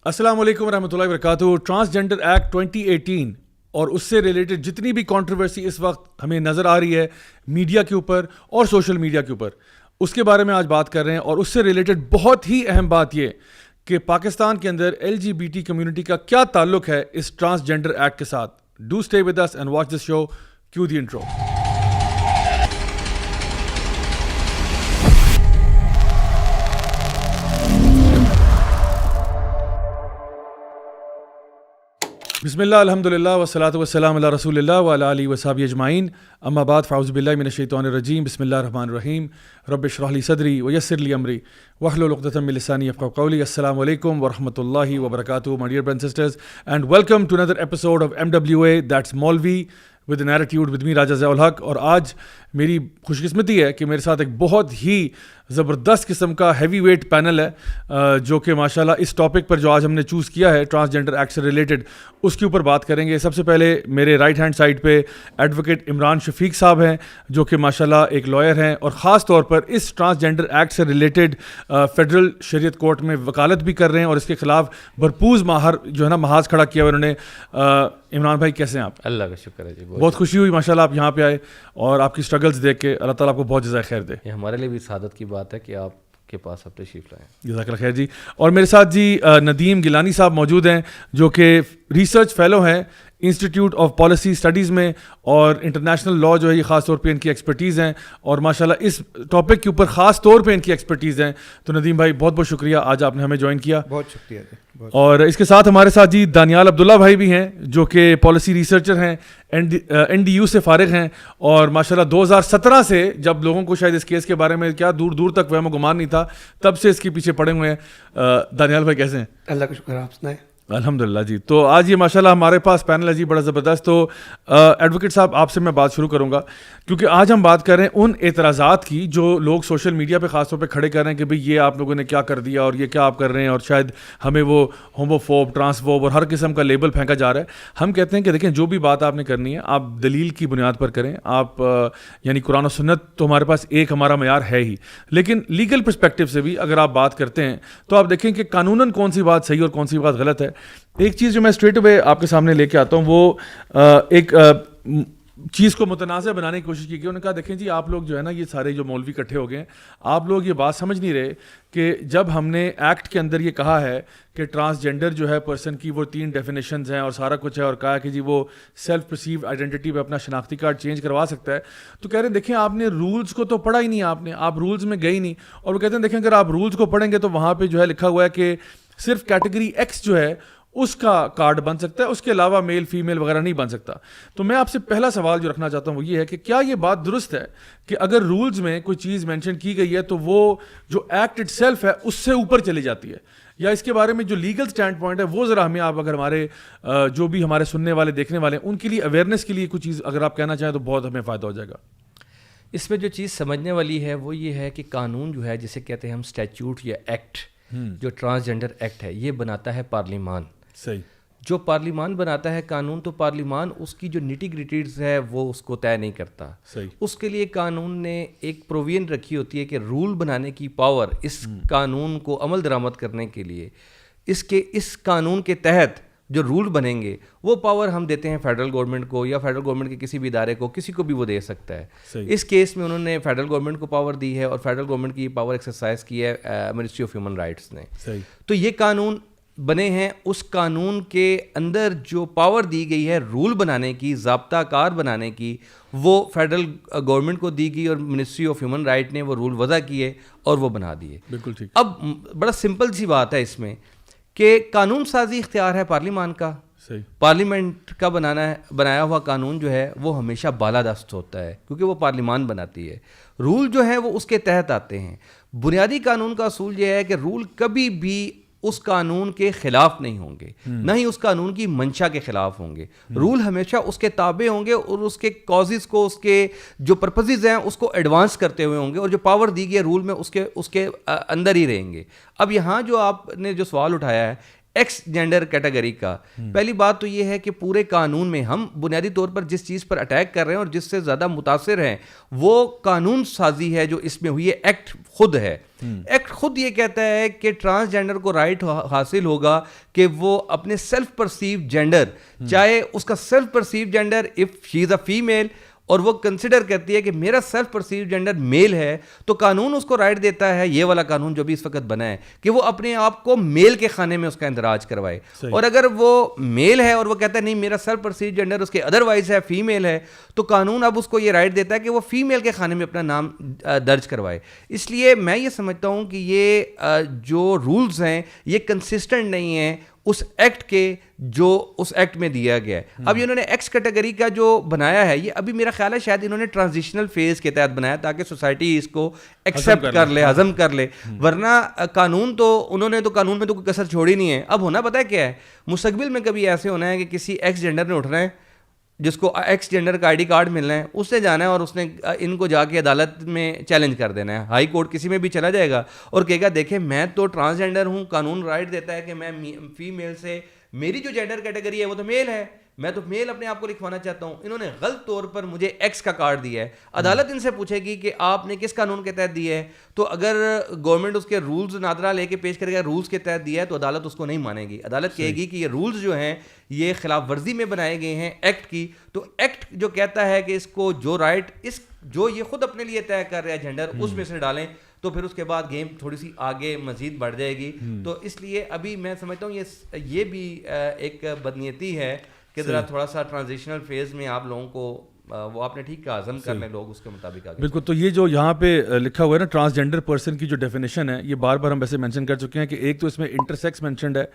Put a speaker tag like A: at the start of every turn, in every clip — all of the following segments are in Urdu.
A: السلام علیکم ورحمۃ اللہ وبرکاتہ. ٹرانسجینڈر ایکٹ 2018 اور اس سے ریلیٹڈ جتنی بھی کنٹروورسی اس وقت ہمیں نظر آ رہی ہے میڈیا کے اوپر اور سوشل میڈیا کے اوپر, اس کے بارے میں آج بات کر رہے ہیں. اور اس سے ریلیٹڈ بہت ہی اہم بات یہ کہ پاکستان کے اندر LGBT کمیونٹی کا کیا تعلق ہے اس ٹرانسجینڈر ایکٹ کے ساتھ. Do stay with us and watch this show. Cue the intro. بسم اللہ الحمدللہ والصلاۃ والسلام علی رسول اللہ وعلی آلہ وصحبہ اجمعین. اما بعد فاعوذ باللہ من الشیطان الرجیم. بسم اللہ الرحمن الرحیم. رب اشرح لی صدری ویسر لی امری واحلل عقدۃ من لسانی یفقہوا قولی. السلام علیکم ورحمۃ اللہ وبرکاتہ. My dear brothers and sisters, and welcome to another episode of MWA, that's Maulvi with an attitude with me Raja Ziaul Haq. اور آج میری خوش قسمتی ہے کہ میرے ساتھ ایک بہت ہی زبردست قسم کا ہیوی ویٹ پینل ہے جو کہ ماشاءاللہ اس ٹاپک پر جو آج ہم نے چوز کیا ہے ٹرانسجینڈر ایکٹ سے ریلیٹڈ اس کے اوپر بات کریں گے. سب سے پہلے میرے رائٹ ہینڈ سائڈ پہ ایڈوکیٹ عمران شفیق صاحب ہیں جو کہ ماشاءاللہ ایک لائر ہیں اور خاص طور پر اس ٹرانسجینڈر ایکٹ سے ریلیٹڈ فیڈرل شریعت کورٹ میں وکالت بھی کر رہے ہیں اور اس کے خلاف بھرپور جو ہے نا محاذ کھڑا کیا ہوا انہوں نے. عمران بھائی کیسے ہیں آپ؟
B: اللہ کا شکر ہے جی.
A: بہت خوشی ہوئی ماشاءاللہ آپ یہاں پہ آئے اور آپ کی اسٹرگلز دیکھ کے. اللہ تعالیٰ آپ کو بہت جزائے خیر دے.
B: یہ ہمارے لیے بھی سعادت کی بات ہے کہ آپ کے پاس اب تشریف لائیں.
A: جزاک اللہ خیر جی. اور میرے ساتھ جی ندیم گیلانی صاحب موجود ہیں جو کہ ریسرچ فیلو ہیں انسٹیٹیوٹ آف پالیسی اسٹڈیز میں اور انٹرنیشنل لا جو ہے یہ خاص طور پہ ان کی ایکسپرٹیز ہیں اور ماشاءاللہ اس ٹاپک کے اوپر خاص طور پہ ان کی ایکسپرٹیز ہیں. تو ندیم بھائی بہت بہت شکریہ, آج آپ نے ہمیں جوائن کیا.
C: بہت شکریہ جی.
A: اور اس کے ساتھ ہمارے ساتھ جی دانیال عبداللہ بھائی بھی ہیں جو کہ پالیسی ریسرچر ہیں, NDU سے فارغ ہیں اور ماشاءاللہ 2017 سے جب لوگوں کو شاید اس کیس کے بارے میں کیا دور دور تک وہم و گمان نہیں تھا تب سے اس کے پیچھے پڑے ہوئے ہیں. دانیال بھائی کیسے ہیں؟
C: اللہ کا شکر, آپ سنائیں.
A: الحمدللہ جی. تو آج یہ ماشاءاللہ ہمارے پاس پینل ہے جی بڑا زبردست. تو ایڈوکیٹ صاحب آپ سے میں بات شروع کروں گا کیونکہ آج ہم بات کر رہے ہیں ان اعتراضات کی جو لوگ سوشل میڈیا پہ خاص طور پہ کھڑے کر رہے ہیں کہ بھئی یہ آپ لوگوں نے کیا کر دیا اور یہ کیا آپ کر رہے ہیں اور شاید ہمیں وہ ہوموفوب ٹرانسفوب اور ہر قسم کا لیبل پھینکا جا رہا ہے. ہم کہتے ہیں کہ دیکھیں جو بھی بات آپ نے کرنی ہے آپ دلیل کی بنیاد پر کریں. آپ یعنی قرآن و سنت تو ہمارے پاس ایک ہمارا معیار ہے ہی, لیکن لیگل پرسپیکٹو سے بھی اگر آپ بات کرتے ہیں تو آپ دیکھیں کہ قانوناً کون سی بات صحیح اور کون سی بات غلط ہے. ایک چیز جو میں اسٹریٹ اوے آپ کے سامنے لے کے آتا ہوں وہ ایک چیز کو متنازع بنانے کی کوشش کی گئی. انہوں نے کہا دیکھیں جی آپ لوگ جو ہے نا یہ سارے جو مولوی اکٹھے ہو گئے ہیں آپ لوگ یہ بات سمجھ نہیں رہے کہ جب ہم نے ایکٹ کے اندر یہ کہا ہے کہ ٹرانسجینڈر جو ہے پرسن کی وہ 3 ڈیفینیشنز ہیں اور سارا کچھ ہے اور کہا کہ جی وہ سیلف پرسیوڈ آئیڈینٹی پہ اپنا شناختی کارڈ چینج کروا سکتا ہے, تو کہہ رہے ہیں دیکھیں آپ نے رولز کو تو پڑھا ہی نہیں, آپ رولز میں گئے ہی نہیں. اور وہ کہتے ہیں دیکھیں اگر آپ رولز کو پڑھیں گے تو وہاں پہ جو ہے لکھا ہوا ہے کہ صرف کیٹیگری ایکس جو ہے اس کا کارڈ بن سکتا ہے, اس کے علاوہ میل فیمیل وغیرہ نہیں بن سکتا. تو میں آپ سے پہلا سوال جو رکھنا چاہتا ہوں وہ یہ ہے کہ کیا یہ بات درست ہے کہ اگر رولز میں کوئی چیز مینشن کی گئی ہے تو وہ جو ایکٹ اٹ سیلف ہے اس سے اوپر چلی جاتی ہے, یا اس کے بارے میں جو لیگل سٹینڈ پوائنٹ ہے وہ ذرا ہمیں آپ اگر ہمارے جو بھی ہمارے سننے والے دیکھنے والے ہیں ان کے لیے اویئرنیس کے لیے کوئی چیز اگر آپ کہنا چاہیں تو بہت ہمیں فائدہ ہو جائے گا.
B: اس میں جو چیز سمجھنے والی ہے وہ یہ ہے کہ قانون جو ہے جسے کہتے ہیں ہم اسٹیچیوٹ یا ایکٹ, جو ٹرانسجینڈر ایکٹ ہے یہ بناتا ہے پارلیمان.
A: صحیح.
B: جو پارلیمان بناتا ہے قانون تو پارلیمان اس کی جو نیٹی گریٹیز ہے وہ اس کو طے نہیں کرتا.
A: صحیح.
B: اس کے لیے قانون نے ایک پروویژن رکھی ہوتی ہے کہ رول بنانے کی پاور اس قانون کو عمل درآمد کرنے کے لیے اس قانون کے تحت جو رول بنیں گے وہ پاور ہم دیتے ہیں فیڈرل گورنمنٹ کو یا فیڈرل گورنمنٹ کے کسی بھی ادارے کو, کسی کو بھی وہ دے سکتا ہے. اس کیس میں انہوں نے فیڈرل گورنمنٹ کو پاور دی ہے اور فیڈرل گورنمنٹ کی پاور ایکسرسائز کی ہے منسٹری آف ہیومن رائٹس نے. تو یہ قانون بنے ہیں, اس قانون کے اندر جو پاور دی گئی ہے رول بنانے کی, ضابطہ کار بنانے کی, وہ فیڈرل گورنمنٹ کو دی گئی اور منسٹری آف ہیومن رائٹ نے وہ رول وضع کیے اور وہ بنا دیے.
A: بالکل ٹھیک.
B: اب بڑا سمپل سی بات ہے اس میں کہ قانون سازی اختیار ہے پارلیمان کا.
A: صحیح.
B: پارلیمنٹ کا بنایا ہوا قانون جو ہے وہ ہمیشہ بالادست ہوتا ہے کیونکہ وہ پارلیمان بناتی ہے. رول جو ہے وہ اس کے تحت آتے ہیں. بنیادی قانون کا اصول یہ ہے کہ رول کبھی بھی اس قانون کے خلاف نہیں ہوں گے, نہ ہی اس قانون کی منشا کے خلاف ہوں گے. رول ہمیشہ اس کے تابع ہوں گے اور اس کے کازز کو, اس کے جو پرپزز ہیں اس کو ایڈوانس کرتے ہوئے ہوں گے اور جو پاور دی گئی ہے رول میں اس کے اندر ہی رہیں گے. اب یہاں جو آپ نے جو سوال اٹھایا ہے ایکس جینڈر کیٹیگری کا. پہلی بات تو یہ ہے کہ پورے قانون میں ہم بنیادی طور پر جس چیز پر اٹیک کر رہے ہیں اور جس سے زیادہ متاثر ہیں وہ قانون سازی ہے جو اس میں ہوئی ہے. ایکٹ خود ہے, ایکٹ خود یہ کہتا ہے کہ ٹرانسجینڈر کو رائٹ حاصل ہوگا کہ وہ اپنے سیلف پرسیو جینڈر, چاہے اس کا self perceive gender if she is a female اور وہ کنسیڈر کرتی ہے کہ میرا سیلف پرسیو جینڈر میل ہے, تو قانون اس کو رائٹ دیتا ہے, یہ والا قانون جو بھی اس وقت بنا ہے, کہ وہ اپنے آپ کو میل کے خانے میں اس کا اندراج کروائے. اور اگر وہ میل ہے اور وہ کہتا ہے نہیں میرا سیلف پرسیو جینڈر اس کے ادروائز ہے فیمیل ہے, تو قانون اب اس کو یہ رائٹ دیتا ہے کہ وہ فیمیل کے خانے میں اپنا نام درج کروائے. اس لیے میں یہ سمجھتا ہوں کہ یہ جو رولز ہیں یہ کنسسٹنٹ نہیں ہیں اس ایکٹ کے جو اس ایکٹ میں دیا گیا ہے. اب انہوں نے ایکس کیٹیگری کا جو بنایا ہے یہ ابھی میرا خیال ہے شاید انہوں نے ٹرانزیشنل فیز کے تحت بنایا تاکہ سوسائٹی اس کو ایکسیپٹ کر لے, ہضم کر لے, ورنہ قانون تو انہوں نے تو قانون میں تو کوئی کسر چھوڑی نہیں ہے. اب ہونا پتہ ہے کیا ہے, مستقبل میں کبھی ایسے ہونا ہے کہ کسی ایکس جینڈر نے اٹھنا ہے جس کو ایکس جینڈر کا آئی ڈی کارڈ ملنا ہے, اس سے جانا ہے اور اس نے ان کو جا کے عدالت میں چیلنج کر دینا ہے. ہائی کورٹ کسی میں بھی چلا جائے گا اور کہے گا دیکھیں میں تو ٹرانسجینڈر ہوں, قانون رائٹ دیتا ہے کہ میں فیمیل سے, میری جو جینڈر کیٹیگری ہے وہ تو میل ہے, میں تو میل اپنے آپ کو لکھوانا چاہتا ہوں, انہوں نے غلط طور پر مجھے ایکس کا کارڈ دیا ہے. عدالت ان سے پوچھے گی کہ آپ نے کس قانون کے تحت دیا ہے, تو اگر گورنمنٹ اس کے رولز نادرہ لے کے پیش کرے گا رولز کے تحت دیا ہے تو عدالت اس کو نہیں مانے گی. عدالت کہے گی کہ یہ رولز جو ہیں یہ خلاف ورزی میں بنائے گئے ہیں ایکٹ کی, تو ایکٹ جو کہتا ہے کہ اس کو جو رائٹ اس جو یہ خود اپنے لیے طے کر رہا ہے جینڈر اس میں سے ڈالیں, تو پھر اس کے بعد گیم تھوڑی سی آگے مزید بڑھ جائے گی. تو اس لیے ابھی میں سمجھتا ہوں یہ بھی ایک بدنیتی ہے کہ ذرا تھوڑا سا ٹرانزیشنل فیز میں آپ لوگوں کو وہ آپ نے ٹھیک کا عزم کر لیں لوگ اس کے مطابق آگے.
A: بالکل. تو یہ جو یہاں پہ لکھا ہوا ہے نا ٹرانسجینڈر پرسن کی جو ڈیفینیشن ہے یہ بار بار ہم ویسے مینشن کر چکے ہیں کہ ایک تو اس میں انٹرسیکس مینشنڈ ہے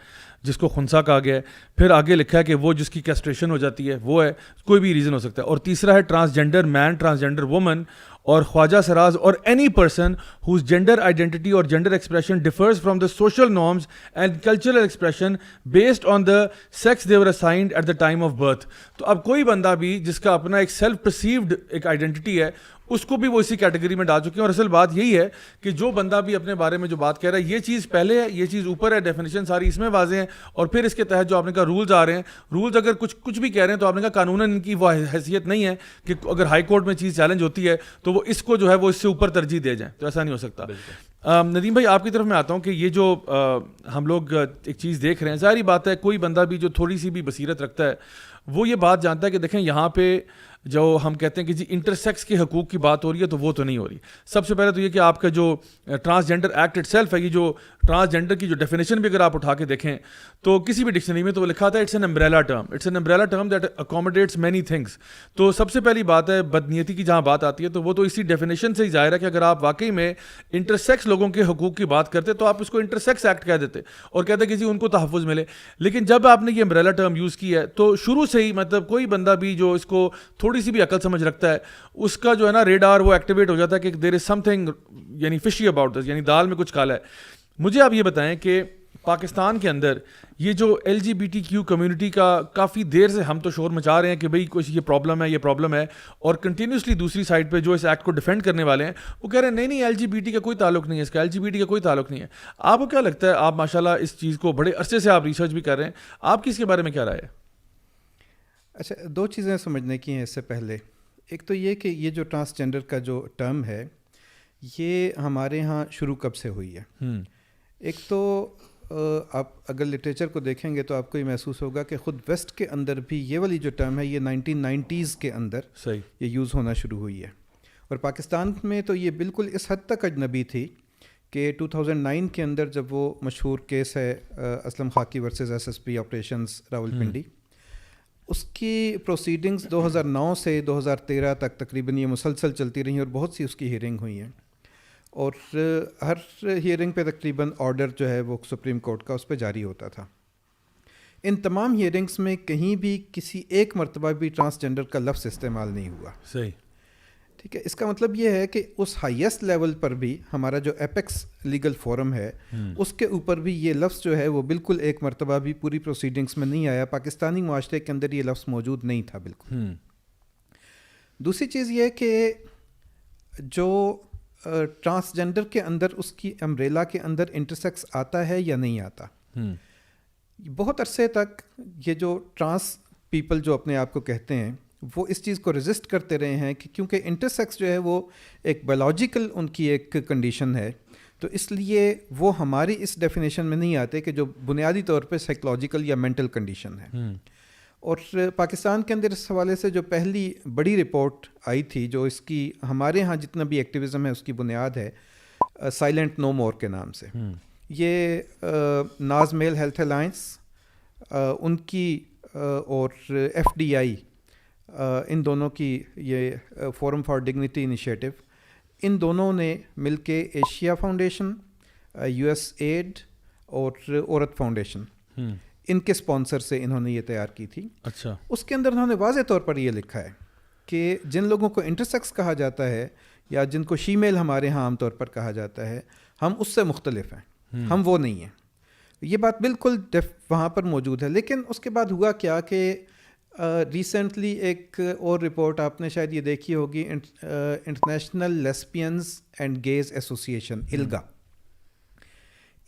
A: جس کو خنسا کہا گیا ہے, پھر آگے لکھا ہے کہ وہ جس کی کیسٹریشن ہو جاتی ہے وہ ہے, کوئی بھی ریزن ہو سکتا ہے, اور تیسرا ہے ٹرانسجینڈر مین, ٹرانسجینڈر وومن اور خواجہ سراز اور any person whose gender identity اور gender expression differs from the social norms and cultural expression based on the sex they were assigned at the time of birth. تو اب کوئی بندہ بھی جس کا اپنا ایک سیلف پرسیوڈ ایک آئیڈینٹی ہے اس کو بھی وہ اسی کیٹیگری میں ڈال چکے ہیں. اور اصل بات یہی ہے کہ جو بندہ بھی اپنے بارے میں جو بات کہہ رہا ہے یہ چیز پہلے ہے, یہ چیز اوپر ہے, ڈیفینیشن ساری اس میں واضح ہیں, اور پھر اس کے تحت جو آپ نے کہا رولز آ رہے ہیں, رولز اگر کچھ بھی کہہ رہے ہیں تو آپ نے کہا قانوناً ان کی وہ حیثیت نہیں ہے کہ اگر ہائی کورٹ میں چیز چیلنج ہوتی ہے تو وہ اس کو جو ہے وہ اس سے اوپر ترجیح دے جائیں, تو ایسا نہیں ہو سکتا. ندیم بھائی آپ کی طرف میں آتا ہوں کہ یہ جو ہم لوگ ایک چیز دیکھ رہے ہیں, ظاہری بات ہے کوئی بندہ بھی جو تھوڑی سی بھی بصیرت رکھتا ہے وہ یہ بات جانتا ہے کہ دیکھیں یہاں پہ جو ہم کہتے ہیں کہ جی انٹرسیکس کے حقوق کی بات ہو رہی ہے تو وہ تو نہیں ہو رہی. سب سے پہلے تو یہ کہ آپ کا جو ٹرانسجینڈر ایکٹ اٹ سیلف ہے, یہ جو ٹرانسجینڈر کی جو ڈیفینیشن بھی اگر آپ اٹھا کے دیکھیں تو کسی بھی ڈکشنری میں تو وہ لکھا تھا it's an umbrella term, it's an umbrella term that accommodates many things. تو سب سے پہلی بات ہے بدنیتی کی جہاں بات آتی ہے تو وہ تو اسی ڈیفینیشن سے ہی ظاہر ہے کہ اگر آپ واقعی میں انٹرسیکس لوگوں کے حقوق کی بات کرتے تو آپ اس کو انٹرسیکس ایکٹ کہہ دیتے اور کہتے کہ جی ان کو تحفظ ملے. لیکن جب آپ نے یہ امبریلا ٹرم یوز کی ہے تو شروع سے ہی مطلب کوئی بندہ بھی جو اس کو تھوڑی سی بھی عقل سمجھ رکھتا ہے اس کا جو ہے نا ریڈار وہ ایکٹیویٹ ہو جاتا ہے کہ دیر از سم تھنگ یعنی فشی اباؤٹ دس, یعنی دال میں کچھ کالا ہے. مجھے آپ یہ بتائیں کہ پاکستان کے اندر یہ جو L G B T Q community کا کافی دیر سے ہم تو شور مچا رہے ہیں کہ بھئی کچھ یہ پرابلم ہے, اور کنٹینیوسلی دوسری سائڈ پہ جو اس ایکٹ کو ڈیفینڈ کرنے والے ہیں وہ کہہ رہے ہیں نہیں ایل جی بی ٹی کا کوئی تعلق نہیں ہے, اس کا ایل جی بی ٹی کا کوئی تعلق نہیں ہے. آپ کو کیا لگتا ہے, آپ ماشاءاللہ اس چیز کو بڑے عرصے سے آپ ریسرچ بھی کر رہے ہیں, آپ کی اس کے بارے میں کیا رائے ہے؟
C: اچھا, دو چیزیں سمجھنے کی ہیں اس سے پہلے. ایک تو یہ کہ یہ جو ٹرانسجینڈر کا جو ٹرم ہے یہ ہمارے ہاں شروع کب سے ہوئی ہے. ایک تو آپ اگر لٹریچر کو دیکھیں گے تو آپ کو یہ محسوس ہوگا کہ خود ویسٹ کے اندر بھی یہ والی جو ٹرم ہے یہ 1990s کے اندر یہ یوز ہونا شروع ہوئی ہے, اور پاکستان میں تو یہ بالکل اس حد تک اجنبی تھی کہ 2009 کے اندر جب وہ مشہور کیس ہے Aslam Khaki versus S S P operations Rawalpindi, اس کی پروسیڈنگز 2009 سے 2013 تک تقریباً یہ مسلسل چلتی رہیں اور بہت سی اس کی ہیئرنگ ہوئی ہیں, اور ہر ہیئرنگ پہ تقریباً آرڈر جو ہے وہ سپریم کورٹ کا اس پہ جاری ہوتا تھا. ان تمام ہیئرنگز میں کہیں بھی کسی ایک مرتبہ بھی ٹرانسجینڈر کا لفظ استعمال نہیں ہوا.
A: صحیح,
C: ٹھیک ہے. اس کا مطلب یہ ہے کہ اس ہائیسٹ لیول پر بھی ہمارا جو ایپیکس لیگل فورم ہے اس کے اوپر بھی یہ لفظ جو ہے وہ بالکل ایک مرتبہ بھی پوری پروسیڈنگز میں نہیں آیا. پاکستانی معاشرے کے اندر یہ لفظ موجود نہیں تھا بالکل. دوسری چیز یہ کہ جو ٹرانسجینڈر کے اندر اس کی امبریلا کے اندر انٹرسیکس آتا ہے یا نہیں آتا, بہت عرصے تک یہ جو ٹرانس پیپل جو اپنے آپ کو کہتے ہیں وہ اس چیز کو ریزسٹ کرتے رہے ہیں کہ کیونکہ انٹرسیکس جو ہے وہ ایک بایولوجیکل ان کی ایک کنڈیشن ہے، تو اس لیے وہ ہماری اس ڈیفینیشن میں نہیں آتے کہ جو بنیادی طور پہ سائیکولوجیکل یا مینٹل کنڈیشن ہے. اور پاکستان کے اندر اس حوالے سے جو پہلی بڑی رپورٹ آئی تھی جو اس کی ہمارے ہاں جتنا بھی ایکٹیویزم ہے اس کی بنیاد ہے سائلنٹ نو مور کے نام سے. یہ ناز میل ہیلتھ الائنس ان کی اور ایف ڈی آئی ان دونوں کی یہ فورم فار ڈگنیٹی انیشیٹو ان دونوں نے مل کے Asia Foundation, USAID اور عورت فاؤنڈیشن ان کے اسپانسر سے انہوں نے یہ تیار کی تھی.
A: اچھا.
C: اس کے اندر انہوں نے واضح طور پر یہ لکھا ہے کہ جن لوگوں کو انٹرسیکس کہا جاتا ہے یا جن کو شیمیل ہمارے ہاں عام طور پر کہا جاتا ہے، ہم اس سے مختلف ہیں، ہم وہ نہیں ہیں. یہ بات بالکل وہاں پر موجود ہے. لیکن اس کے بعد ہوا کیا کہ ریسنٹلی ایک اور رپورٹ آپ نے شاید یہ دیکھی ہوگی، انٹرنیشنل لیسبینز اینڈ گیز ایسوسیشن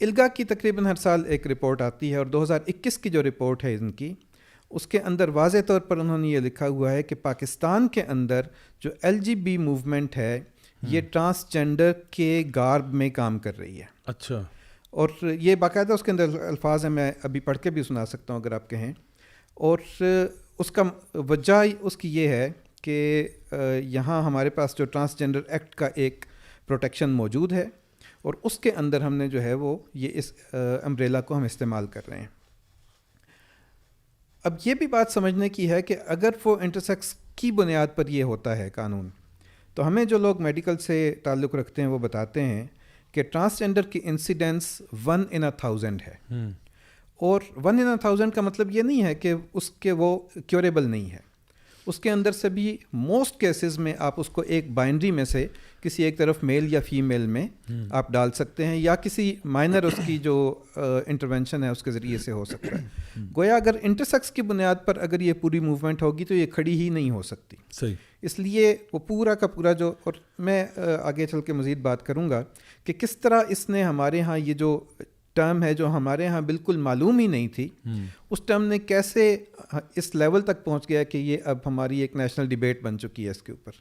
C: الگا کی تقریباً ہر سال ایک رپورٹ آتی ہے، اور 2021 کی جو رپورٹ ہے ان کی، اس کے اندر واضح طور پر انہوں نے یہ لکھا ہوا ہے کہ پاکستان کے اندر جو ایل جی بی موومنٹ ہے یہ ٹرانسجینڈر کے گارب میں کام کر رہی ہے.
A: اچھا.
C: اور یہ باقاعدہ اس کے اندر الفاظ ہیں، میں ابھی پڑھ کے بھی سنا سکتا ہوں اگر آپ کہیں. اور اس کا وجہ اس کی یہ ہے کہ یہاں ہمارے پاس جو ٹرانسجینڈر ایکٹ کا ایک پروٹیکشن موجود ہے، اور اس کے اندر ہم نے جو ہے وہ یہ اس امبریلا کو ہم استعمال کر رہے ہیں. اب یہ بھی بات سمجھنے کی ہے کہ اگر وہ انٹرسیکس کی بنیاد پر یہ ہوتا ہے قانون، تو ہمیں جو لوگ میڈیکل سے تعلق رکھتے ہیں وہ بتاتے ہیں کہ ٹرانسجینڈر کی انسیڈنس 1 in 1000 ہے. اور 1 in 1000 کا مطلب یہ نہیں ہے کہ اس کے وہ کیوریبل نہیں ہے. اس کے اندر سے بھی موسٹ کیسز میں آپ اس کو ایک بائنڈری میں سے کسی ایک طرف میل یا فیمیل میں آپ ڈال سکتے ہیں، یا کسی مائنر اس کی جو انٹرونشن ہے اس کے ذریعے سے ہو سکتا ہے. گویا اگر انٹرسیکس کی بنیاد پر اگر یہ پوری موومنٹ ہوگی تو یہ کھڑی ہی نہیں ہو سکتی.
A: صحیح.
C: اس لیے وہ پورا کا پورا جو، اور میں آگے چل کے مزید بات کروں گا کہ کس طرح اس نے ہمارے ہاں یہ جو ٹرم ہے جو ہمارے ہاں بالکل معلوم ہی نہیں تھی، اس ٹرم نے کیسے اس لیول تک پہنچ گیا کہ یہ اب ہماری ایک نیشنل ڈیبیٹ بن چکی ہے اس کے اوپر.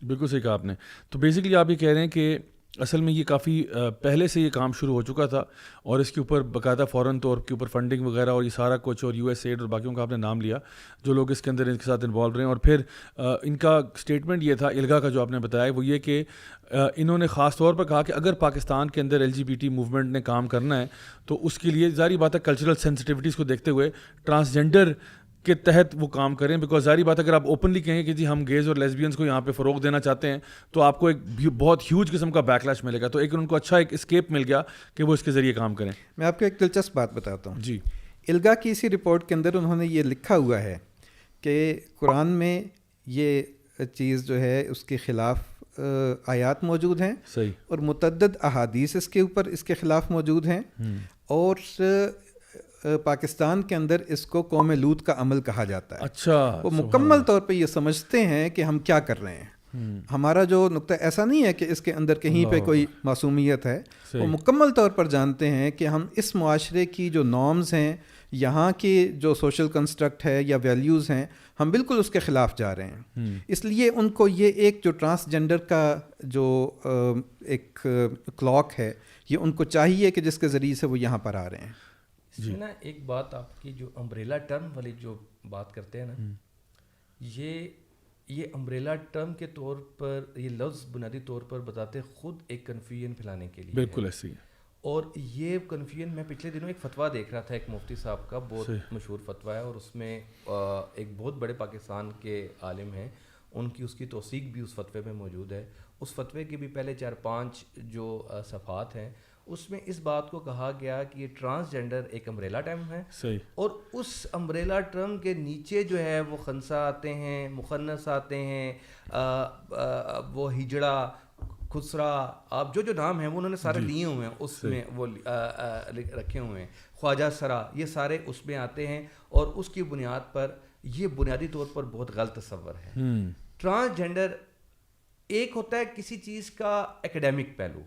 A: بالکل صحیح کہا آپ نے. تو بیسکلی آپ یہ کہہ رہے ہیں کہ اصل میں یہ کافی پہلے سے یہ کام شروع ہو چکا تھا، اور اس کے اوپر باقاعدہ فوراً طور کے اوپر فنڈنگ وغیرہ اور یہ سارا کچھ، اور یو ایس ایڈ اور باقیوں کا آپ نے نام لیا جو لوگ اس کے اندر ان کے ساتھ انوالو رہے ہیں. اور پھر ان کا اسٹیٹمنٹ یہ تھا الگا کا جو آپ نے بتایا، وہ یہ کہ انہوں نے خاص طور پر کہا کہ اگر پاکستان کے اندر L G B T movement نے کام کرنا ہے تو اس کے لیے ظاہری بات ہے کلچرل سینسٹیوٹیز کو دیکھتے ہوئے ٹرانسجینڈر کے تحت وہ کام کریں. بیکاز ظاہری بات اگر آپ اوپنلی کہیں کہ جی ہم گیز اور لیسبینس کو یہاں پہ فروغ دینا چاہتے ہیں تو آپ کو ایک بہت ہیوج قسم کا بیکلیش ملے گا. تو ایک ان کو اچھا ایک اسکیپ مل گیا کہ وہ اس کے ذریعے کام کریں.
C: میں آپ کو ایک دلچسپ بات بتاتا ہوں.
A: جی.
C: الگا کی اسی رپورٹ کے اندر انہوں نے یہ لکھا ہوا ہے کہ قرآن میں یہ چیز جو ہے اس کے خلاف آیات موجود ہیں.
A: صحیح. اور
C: متعدد احادیث اس کے اوپر اس کے خلاف موجود ہیں. اور پاکستان کے اندر اس کو قوم لوط کا عمل کہا جاتا ہے.
A: اچھا.
C: وہ مکمل طور پہ یہ سمجھتے ہیں کہ ہم کیا کر رہے ہیں. ہمارا جو نقطہ ایسا نہیں ہے کہ اس کے اندر کہیں پہ کوئی معصومیت ہے. وہ مکمل طور پر جانتے ہیں کہ ہم اس معاشرے کی جو نارمز ہیں، یہاں کی جو سوشل کنسٹرکٹ ہے یا ویلیوز ہیں، ہم بالکل اس کے خلاف جا رہے ہیں. اس لیے ان کو یہ ایک جو ٹرانسجینڈر کا جو ایک کلاک ہے، یہ ان کو چاہیے کہ جس کے ذریعے سے وہ یہاں پر آ رہے ہیں.
B: اس میں نا ایک بات آپ کی جو امبریلا ٹرم والی جو بات کرتے ہیں نا، یہ امبریلا ٹرم کے طور پر یہ لفظ بنیادی طور پر بتاتے خود ایک کنفیوژن پھیلانے کے لیے.
A: بالکل ایسے ہی.
B: اور یہ کنفیوژن میں پچھلے دنوں ایک فتویٰ دیکھ رہا تھا ایک مفتی صاحب کا، بہت مشہور فتویٰ ہے، اور اس میں ایک بہت بڑے پاکستان کے عالم ہیں، ان کی اس کی توثیق بھی اس فتوے میں موجود ہے. اس فتوے کے بھی پہلے 4-5 جو صفحات ہیں اس میں اس بات کو کہا گیا کہ یہ ٹرانسجینڈر ایک امبریلا ٹرم ہے.
A: صحیح.
B: اور اس امبریلا ٹرم کے نیچے جو ہے وہ خنثی آتے ہیں، مخنث آتے ہیں، وہ ہجڑا، خسرا، آپ جو نام ہیں وہ انہوں نے سارے لیے ہوئے ہیں، اس میں وہ رکھے ہوئے ہیں. خواجہ سرا، یہ سارے اس میں آتے ہیں. اور اس کی بنیاد پر یہ بنیادی طور پر بہت غلط تصور ہے. ٹرانسجینڈر ایک ہوتا ہے کسی چیز کا ایکیڈیمک پہلو.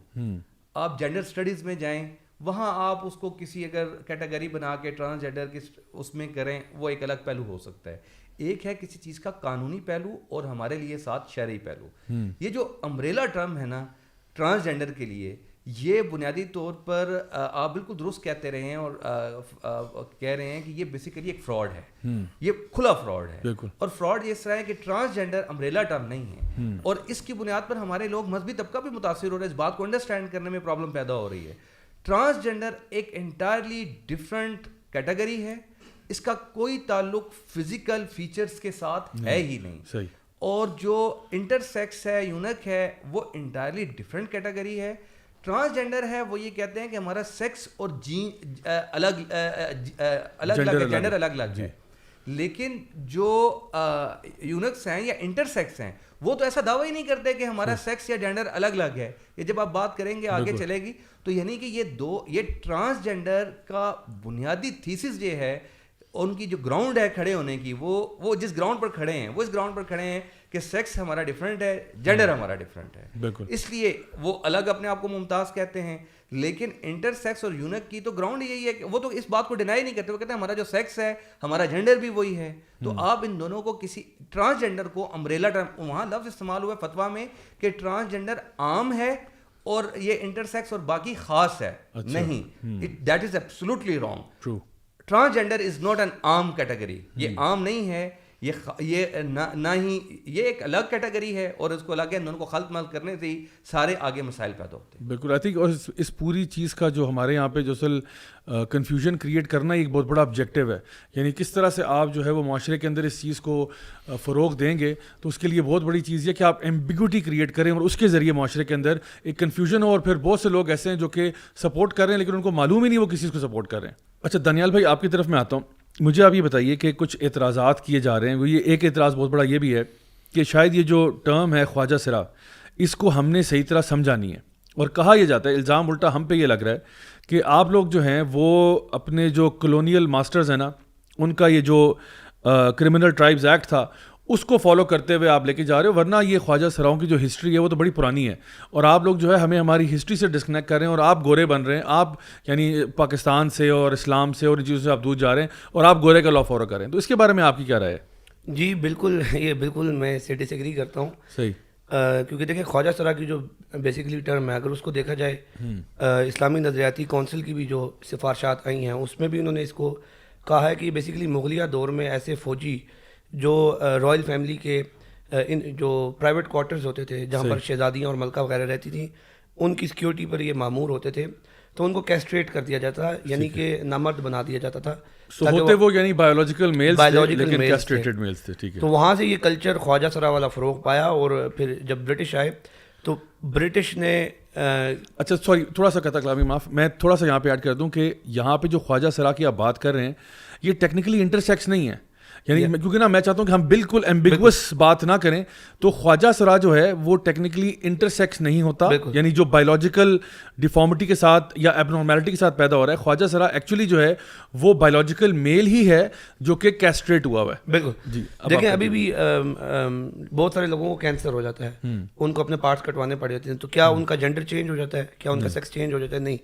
B: آپ جینڈر سٹڈیز میں جائیں، وہاں آپ اس کو کسی اگر کیٹیگری بنا کے ٹرانسجینڈر کے اس میں کریں, وہ ایک الگ پہلو ہو سکتا ہے. ایک ہے کسی چیز کا قانونی پہلو اور ہمارے لیے ساتھ شرعی پہلو. یہ جو امبریلا ٹرم ہے نا ٹرانسجینڈر کے لیے, یہ بنیادی طور پر آپ بالکل درست کہتے رہے ہیں اور کہہ رہے ہیں کہ یہ بیسیکلی ایک فراڈ ہے, یہ کھلا فراڈ ہے. اور فراڈ اس طرح ہے کہ ٹرانسجینڈر امبریلا ٹرم نہیں ہے, اور اس کی بنیاد پر ہمارے لوگ مذہبی طبقہ بھی متاثر ہو رہا ہے. اس بات کو انڈرسٹینڈ کرنے میں پرابلم پیدا ہو رہی ہے. ٹرانسجینڈر ایک انٹائرلی ڈفرینٹ کیٹیگری ہے, اس کا کوئی تعلق فزیکل فیچرز کے ساتھ ہے ہی نہیں. اور جو انٹرسیکس ہے, یونک ہے, وہ انٹائرلی ڈفرینٹ کیٹیگری ہے. ٹرانسجینڈر ہے وہ یہ کہتے ہیں کہ ہمارا سیکس اور الگ جینڈر الگ الگ ہے, لیکن جو یونکس ہیں یا انٹرسیکس ہیں وہ تو ایسا دعویٰ ہی نہیں کرتے کہ ہمارا سیکس یا جینڈر الگ الگ ہے. یہ جب آپ بات کریں گے آگے چلے گی تو یعنی کہ یہ ٹرانسجینڈر کا بنیادی تھیسس یہ ہے, ان کی جو گراؤنڈ ہے کھڑے ہونے کی, وہ جس گراؤنڈ پر کھڑے ہیں وہ اس گراؤنڈ پر کھڑے ہیں کہ سیکس ہمارا ڈفرینٹ ہے, جینڈر ہمارا ڈفرینٹ ہے. اس لیے وہ الگ اپنے آپ کو ممتاز کہتے ہیں. لیکن انٹر سیکس اور یونک کی تو گراؤنڈ یہی ہے کہ وہ تو اس بات کو ڈینائی نہیں کرتے, وہ کہتے ہیں ہمارا جو سیکس ہے ہمارا جینڈر بھی وہی ہے. تو آپ ان دونوں کو کسی ٹرانسجینڈر کو امبریلا ٹرم, وہاں لفظ استعمال ہوا ہے فتویٰ میں کہ ٹرانسجینڈر عام ہے اور یہ انٹر سیکس اور باقی خاص ہے. نہیں, that is absolutely wrong. Transgender is not an عام کیٹیگری, یہ عام نہیں ہے, یہ نہ ہی یہ ایک الگ کیٹیگری ہے, اور اس کو الگ ہے, ان دونوں کو خلط ملط کرنے سے ہی سارے آگے مسائل پیدا ہوتے ہیں.
A: بالکل. آئی تھنک اور اس پوری چیز کا جو ہمارے یہاں پہ جو اصل کنفیوژن کریٹ کرنا ایک بہت بڑا آبجیکٹیو ہے. یعنی کس طرح سے آپ جو ہے وہ معاشرے کے اندر اس چیز کو فروغ دیں گے, تو اس کے لیے بہت بڑی چیز یہ کہ آپ ایمبیگوٹی کریٹ کریں اور اس کے ذریعے معاشرے کے اندر ایک کنفیوژن ہو. اور پھر بہت سے لوگ ایسے ہیں جو کہ سپورٹ کر رہے ہیں لیکن ان کو معلوم ہی نہیں وہ کس چیز کو سپورٹ کر رہے ہیں. اچھا دانیال بھائی, آپ کی طرف میں آتا ہوں. مجھے آپ یہ بتائیے کہ کچھ اعتراضات کیے جا رہے ہیں. وہ یہ ایک اعتراض بہت بڑا یہ بھی ہے کہ شاید یہ جو ٹرم ہے خواجہ سرا, اس کو ہم نے صحیح طرح سمجھا نہیں ہے. اور کہا یہ جاتا ہے, الزام الٹا ہم پہ یہ لگ رہا ہے کہ آپ لوگ جو ہیں وہ اپنے جو کلونیل ماسٹرز ہیں نا, ان کا یہ جو کرمنل ٹرائبز ایکٹ تھا اس کو فالو کرتے ہوئے آپ لے کے جا رہے ہو. ورنہ یہ خواجہ سراؤں کی جو ہسٹری ہے وہ تو بڑی پرانی ہے, اور آپ لوگ جو ہے ہمیں ہماری ہسٹری سے ڈسکنیکٹ کر رہے ہیں, اور آپ گورے بن رہے ہیں. آپ یعنی پاکستان سے اور اسلام سے اور ان چیزوں سے آپ دور جا رہے ہیں, اور آپ گورے کا لا فالو کر رہے ہیں. تو اس کے بارے میں آپ کی کیا رائے ہے؟
D: جی بالکل, یہ بالکل میں اس سے ڈس ایگری کرتا ہوں.
A: صحیح.
D: کیونکہ دیکھیں خواجہ سرا کی جو بیسیکلی ٹرم ہے, اگر اس کو دیکھا جائے اسلامی نظریاتی کونسل کی بھی جو سفارشات آئی ہیں اس میں بھی انہوں نے اس کو کہا ہے کہ بیسیکلی مغلیہ دور میں ایسے فوجی جو رائل فیملی کے ان جو پرائیویٹ کوارٹرز ہوتے تھے جہاں پر شہزادیاں اور ملکہ وغیرہ رہتی تھیں, ان کی سیکیورٹی پر یہ مامور ہوتے تھے, تو ان کو کیسٹریٹ کر دیا جاتا, یعنی کہ نامرد بنا دیا جاتا تھا.
A: ہوتے وہ یعنی بایولوجیکل میلز تھے لیکن کیسٹریٹڈ میلز تھے. ٹھیک ہے.
D: تو وہاں سے یہ کلچر خواجہ سرا والا فروغ پایا, اور پھر جب برٹش آئے تو برٹش نے
A: اچھا سوری تھوڑا سا قطع کلامی معاف, میں تھوڑا سا یہاں پہ ایڈ کر دوں کہ یہاں پہ جو خواجہ سرا کی آپ بات کر رہے ہیں یہ ٹیکنیکلی انٹرسیکس نہیں ہے. یعنی کیونکہ نا میں چاہتا ہوں کہ ہم بالکل ایمبیگوس بات نہ کریں. تو خواجہ سرا جو ہے وہ ٹیکنیکلی انٹرسیکس نہیں ہوتا, یعنی جو بایولوجیکل ڈیفارمٹی کے ساتھ یا ایب نارمیلٹی کے ساتھ پیدا ہو رہا ہے. خواجہ سرا ایکچولی جو ہے وہ بایولوجیکل میل ہی ہے جو کہ کیسٹریٹ ہوا ہوا ہے.
D: بالکل. جی دیکھیں ابھی بھی بہت سارے لوگوں کو کینسر ہو جاتا ہے, ان کو اپنے پارٹس کٹوانے پڑ جاتے ہیں, تو کیا ان کا جینڈر چینج ہو جاتا ہے, کیا ان کا سیکس چینج ہو جاتا ہے؟ نہیں.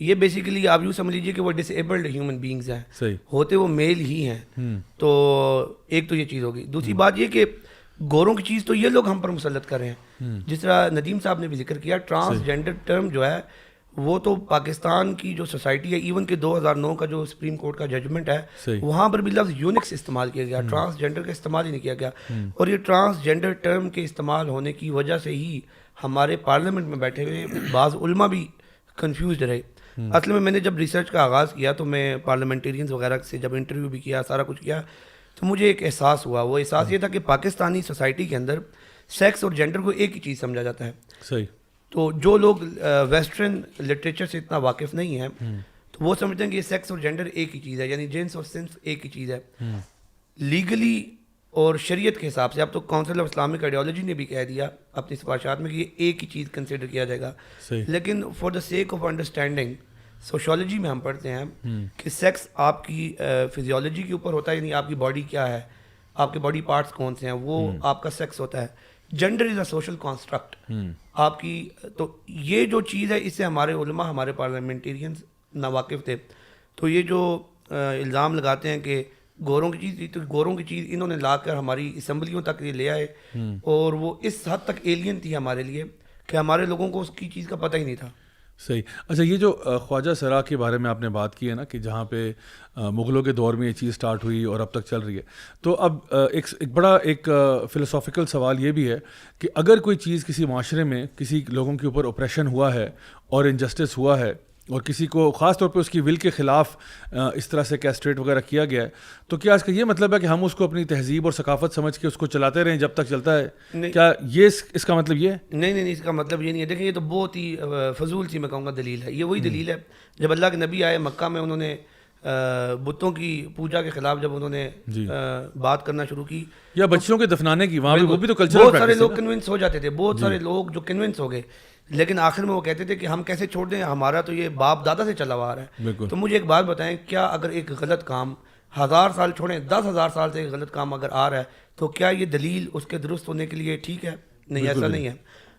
D: یہ بیسیکلی آپ یوں سمجھ لیجیے کہ وہ ڈس ایبلڈ ہیومن بینگز ہیں, ہوتے وہ میل ہی ہیں. تو ایک تو یہ چیز ہوگی. دوسری بات یہ کہ گوروں کی چیز تو یہ لوگ ہم پر مسلط کر رہے ہیں. جس طرح ندیم صاحب نے بھی ذکر کیا, ٹرانسجینڈر ٹرم جو ہے وہ تو پاکستان کی جو سوسائٹی ہے, ایون کہ 2009 کا جو سپریم کورٹ کا ججمنٹ ہے وہاں پر بھی لفظ یونکس استعمال کیا گیا, ٹرانسجینڈر کا استعمال ہی نہیں کیا گیا. اور یہ ٹرانسجینڈر ٹرم کے استعمال ہونے کی وجہ سے ہی ہمارے پارلیمنٹ میں بیٹھے ہوئے بعض علماء بھی کنفیوزڈ رہے. اصل میں نے جب ریسرچ کا آغاز کیا تو میں پارلیمنٹیرینز وغیرہ سے جب انٹرویو بھی کیا, سارا کچھ کیا, تو مجھے ایک احساس ہوا. وہ احساس یہ تھا کہ پاکستانی سوسائٹی کے اندر سیکس اور جینڈر کو ایک ہی چیز سمجھا جاتا ہے.
A: صحیح.
D: تو جو لوگ ویسٹرن لٹریچر سے اتنا واقف نہیں ہیں تو وہ سمجھتے ہیں کہ یہ سیکس اور جینڈر ایک ہی چیز ہے, یعنی جنس اور صنف ایک ہی چیز ہے. لیگلی اور شریعت کے حساب سے اب تو کونسل آف اسلامک آئیڈیالوجی نے بھی کہہ دیا اپنی سفارشات میں کہ یہ ایک ہی چیز کنسیڈر کیا جائے گا. لیکن for the sake of understanding sociology میں ہم پڑھتے ہیں کہ سیکس آپ کی فزیولوجی کے اوپر ہوتا ہے, یعنی آپ کی باڈی کیا ہے, آپ کے باڈی پارٹس کون سے ہیں, وہ آپ کا سیکس ہوتا ہے. Gender is a social construct آپ کی. تو یہ جو چیز ہے اس سے ہمارے علماء, ہمارے پارلیمنٹیرینز ناواقف تھے. تو یہ جو الزام لگاتے ہیں کہ گوروں کی چیز تھی، تو گوروں کی چیز انہوں نے لا کر ہماری اسمبلیوں تک یہ لے آئے، اور وہ اس حد تک ایلین تھی ہمارے لیے کہ ہمارے لوگوں کو اس کی چیز کا پتہ ہی نہیں تھا.
A: صحیح. اچھا، یہ جو خواجہ سرا کے بارے میں آپ نے بات کی ہے نا کہ جہاں پہ مغلوں کے دور میں یہ چیز سٹارٹ ہوئی اور اب تک چل رہی ہے، تو اب ایک بڑا ایک فلسافیکل سوال یہ بھی ہے کہ اگر کوئی چیز کسی معاشرے میں کسی لوگوں کے اوپر اوپریشن ہوا ہے اور انجسٹس ہوا ہے اور کسی کو خاص طور پہ اس کی ول کے خلاف اس طرح سے کیسٹریٹ وغیرہ کیا گیا ہے، تو کیا اس کا یہ مطلب ہے کہ ہم اس کو اپنی تہذیب اور ثقافت سمجھ کے اس کو چلاتے رہیں جب تک چلتا ہے؟ کیا یہ اس کا مطلب یہ ہے؟
D: نہیں، اس کا مطلب یہ نہیں ہے. دیکھیں، یہ تو بہت ہی فضول سی میں کہوں گا دلیل ہے. یہ وہی دلیل ہے جب اللہ کے نبی آئے مکہ میں، انہوں نے بتوں کی پوجا کے خلاف جب انہوں نے بات کرنا شروع کی،
A: یا بچوں کے دفنانے کی، وہاں بھی وہ بھی تو کلچرل
D: بہت سارے
A: پریکٹس ہے.
D: لوگ کنونس ہو جاتے تھے، بہت سارے لوگ جو کنونس ہو گئے، لیکن آخر میں وہ کہتے تھے کہ ہم کیسے چھوڑ دیں، ہمارا تو یہ باپ دادا سے چلا ہوا آ رہا ہے. تو مجھے ایک بات بتائیں، کیا اگر ایک غلط کام 1000 سال چھوڑیں، 10,000 سال سے ایک غلط کام اگر آ رہا ہے، تو کیا یہ دلیل اس کے درست ہونے کے لیے ٹھیک ہے؟ نہیں، ایسا نہیں ہے.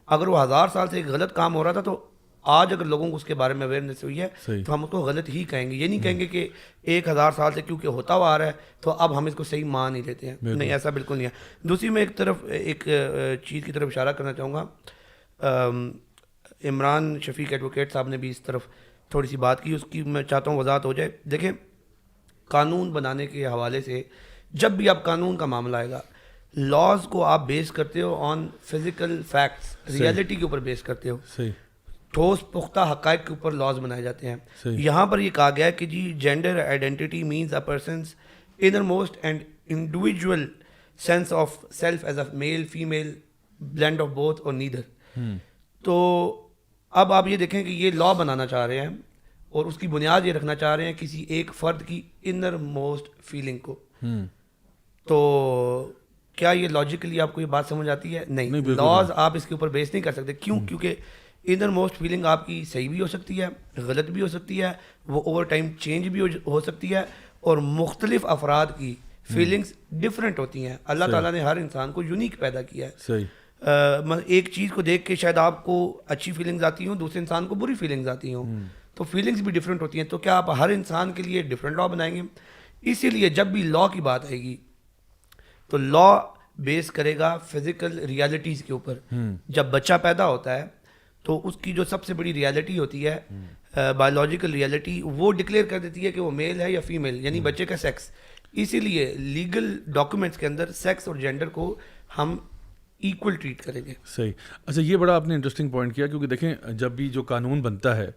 D: اگر وہ 1000 سال سے ایک غلط کام ہو رہا تھا، تو آج اگر لوگوں کو اس کے بارے میں اویئرنیس ہوئی ہے تو ہم اس کو غلط ہی کہیں گے. یہ نہیں کہیں گے کہ 1000 سال سے کیونکہ ہوتا ہوا آ رہا ہے تو اب ہم اس کو صحیح مان ہی لیتے ہیں. نہیں، ایسا بالکل نہیں ہے. دوسری میں ایک چیز کی طرف اشارہ کرنا چاہوں گا. عمران شفیق ایڈوکیٹ صاحب نے بھی اس طرف تھوڑی سی بات کی، اس کی میں چاہتا ہوں وضاحت ہو جائے. دیکھیں، قانون بنانے کے حوالے سے جب بھی آپ قانون کا معاملہ آئے گا، لاز کو آپ بیس کرتے ہو آن فزیکل فیکٹس، ریئلٹی کے اوپر بیس کرتے ہو. ٹھوس پختہ حقائق کے اوپر لاز بنائے جاتے ہیں. یہاں پر یہ کہا گیا ہے کہ جی gender identity means a persons innermost and individual sense of self as a male female blend of both or neither. تو اب آپ یہ دیکھیں کہ یہ لا بنانا چاہ رہے ہیں اور اس کی بنیاد یہ رکھنا چاہ رہے ہیں کسی ایک فرد کی انر موسٹ فیلنگ کو. تو کیا یہ لاجیکلی آپ کو یہ بات سمجھ آتی ہے؟ نہیں، لاز آپ اس کے اوپر بیس نہیں کر سکتے. کیوں؟ کیونکہ انر موسٹ فیلنگ آپ کی صحیح بھی ہو سکتی ہے، غلط بھی ہو سکتی ہے، وہ اوور ٹائم چینج بھی ہو سکتی ہے، اور مختلف افراد کی فیلنگس ڈفرینٹ ہوتی ہیں. اللہ تعالیٰ نے ہر انسان کو یونیک پیدا کیا ہے. ایک چیز کو دیکھ کے شاید آپ کو اچھی فیلنگز آتی ہوں، دوسرے انسان کو بری فیلنگز آتی ہوں، تو فیلنگز بھی ڈفرینٹ ہوتی ہیں. تو کیا آپ ہر انسان کے لیے ڈفرینٹ لا بنائیں گے؟ اسی لیے جب بھی لا کی بات آئے گی تو لا بیس کرے گا فزیکل ریالٹیز کے اوپر. جب بچہ پیدا ہوتا ہے تو اس کی جو سب سے بڑی ریالٹی ہوتی ہے بایولوجیکل ریالٹی، وہ ڈکلیئر کر دیتی ہے کہ وہ میل ہے یا فیمیل، یعنی بچے کا سیکس. اسی لیے لیگل ڈاکومنٹس کے اندر سیکس اور جینڈر کو ہم ایکول ٹریٹ کریں گے.
A: صحیح. اچھا، یہ بڑا آپ نے انٹرسٹنگ پوائنٹ کیا، کیونکہ دیکھیں جب بھی جو قانون بنتا ہے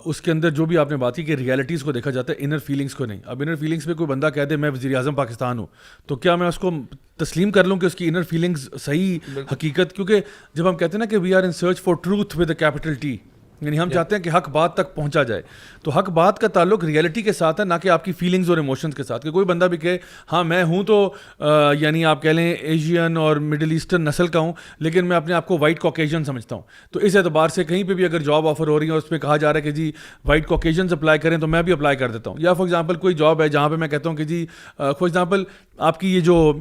A: اس کے اندر جو بھی آپ نے بات کی کہ ریالٹیز کو دیکھا جاتا ہے، انر فیلنگس کو نہیں. اب انر فیلنگس پہ کوئی بندہ کہہ دے میں وزیر اعظم پاکستان ہوں، تو کیا میں اس کو تسلیم کر لوں کہ اس کی انر فیلنگز صحیح حقیقت؟ کیونکہ جب ہم کہتے ہیں نا کہ we are in search for truth with a capital T, یعنی ہم چاہتے ہیں کہ حق بات تک پہنچا جائے، تو حق بات کا تعلق ریئلٹی کے ساتھ ہے، نہ کہ آپ کی فیلنگز اور ایموشنز کے ساتھ. کہ کوئی بندہ بھی کہے ہاں میں ہوں تو یعنی آپ کہہ لیں ایشین اور مڈل ایسٹرن نسل کا ہوں، لیکن میں اپنے آپ کو وائٹ کوکیشین سمجھتا ہوں، تو اس اعتبار سے کہیں پہ بھی اگر جاب آفر ہو رہی ہے اور اس پہ کہا جا رہا ہے کہ جی وائٹ کوکیشنز اپلائی کریں، تو میں بھی اپلائی کر دیتا ہوں. یا فار ایگزامپل کوئی جاب ہے جہاں پہ میں کہتا ہوں کہ جی فار ایگزامپل آپ کی یہ جو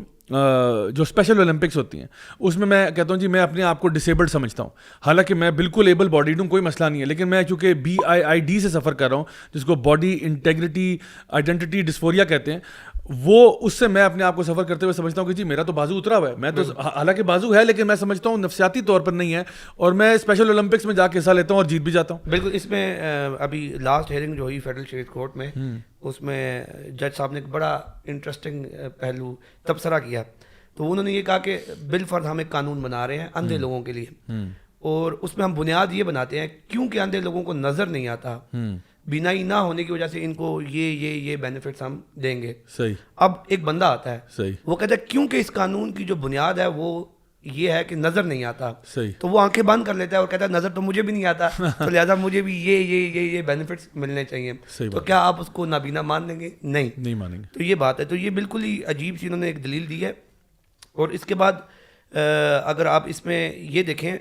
A: اسپیشل اولمپکس ہوتی ہیں اس میں کہتا ہوں جی میں اپنے آپ کو ڈسیبلڈ سمجھتا ہوں، حالانکہ میں بالکل ایبل باڈیڈ ہوں، کوئی مسئلہ نہیں ہے، لیکن میں چونکہ BIID سے سفر کر رہا ہوں، جس کو باڈی انٹیگریٹی آئیڈینٹی ڈسفوریا کہتے ہیں، وہ اس سے میں اپنے آپ کو سفر کرتے ہوئے سمجھتا ہوں کہ جی میرا تو بازو اترا ہوا ہے، میں تو حالانکہ بازو ہے لیکن میں سمجھتا ہوں نفسیاتی طور پر نہیں ہے، اور میں اسپیشل اولمپکس میں جا کے حصہ لیتا ہوں اور جیت بھی جاتا ہوں.
D: بالکل. اس میں ابھی لاسٹ ہیئرنگ جو ہوئی فیڈرل اسٹیٹ کورٹ میں، اس میں جج صاحب نے ایک بڑا انٹرسٹنگ پہلو تبصرہ کیا. تو انہوں نے یہ کہا کہ بالفرض ہم ایک قانون بنا رہے ہیں اندھے لوگوں کے لیے، اور اس میں ہم بنیاد یہ بناتے ہیں کیونکہ اندھے لوگوں کو نظر نہیں آتا، بینائی نہ ہونے کی وجہ سے ان کو یہ بینیفٹس ہم دیں گے.
A: صحیح.
D: اب ایک بندہ آتا ہے، وہ کہتا ہے کیونکہ اس قانون کی جو بنیاد ہے وہ یہ ہے کہ نظر نہیں آتا، تو وہ آنکھیں بند کر لیتا ہے اور کہتا ہے نظر تو مجھے بھی نہیں آتا، تو لہٰذا مجھے بھی یہ بینیفٹس ملنے چاہیے. تو کیا آپ اس کو نابینا مان لیں گے؟ نہیں
A: مانیں گے.
D: تو یہ بات ہے. تو یہ بالکل ہی عجیب سی انہوں نے ایک دلیل دی ہے. اور اس کے بعد اگر آپ اس میں یہ دیکھیں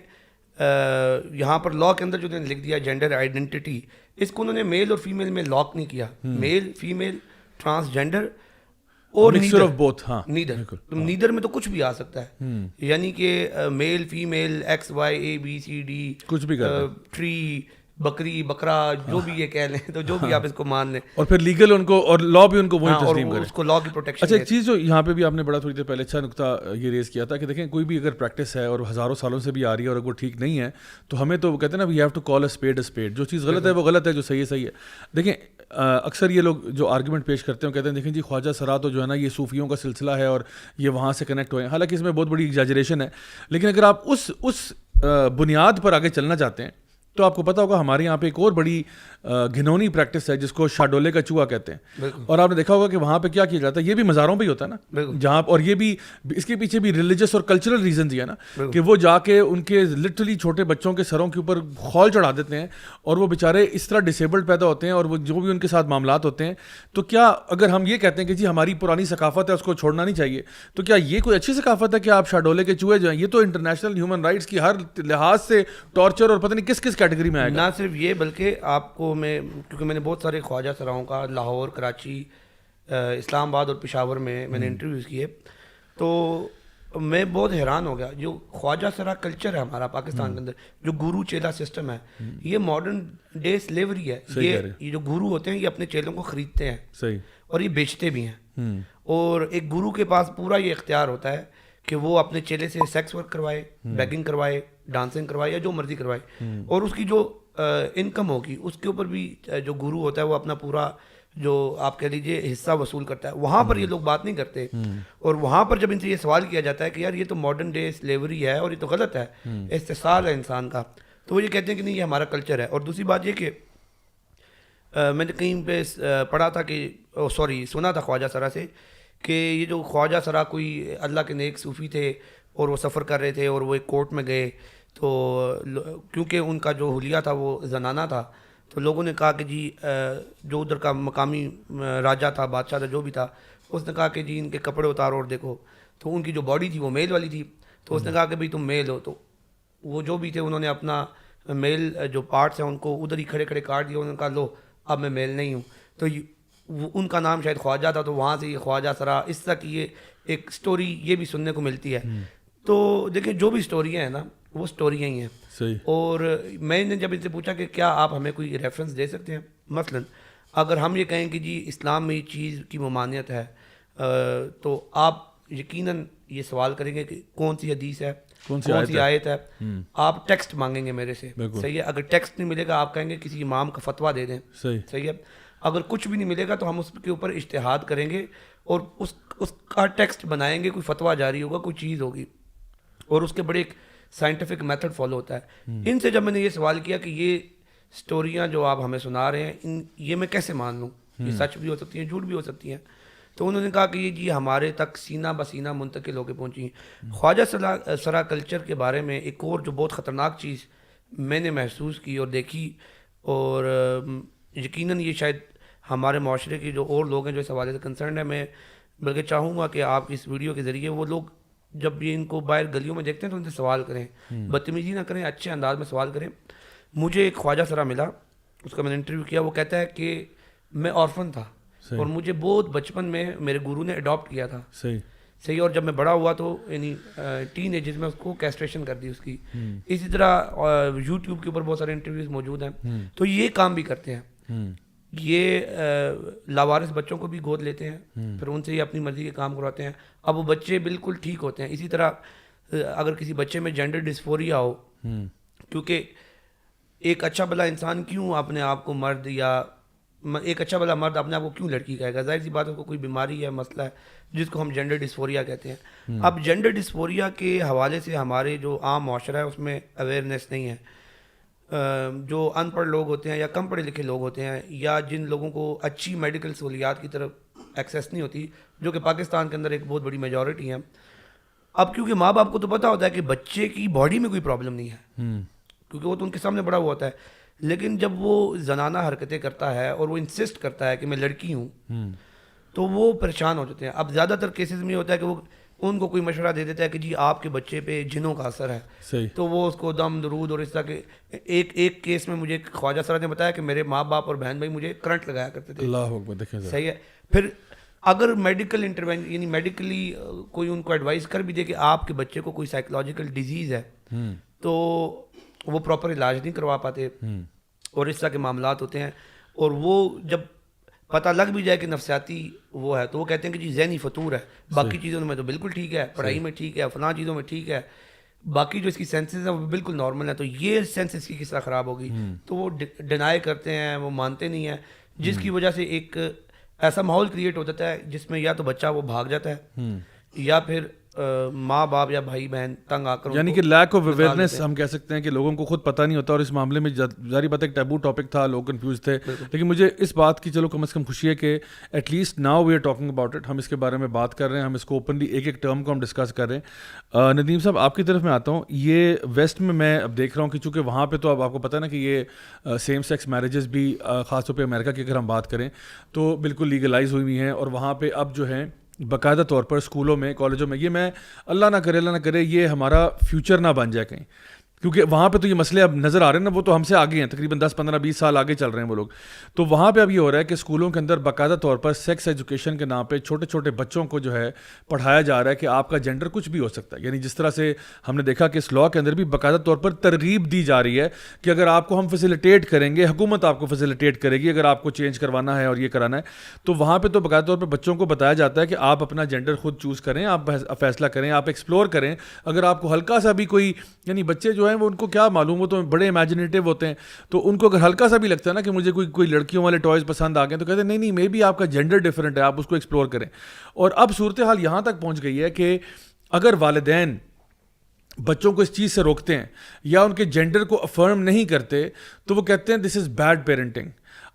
D: یہاں پر لا کے اندر جو انہوں نے لکھ دیا جینڈر آئیڈینٹی، اس کو انہوں نے میل اور فیمیل میں لاک نہیں کیا. میل فیمیل ٹرانسجینڈر اور نیدر میں تو کچھ بھی آ سکتا ہے، یعنی کہ میل فیمیل XY ABCD کچھ بھی ٹری بکری بکرا جو بھی یہ کہہ لیں, تو جو بھی آپ اس کو مان لیں,
A: اور پھر لیگل ان کو اور لا بھی ان کو وہی تسلیم کرے.
D: اس کو لا کی پروٹیکشن.
A: اچھا ایک چیز جو یہاں پہ بھی آپ نے بڑا تھوڑی دیر پہلے اچھا نقطہ یہ ریز کیا تھا کہ دیکھیں کوئی بھی اگر پریکٹس ہے اور ہزاروں سالوں سے بھی آ رہی ہے اور اگر وہ ٹھیک نہیں ہے تو ہمیں تو کہتے ہیں نا we have to call a spade. جو چیز غلط ہے وہ غلط ہے, جو صحیح ہے صحیح ہے. دیکھیں اکثر یہ لوگ جو آرگومنٹ پیش کرتے ہیں کہتے ہیں دیکھیں جی خواجہ سرا تو جو ہے نا یہ صوفیوں کا سلسلہ ہے اور یہ وہاں سے کنیکٹ ہوئے ہیں. حالانکہ اس میں بہت بڑی ایگزیجریشن ہے, لیکن اگر آپ اس بنیاد پر آگے چلنا چاہتے ہیں تو آپ کو پتا ہوگا ہمارے یہاں پہ ایک اور بڑی گھنونی پریکٹس ہے جس کو شاڈولے کا چوہا کہتے ہیں, اور آپ نے دیکھا ہوگا کہ وہاں پہ کیا کیا جاتا ہے, یہ بھی مزاروں پہ ہی ہوتا ہے نا جہاں, اور یہ بھی اس کے پیچھے بھی ریلیجس اور کلچرل ریزنز ہی ہے نا کہ وہ جا کے ان کے لٹرلی چھوٹے بچوں کے سروں کے اوپر خول چڑھا دیتے ہیں اور وہ بیچارے اس طرح ڈسیبلڈ پیدا ہوتے ہیں اور وہ جو بھی ان کے ساتھ معاملات ہوتے ہیں. تو کیا اگر ہم یہ کہتے ہیں کہ جی ہماری پرانی ثقافت ہے اس کو چھوڑنا نہیں چاہیے, تو کیا یہ کوئی اچھی ثقافت ہے کہ آپ شاڈولے کے چوہے جو ہیں, یہ تو انٹرنیشنل ہیومن رائٹس کی ہر لحاظ سے ٹارچر اور پتہ نہیں کس کس کیٹیگری میں آئے گا.
D: نہ صرف یہ بلکہ آپ کو میں کیونکہ میں نے بہت سارے خواجہ سراؤں کا لاہور, کراچی, اسلام آباد اور پشاور میں نے انٹرویوز کیے, تو میں بہت حیران ہو گیا. جو خواجہ سرا کلچر ہے ہمارا پاکستان کے اندر, جو گورو چیلا سسٹم ہے, یہ ماڈرن ڈے سلیوری ہے. یہ جو گورو ہوتے ہیں یہ اپنے چیلوں کو خریدتے ہیں
A: صحیح,
D: اور یہ بیچتے بھی ہیں. اور ایک گورو کے پاس پورا یہ اختیار ہوتا ہے کہ وہ اپنے چیلے سے سیکس ورک کروائے, بیگنگ کروائے, ڈانسنگ کروائے یا جو مرضی کروائے, اور اس کی جو انکم ہوگی اس کے اوپر بھی جو گورو ہوتا ہے وہ اپنا پورا جو آپ کہہ لیجیے حصہ وصول کرتا ہے. وہاں پر یہ لوگ بات نہیں کرتے, اور وہاں پر جب ان سے یہ سوال کیا جاتا ہے کہ یار یہ تو ماڈرن ڈے سلیوری ہے اور یہ تو غلط ہے, استحصال ہے انسان کا, تو وہ یہ کہتے ہیں کہ نہیں یہ ہمارا کلچر ہے. اور دوسری بات یہ کہ میں نے کہیں پہ پڑھا تھا کہ سنا تھا خواجہ سرا سے کہ یہ جو خواجہ سرا کوئی اللہ کے نیک صوفی تھے اور وہ سفر کر رہے تھے اور وہ ایک کورٹ میں گئے, تو کیونکہ ان کا جو حلیہ تھا وہ زنانہ تھا, تو لوگوں نے کہا کہ جی جو ادھر کا مقامی راجا تھا, بادشاہ تھا, جو بھی تھا, اس نے کہا کہ جی ان کے کپڑے اتارو اور دیکھو. تو ان کی جو باڈی تھی وہ میل والی تھی, تو اس نے کہا کہ بھائی تم میل ہو. تو وہ جو بھی تھے انہوں نے اپنا میل جو پارٹس ہیں ان کو ادھر ہی کھڑے کھڑے کاٹ دیا. انہوں نے کہا لو اب میں میل نہیں ہوں. تو ان کا نام شاید خواجہ تھا, تو وہاں سے یہ خواجہ سرا اس طرح کی یہ ایک سٹوری یہ بھی سننے کو ملتی ہے. تو دیکھیں جو بھی سٹوریاں ہیں نا وہ سٹوریاں ہی ہیں.
A: صحیح.
D: اور میں نے جب ان سے پوچھا کہ کیا آپ ہمیں کوئی ریفرنس دے سکتے ہیں, مثلا اگر ہم یہ کہیں کہ جی اسلام میں یہ چیز کی ممانعت ہے, تو آپ یقیناً یہ سوال کریں گے کہ کون سی حدیث ہے, کون سی آیت ہے, آپ ٹیکسٹ مانگیں گے میرے سے. صحیح ہے. اگر ٹیکسٹ نہیں ملے گا آپ کہیں گے کسی امام کا فتویٰ دے دیں. صحیح ہے. اگر کچھ بھی نہیں ملے گا تو ہم اس کے اوپر اجتہاد کریں گے اور اس کا ٹیکسٹ بنائیں گے, کوئی فتویٰ جاری ہوگا, کوئی چیز ہوگی, اور اس کے بڑے ایک سائنٹیفک میتھڈ فالو ہوتا ہے. ان سے جب میں نے یہ سوال کیا کہ یہ سٹوریاں جو آپ ہمیں سنا رہے ہیں یہ میں کیسے مان لوں, یہ سچ بھی ہو سکتی ہیں, جھوٹ بھی ہو سکتی ہیں, تو انہوں نے کہا کہ یہ جی ہمارے تک سینہ بسینہ منتقل ہو کے پہنچی ہیں. خواجہ سرا کلچر کے بارے میں ایک اور جو بہت خطرناک چیز میں نے محسوس کی اور دیکھی, اور یقیناً یہ شاید ہمارے معاشرے کے جو اور لوگ ہیں جو اس حوالے سے کنسرنڈ ہیں, میں بلکہ چاہوں گا کہ آپ اس ویڈیو کے ذریعے وہ لوگ جب بھی ان کو باہر گلیوں میں دیکھتے ہیں تو ان سے سوال کریں, بدتمیزی نہ کریں, اچھے انداز میں سوال کریں. مجھے ایک خواجہ سرا ملا, اس کا میں نے انٹرویو کیا. وہ کہتا ہے کہ میں آرفن تھا اور مجھے بہت بچپن میں میرے گورو نے اڈاپٹ کیا تھا. صحیح. اور جب میں بڑا ہوا تو یعنی ٹین ایجز میں اس کو کیسٹریشن کر دی اس کی. اسی طرح یوٹیوب کے اوپر بہت سارے انٹرویوز موجود ہیں, تو یہ کام بھی کرتے ہیں. یہ لاوارث بچوں کو بھی گود لیتے ہیں, پھر ان سے یہ اپنی مرضی کے کام کرواتے ہیں. اب وہ بچے بالکل ٹھیک ہوتے ہیں. اسی طرح اگر کسی بچے میں جینڈر ڈسفوریا ہو, کیونکہ ایک اچھا بھلا انسان کیوں اپنے آپ کو مرد, یا ایک اچھا بھلا مرد اپنے آپ کو کیوں لڑکی کہے گا؟ ظاہر سی بات ہے کو کوئی بیماری ہے, مسئلہ ہے جس کو ہم جینڈر ڈسفوریا کہتے ہیں. اب جینڈر ڈسفوریا کے حوالے سے ہمارے جو عام معاشرہ ہے اس میں اویئرنیس نہیں ہے. جو ان پڑھ لوگ ہوتے ہیں یا کم پڑھے لکھے لوگ ہوتے ہیں, یا جن لوگوں کو اچھی میڈیکل سہولیات کی طرف ایکسیس نہیں ہوتی, جو کہ پاکستان کے اندر ایک بہت بڑی میجورٹی ہے. اب کیونکہ ماں باپ کو تو پتہ ہوتا ہے کہ بچے کی باڈی میں کوئی پرابلم نہیں ہے, کیونکہ وہ تو ان کے سامنے بڑا ہوا ہوتا ہے, لیکن جب وہ زنانہ حرکتیں کرتا ہے اور وہ انسسٹ کرتا ہے کہ میں لڑکی ہوں, تو وہ پریشان ہو جاتے ہیں. اب زیادہ تر کیسز میں ہوتا ہے کہ وہ ان کو کوئی مشورہ دے دیتا ہے کہ جی آپ کے بچے پہ جنوں کا اثر ہے, تو وہ اس کو دم درود اور اس طرح کے. ایک کیس میں مجھے خواجہ سرا نے بتایا کہ میرے ماں باپ اور بہن بھائی مجھے کرنٹ لگایا کرتے تھے.
A: اللہ اکبر.
D: صحیح ہے. پھر اگر میڈیکل انٹروینشن یعنی میڈیکلی کوئی ان کو ایڈوائز کر بھی دے کہ آپ کے بچے کو کوئی سائیکولوجیکل ڈیزیز ہے, تو وہ پراپر علاج نہیں کروا پاتے. اور اس طرح کے معاملات ہوتے ہیں, اور وہ جب پتہ لگ بھی جائے کہ نفسیاتی وہ ہے تو وہ کہتے ہیں کہ جی ذہنی فطور ہے, باقی چیزوں میں تو بالکل ٹھیک ہے, پڑھائی میں ٹھیک ہے, فلاں چیزوں میں ٹھیک ہے, باقی جو اس کی سینسز ہیں وہ بالکل نارمل ہیں, تو یہ سینس اس کی کس طرح خراب ہوگی. تو وہ ڈینائی کرتے ہیں, وہ مانتے نہیں ہیں, جس کی وجہ سے ایک ایسا ماحول کریٹ ہو جاتا ہے جس میں یا تو بچہ وہ بھاگ جاتا ہے یا پھر ماں باپ یا بھائی بہن تنگ آ کر,
A: یعنی کہ لیک آف اویئرنیس ہم کہہ سکتے ہیں کہ لوگوں کو خود پتہ نہیں ہوتا, اور اس معاملے میں ظاہری بات ایک ٹیبو ٹاپک تھا, لوگ کنفیوز تھے. لیکن مجھے اس بات کی چلو کم از کم خوشی ہے کہ at least now we are talking about it, ہم اس کے بارے میں بات کر رہے ہیں, ہم اس کو اوپنلی ایک ایک ٹرم کو ہم ڈسکس کر رہے ہیں. ندیم صاحب آپ کی طرف میں آتا ہوں, یہ ویسٹ میں اب دیکھ رہا ہوں کہ چونکہ وہاں پہ تو اب آپ کو پتہ ہے نا کہ یہ سیم سیکس میرجز بھی خاص طور پہ امریکہ کی اگر ہم بات کریں تو بالکل لیگلائز ہوئی ہوئی ہیں, اور وہاں پہ اب جو ہیں باقاعدہ طور پر اسکولوں میں کالجوں میں, یہ میں اللہ نہ کرے یہ ہمارا فیوچر نہ بن جائے کہیں, کیونکہ وہاں پہ تو یہ مسئلے اب نظر آ رہے ہیں نا, وہ تو ہم سے آگے ہیں, تقریباً 10 15 20 سال آگے چل رہے ہیں وہ لوگ. تو وہاں پہ اب یہ ہو رہا ہے کہ اسکولوں کے اندر باقاعدہ طور پر سیکس ایجوکیشن کے نام پہ چھوٹے چھوٹے بچوں کو جو ہے پڑھایا جا رہا ہے کہ آپ کا جینڈر کچھ بھی ہو سکتا ہے. یعنی جس طرح سے ہم نے دیکھا کہ اس لاء کے اندر بھی باقاعدہ طور پر ترغیب دی جا رہی ہے کہ اگر آپ کو ہم فیسیلیٹیٹ کریں گے, حکومت آپ کو فیسیلیٹیٹ کرے گی اگر آپ کو چینج کروانا ہے اور یہ کرانا ہے, تو وہاں پہ تو باقاعدہ طور پر بچوں کو بتایا جاتا ہے کہ آپ اپنا جینڈر خود چوز کریں, آپ فیصلہ کریں, آپ ایکسپلور کریں. اگر آپ کو ہلکا سا بھی کوئی, یعنی بچے جو ہیں وہ ان کو کیا معلوم, وہ تو بڑے امیجنیٹو ہوتے ہیں, تو ان کو اگر ہلکا سا بھی لگتا ہے نا کہ مجھے کوئی لڑکیوں والے ٹوائز پسند آ گئے تو کہتے ہیں نہیں مے بی آپ کا جینڈر ڈفرینٹ ہے, آپ اس کو ایکسپلور کریں. اور اب صورتحال یہاں تک پہنچ گئی ہے کہ اگر والدین بچوں کو اس چیز سے روکتے ہیں یا ان کے جینڈر کو افرم نہیں کرتے تو وہ کہتے ہیں دس از بیڈ پیرنٹنگ.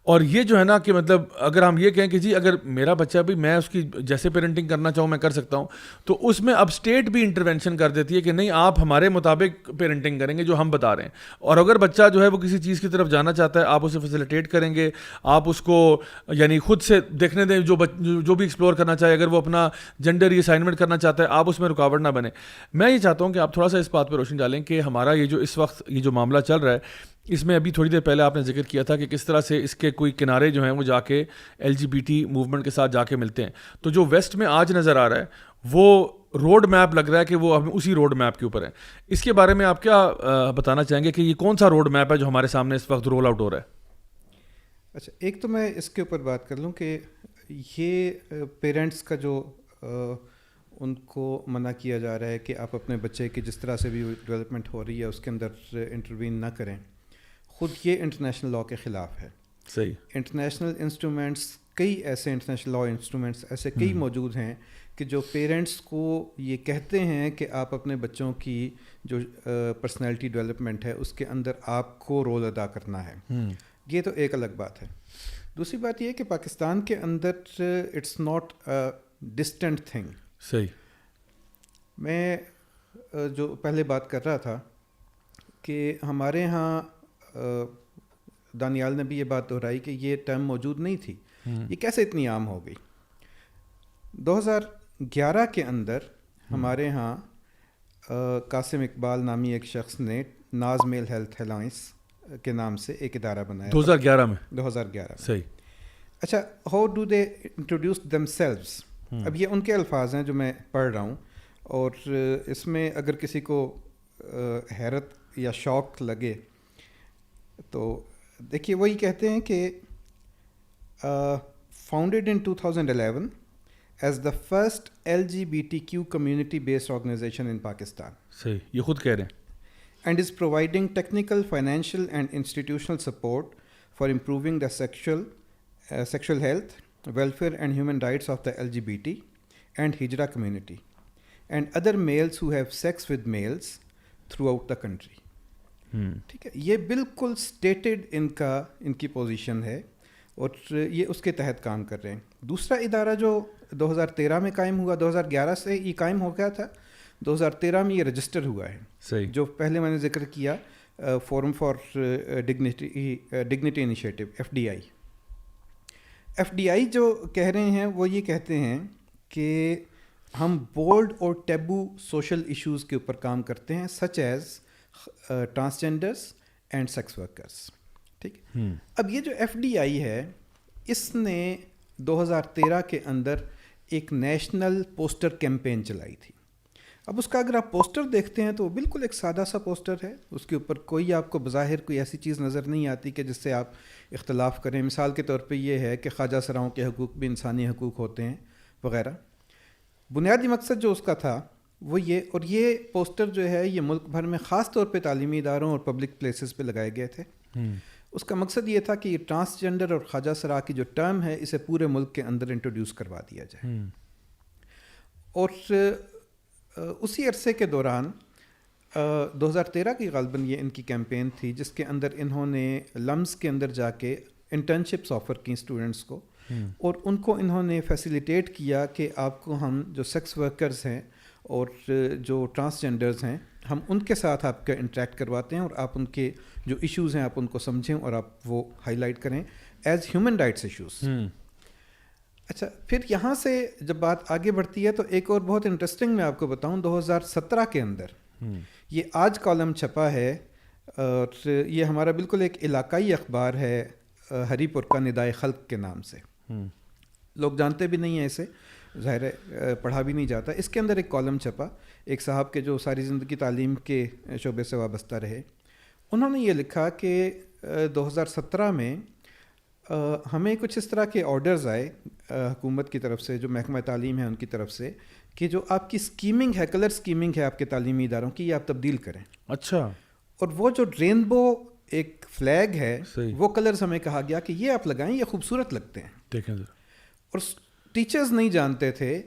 A: اور یہ جو ہے نا کہ مطلب اگر ہم یہ کہیں کہ جی اگر میرا بچہ بھی میں اس کی جیسے پیرنٹنگ کرنا چاہوں میں کر سکتا ہوں, تو اس میں اب اسٹیٹ بھی انٹرونشن کر دیتی ہے کہ نہیں آپ ہمارے مطابق پیرنٹنگ کریں گے جو ہم بتا رہے ہیں. اور اگر بچہ جو ہے وہ کسی چیز کی طرف جانا چاہتا ہے آپ اسے فیسیلیٹیٹ کریں گے, آپ اس کو یعنی خود سے دیکھنے دیں, جو بھی ایکسپلور کرنا چاہے, اگر وہ اپنا جینڈر یہ اسائنمنٹ کرنا چاہتا ہے آپ اس میں رکاوٹ نہ بنے. میں یہ چاہتا ہوں کہ آپ تھوڑا سا اس بات پہ روشنی ڈالیں کہ ہمارا یہ جو اس وقت یہ جو معاملہ چل رہا ہے اس میں ابھی تھوڑی دیر پہلے آپ نے ذکر کیا تھا کہ کس طرح سے اس کے کوئی کنارے جو ہیں وہ جا کے LGBT موومنٹ کے ساتھ جا کے ملتے ہیں. تو جو ویسٹ میں آج نظر آ رہا ہے وہ روڈ میپ لگ رہا ہے کہ وہ ہم اسی روڈ میپ کے اوپر ہے. اس کے بارے میں آپ کیا بتانا چاہیں گے کہ یہ کون سا روڈ میپ ہے جو ہمارے سامنے اس وقت رول آؤٹ ہو رہا ہے؟
C: اچھا, ایک تو میں اس کے اوپر بات کر لوں کہ یہ پیرنٹس کا جو ان کو منع کیا جا رہا ہے کہ آپ اپنے بچے کی جس طرح سے بھی ڈیولپمنٹ ہو رہی ہے اس کے اندر انٹروین نہ کریں, خود یہ انٹرنیشنل لاء کے خلاف ہے.
A: صحیح.
C: انٹرنیشنل انسٹرومنٹس, کئی ایسے انٹرنیشنل لاء انسٹرومنٹس ایسے کئی موجود ہیں کہ جو پیرنٹس کو یہ کہتے ہیں کہ آپ اپنے بچوں کی جو پرسنالٹی ڈیولپمنٹ ہے اس کے اندر آپ کو رول ادا کرنا ہے. یہ تو ایک الگ بات ہے. دوسری بات یہ کہ پاکستان کے اندر اٹس ناٹ ڈسٹنٹ تھنگ.
A: صحیح.
C: میں جو پہلے بات کر رہا تھا کہ ہمارے ہاں دانیال نے بھی یہ بات دہرائی کہ یہ ٹرم موجود نہیں تھی, یہ کیسے اتنی عام ہو گئی. 2011 کے اندر ہمارے ہاں قاسم اقبال نامی ایک شخص نے ناز میل ہیلتھ الائنس کے نام سے ایک ادارہ بنایا.
A: 2011 میں.
C: 2011.
A: صحیح.
C: اچھا, how do they introduce them selves. اب یہ ان کے الفاظ ہیں جو میں پڑھ رہا ہوں, اور اس میں اگر کسی کو حیرت یا شوق لگے تو دیکھیے, وہی کہتے ہیں کہ founded in 2011 as the first LGBTQ community based organization in Pakistan.
A: صحیح, یہ خود کہہ رہے ہیں.
C: And is providing technical, financial and institutional support for improving the sexual health, welfare and human rights of the LGBT and Hijra community and other males who have sex with males throughout the country. ٹھیک ہے, یہ بالکل اسٹیٹڈ ان کی پوزیشن ہے اور یہ اس کے تحت کام کر رہے ہیں. دوسرا ادارہ جو 2013 میں قائم ہوا, 2011 سے یہ قائم ہو گیا تھا, 2013 میں یہ رجسٹر ہوا ہے.
A: صحیح.
C: جو پہلے میں نے ذکر کیا forum for Dignity initiative FDI جو کہہ رہے ہیں وہ یہ کہتے ہیں کہ ہم بولڈ اور ٹیبو سوشل ایشوز کے اوپر کام کرتے ہیں, such as transgenders and sex workers. ٹھیک ہے. اب یہ جو FDI ہے اس نے 2013 کے اندر ایک نیشنل پوسٹر کیمپین چلائی تھی. اب اس کا اگر آپ پوسٹر دیکھتے ہیں تو وہ بالکل ایک سادہ سا پوسٹر ہے, اس کے اوپر کوئی آپ کو بظاہر کوئی ایسی چیز نظر نہیں آتی کہ جس سے آپ اختلاف کریں. مثال کے طور پہ یہ ہے کہ خواجہ سراؤں کے حقوق بھی انسانی حقوق ہوتے ہیں وغیرہ. بنیادی مقصد جو اس کا تھا وہ یہ, اور یہ پوسٹر جو ہے یہ ملک بھر میں خاص طور پہ تعلیمی اداروں اور پبلک پلیسز پہ لگائے گئے تھے. اس کا مقصد یہ تھا کہ یہ ٹرانسجنڈر اور خواجہ سرا کی جو ٹرم ہے اسے پورے ملک کے اندر انٹروڈیوس کروا دیا جائے. اور اسی عرصے کے دوران 2013 کی غالباً یہ ان کی کیمپین تھی جس کے اندر انہوں نے لمز کے اندر جا کے انٹرنشپس آفر کی اسٹوڈنٹس کو, اور ان کو انہوں نے فیسیلیٹیٹ کیا کہ آپ کو ہم جو سیکس ورکرز ہیں اور جو ٹرانسجنڈرز ہیں ہم ان کے ساتھ آپ کا انٹریکٹ کرواتے ہیں, اور آپ ان کے جو ایشوز ہیں آپ ان کو سمجھیں اور آپ وہ ہائی لائٹ کریں ایز ہیومن رائٹس ایشوز. اچھا, پھر یہاں سے جب بات آگے بڑھتی ہے تو ایک اور بہت انٹرسٹنگ میں آپ کو بتاؤں, 2017 کے اندر یہ آج کالم چھپا ہے, اور یہ ہمارا بالکل ایک علاقائی اخبار ہے ہری پور کا ندائے خلق کے نام سے. لوگ جانتے بھی نہیں ہیں اسے, ظاہر ہے پڑھا بھی نہیں جاتا. اس کے اندر ایک کالم چھپا ایک صاحب کے جو ساری زندگی تعلیم کے شعبے سے وابستہ رہے. انہوں نے یہ لکھا کہ 2017 میں ہمیں کچھ اس طرح کے آرڈرز آئے حکومت کی طرف سے, جو محکمہ تعلیم ہے ان کی طرف سے, کہ جو آپ کی اسکیمنگ ہے, کلر اسکیمنگ ہے آپ کے تعلیمی اداروں کی, یہ آپ تبدیل کریں.
A: اچھا.
C: اور وہ جو رینبو ایک فلیگ ہے وہ کلرز ہمیں کہا گیا کہ یہ آپ لگائیں, یہ خوبصورت لگتے ہیں.
A: دیکھیں ذرا.
C: اور ٹیچرز نہیں جانتے تھے,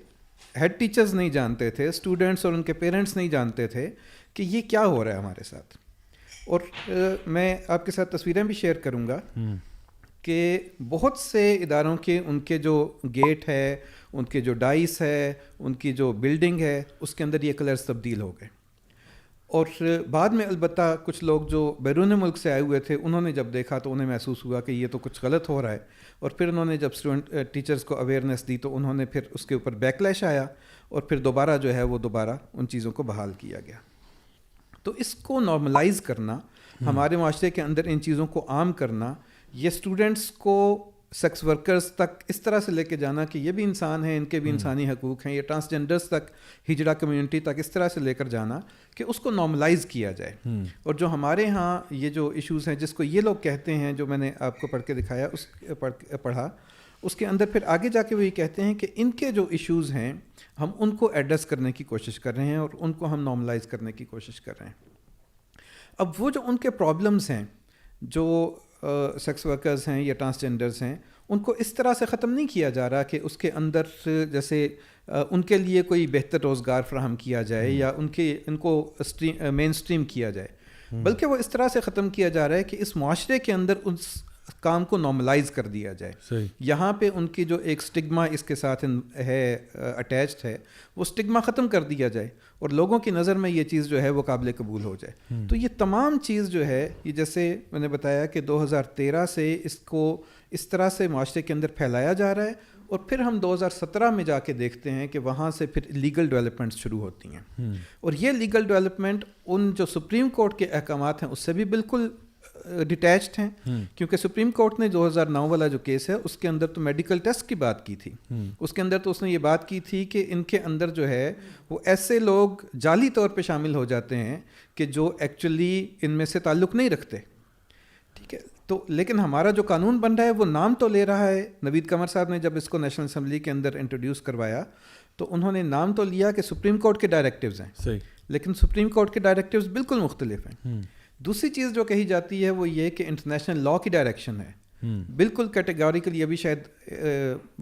C: ہیڈ ٹیچرز نہیں جانتے تھے, اسٹوڈنٹس اور ان کے پیرنٹس نہیں جانتے تھے کہ یہ کیا ہو رہا ہے ہمارے ساتھ. اور میں آپ کے ساتھ تصویریں بھی شیئر کروں گا کہ بہت سے اداروں کے ان کے جو گیٹ ہے, ان کے جو ڈائس ہے, ان کی جو بلڈنگ ہے, اس کے اندر یہ کلرز تبدیل ہو گئے. اور بعد میں البتہ کچھ لوگ جو بیرون ملک سے آئے ہوئے تھے انہوں نے جب دیکھا تو انہیں محسوس ہوا کہ یہ تو کچھ غلط ہو رہا ہے, اور پھر انہوں نے جب ٹیچرز کو اویئرنیس دی تو انہوں نے پھر اس کے اوپر بیکلیش آیا, اور پھر دوبارہ جو ہے وہ دوبارہ ان چیزوں کو بحال کیا گیا. تو اس کو نارملائز کرنا, ہمارے معاشرے کے اندر ان چیزوں کو عام کرنا, یہ اسٹوڈنٹس کو سیکس ورکرز تک اس طرح سے لے کے جانا کہ یہ بھی انسان ہیں, ان کے بھی انسانی حقوق ہیں, یہ ٹرانسجنڈرز تک, ہجڑا کمیونٹی تک اس طرح سے لے کر جانا کہ اس کو نارملائز کیا جائے. اور جو ہمارے ہاں یہ جو ایشوز ہیں جس کو یہ لوگ کہتے ہیں, جو میں نے آپ کو پڑھ کے دکھایا پڑھا, اس کے اندر پھر آگے جا کے وہ یہ کہتے ہیں کہ ان کے جو ایشوز ہیں ہم ان کو ایڈریس کرنے کی کوشش کر رہے ہیں اور ان کو ہم نارملائز کرنے کی کوشش کر رہے ہیں. اب وہ جو ان کے پرابلمس ہیں جو سیکس ورکرز ہیں یا ٹرانسجنڈرز ہیں, ان کو اس طرح سے ختم نہیں کیا جا رہا کہ اس کے اندر جیسے ان کے لیے کوئی بہتر روزگار فراہم کیا جائے یا ان کو مین اسٹریم کیا جائے, بلکہ وہ اس طرح سے ختم کیا جا رہا ہے کہ اس معاشرے کے اندر اس کام کو نارملائز کر دیا جائے. یہاں پہ ان کی جو ایک سٹگما اس کے ساتھ ہے اٹیچڈ ہے, وہ سٹگما ختم کر دیا جائے اور لوگوں کی نظر میں یہ چیز جو ہے وہ قابل قبول ہو جائے. تو یہ تمام چیز جو ہے, یہ جیسے میں نے بتایا کہ 2013 سے اس کو اس طرح سے معاشرے کے اندر پھیلایا جا رہا ہے, اور پھر ہم 2017 میں جا کے دیکھتے ہیں کہ وہاں سے پھر لیگل ڈیولپمنٹس شروع ہوتی ہیں. اور یہ لیگل ڈیولپمنٹ ان جو سپریم کورٹ کے احکامات ہیں اس سے بھی بالکل ڈیٹیچڈ ہیں, کیونکہ سپریم کورٹ نے 2009 والا جو کیس ہے اس کے اندر تو میڈیکل ٹیسٹ کی بات کی تھی. اس کے اندر تو اس نے یہ بات کی تھی کہ ان کے اندر جو ہے وہ ایسے لوگ جعلی طور پہ شامل ہو جاتے ہیں کہ جو ایکچولی ان میں سے تعلق نہیں رکھتے. ٹھیک ہے, تو لیکن ہمارا جو قانون بن رہا ہے وہ نام تو لے رہا ہے. نوید قمر صاحب نے جب اس کو نیشنل اسمبلی کے اندر انٹروڈیوس کروایا تو انہوں نے نام تو لیا کہ سپریم کورٹ کے ڈائریکٹیوز ہیں, لیکن سپریم کورٹ کے ڈائریکٹیوز بالکل مختلف ہیں. دوسری چیز جو کہی جاتی ہے وہ یہ کہ انٹرنیشنل لاء کی ڈائریکشن ہے, بالکل کیٹیگوریکلی, ابھی شاید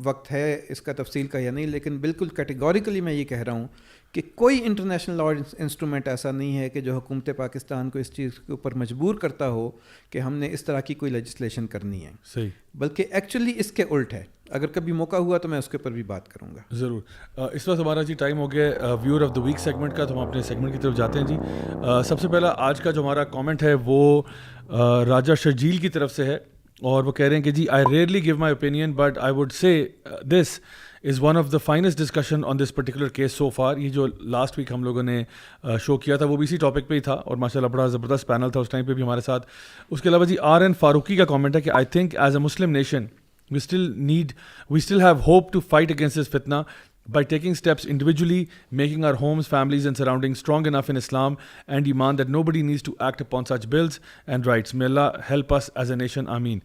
C: وقت ہے اس کا تفصیل کا یا نہیں, لیکن بالکل کیٹیگوریکلی میں یہ کہہ رہا ہوں کہ کوئی انٹرنیشنل لاء انسٹرومنٹ ایسا نہیں ہے کہ جو حکومت پاکستان کو اس چیز کے اوپر مجبور کرتا ہو کہ ہم نے اس طرح کی کوئی لیجسلیشن کرنی ہے.
A: صحیح.
C: بلکہ ایکچولی اس کے الٹ ہے. اگر کبھی موقع ہوا تو میں اس کے اوپر بھی بات کروں گا.
A: ضرور. اس وقت ہمارا جی ٹائم ہو گیا viewer of the week segment کا, تو ہم اپنے سیگمنٹ کی طرف جاتے ہیں. جی سب سے پہلا آج کا جو ہمارا کامنٹ ہے وہ راجہ شرجیل کی طرف سے ہے, اور وہ کہہ رہے ہیں کہ جی I rarely give my opinion but I would say this is one of the finest discussion on this particular case so far. یہ جو لاسٹ ویک ہم لوگوں نے شو کیا تھا وہ بھی اسی ٹاپک پہ ہی تھا, اور ماشاء اللہ بڑا زبردست پینل تھا اس ٹائم پہ بھی ہمارے ساتھ. اس کے علاوہ جی RN فاروقی کا کامنٹ ہے کہ I think as a Muslim nation we still have hope to fight against this fitna, by taking steps individually, making our homes, families and surroundings strong enough in Islam and Iman that nobody needs to act upon such bills and rights. May Allah help us as a nation. Ameen.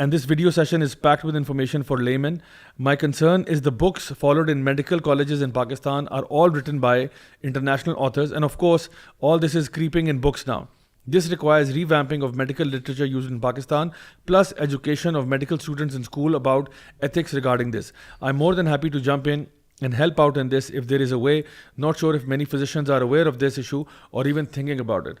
A: And this video session is packed with information for laymen. My concern is the books followed in medical colleges in Pakistan are all written by international authors, and of course, all this is creeping in books now. This requires revamping of medical literature used in Pakistan, plus education of medical students in school about ethics regarding this. I'm more than happy to jump in and help out in this if there is a way. Not sure if many physicians are aware of this issue or even thinking about it.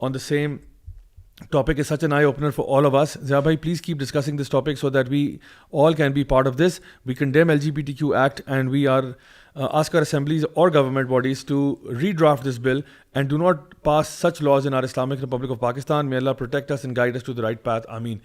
A: on the same topic is such an eye-opener for all of us. Zia bhai, please keep discussing this topic so that we all can be part of this. We condemn LGBTQ Act and we are ask our assemblies or government bodies to redraft this bill and do not pass such laws in our Islamic Republic of Pakistan. May Allah protect us and guide us to the right path. Ameen.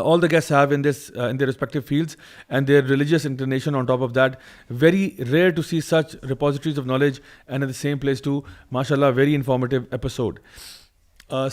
A: All the guests have in their respective fields and their religious inclination on top of that. Very rare to see such repositories of knowledge and at the same place too. MashaAllah, very informative episode.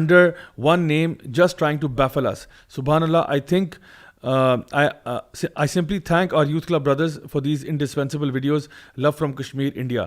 A: under one name just trying to baffle us. Subhanallah, I think I simply thank our youth club brothers for these indispensable videos. Love from Kashmir, India.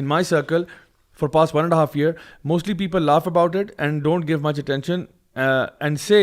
A: in my circle for past 1.5 years. Mostly people laugh about it and don't give much attention and say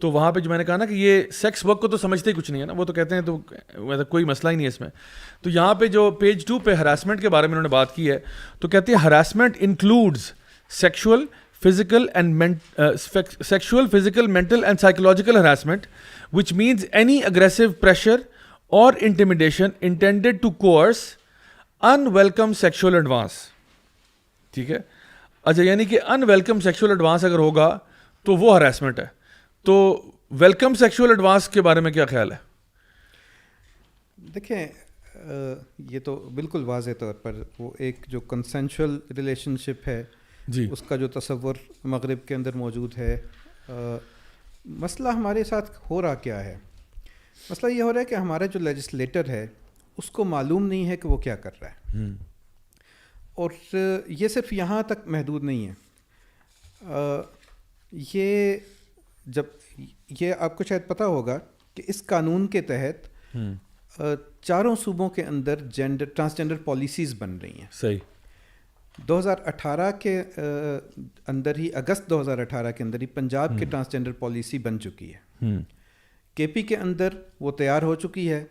A: تو وہاں پہ جو میں نے کہا نا کہ یہ سیکس ورک کو تو سمجھتے ہی کچھ نہیں ہے نا, وہ تو کہتے ہیں تو کوئی مسئلہ ہی نہیں ہے اس میں. تو یہاں پہ جو پیج 2 پہ ہراسمنٹ کے بارے میں انہوں نے بات کی ہے, تو کہتے ہیں harassment includes sexual, physical, mental and psychological harassment, which means any aggressive pressure or intimidation intended to coerce unwelcome sexual advance. ٹھیک ہے, اچھا یعنی کہ unwelcome sexual advance اگر ہوگا تو وہ harassment ہے. تو ویلکم سیکشول ایڈوانس کے بارے میں کیا خیال ہے؟
C: دیکھیں یہ تو بالکل واضح طور پر وہ ایک جو کنسینشول ریلیشن شپ ہے
A: جی,
C: اس کا جو تصور مغرب کے اندر موجود ہے. مسئلہ ہمارے ساتھ ہو رہا کیا ہے؟ مسئلہ یہ ہو رہا ہے کہ ہمارا جو لیجسلیٹر ہے اس کو معلوم نہیں ہے کہ وہ کیا کر رہا ہے, اور یہ صرف یہاں تک محدود نہیں ہے. یہ جب یہ آپ کو شاید پتہ ہوگا کہ اس قانون کے تحت 4 صوبوں کے اندر ٹرانسجنڈر پالیسیز بن رہی ہیں.
A: صحیح.
C: 2018 کے اندر ہی, اگست 2018 کے اندر ہی پنجاب کے ٹرانسجنڈر پالیسی بن چکی ہے. کے پی کے اندر وہ تیار ہو چکی ہے,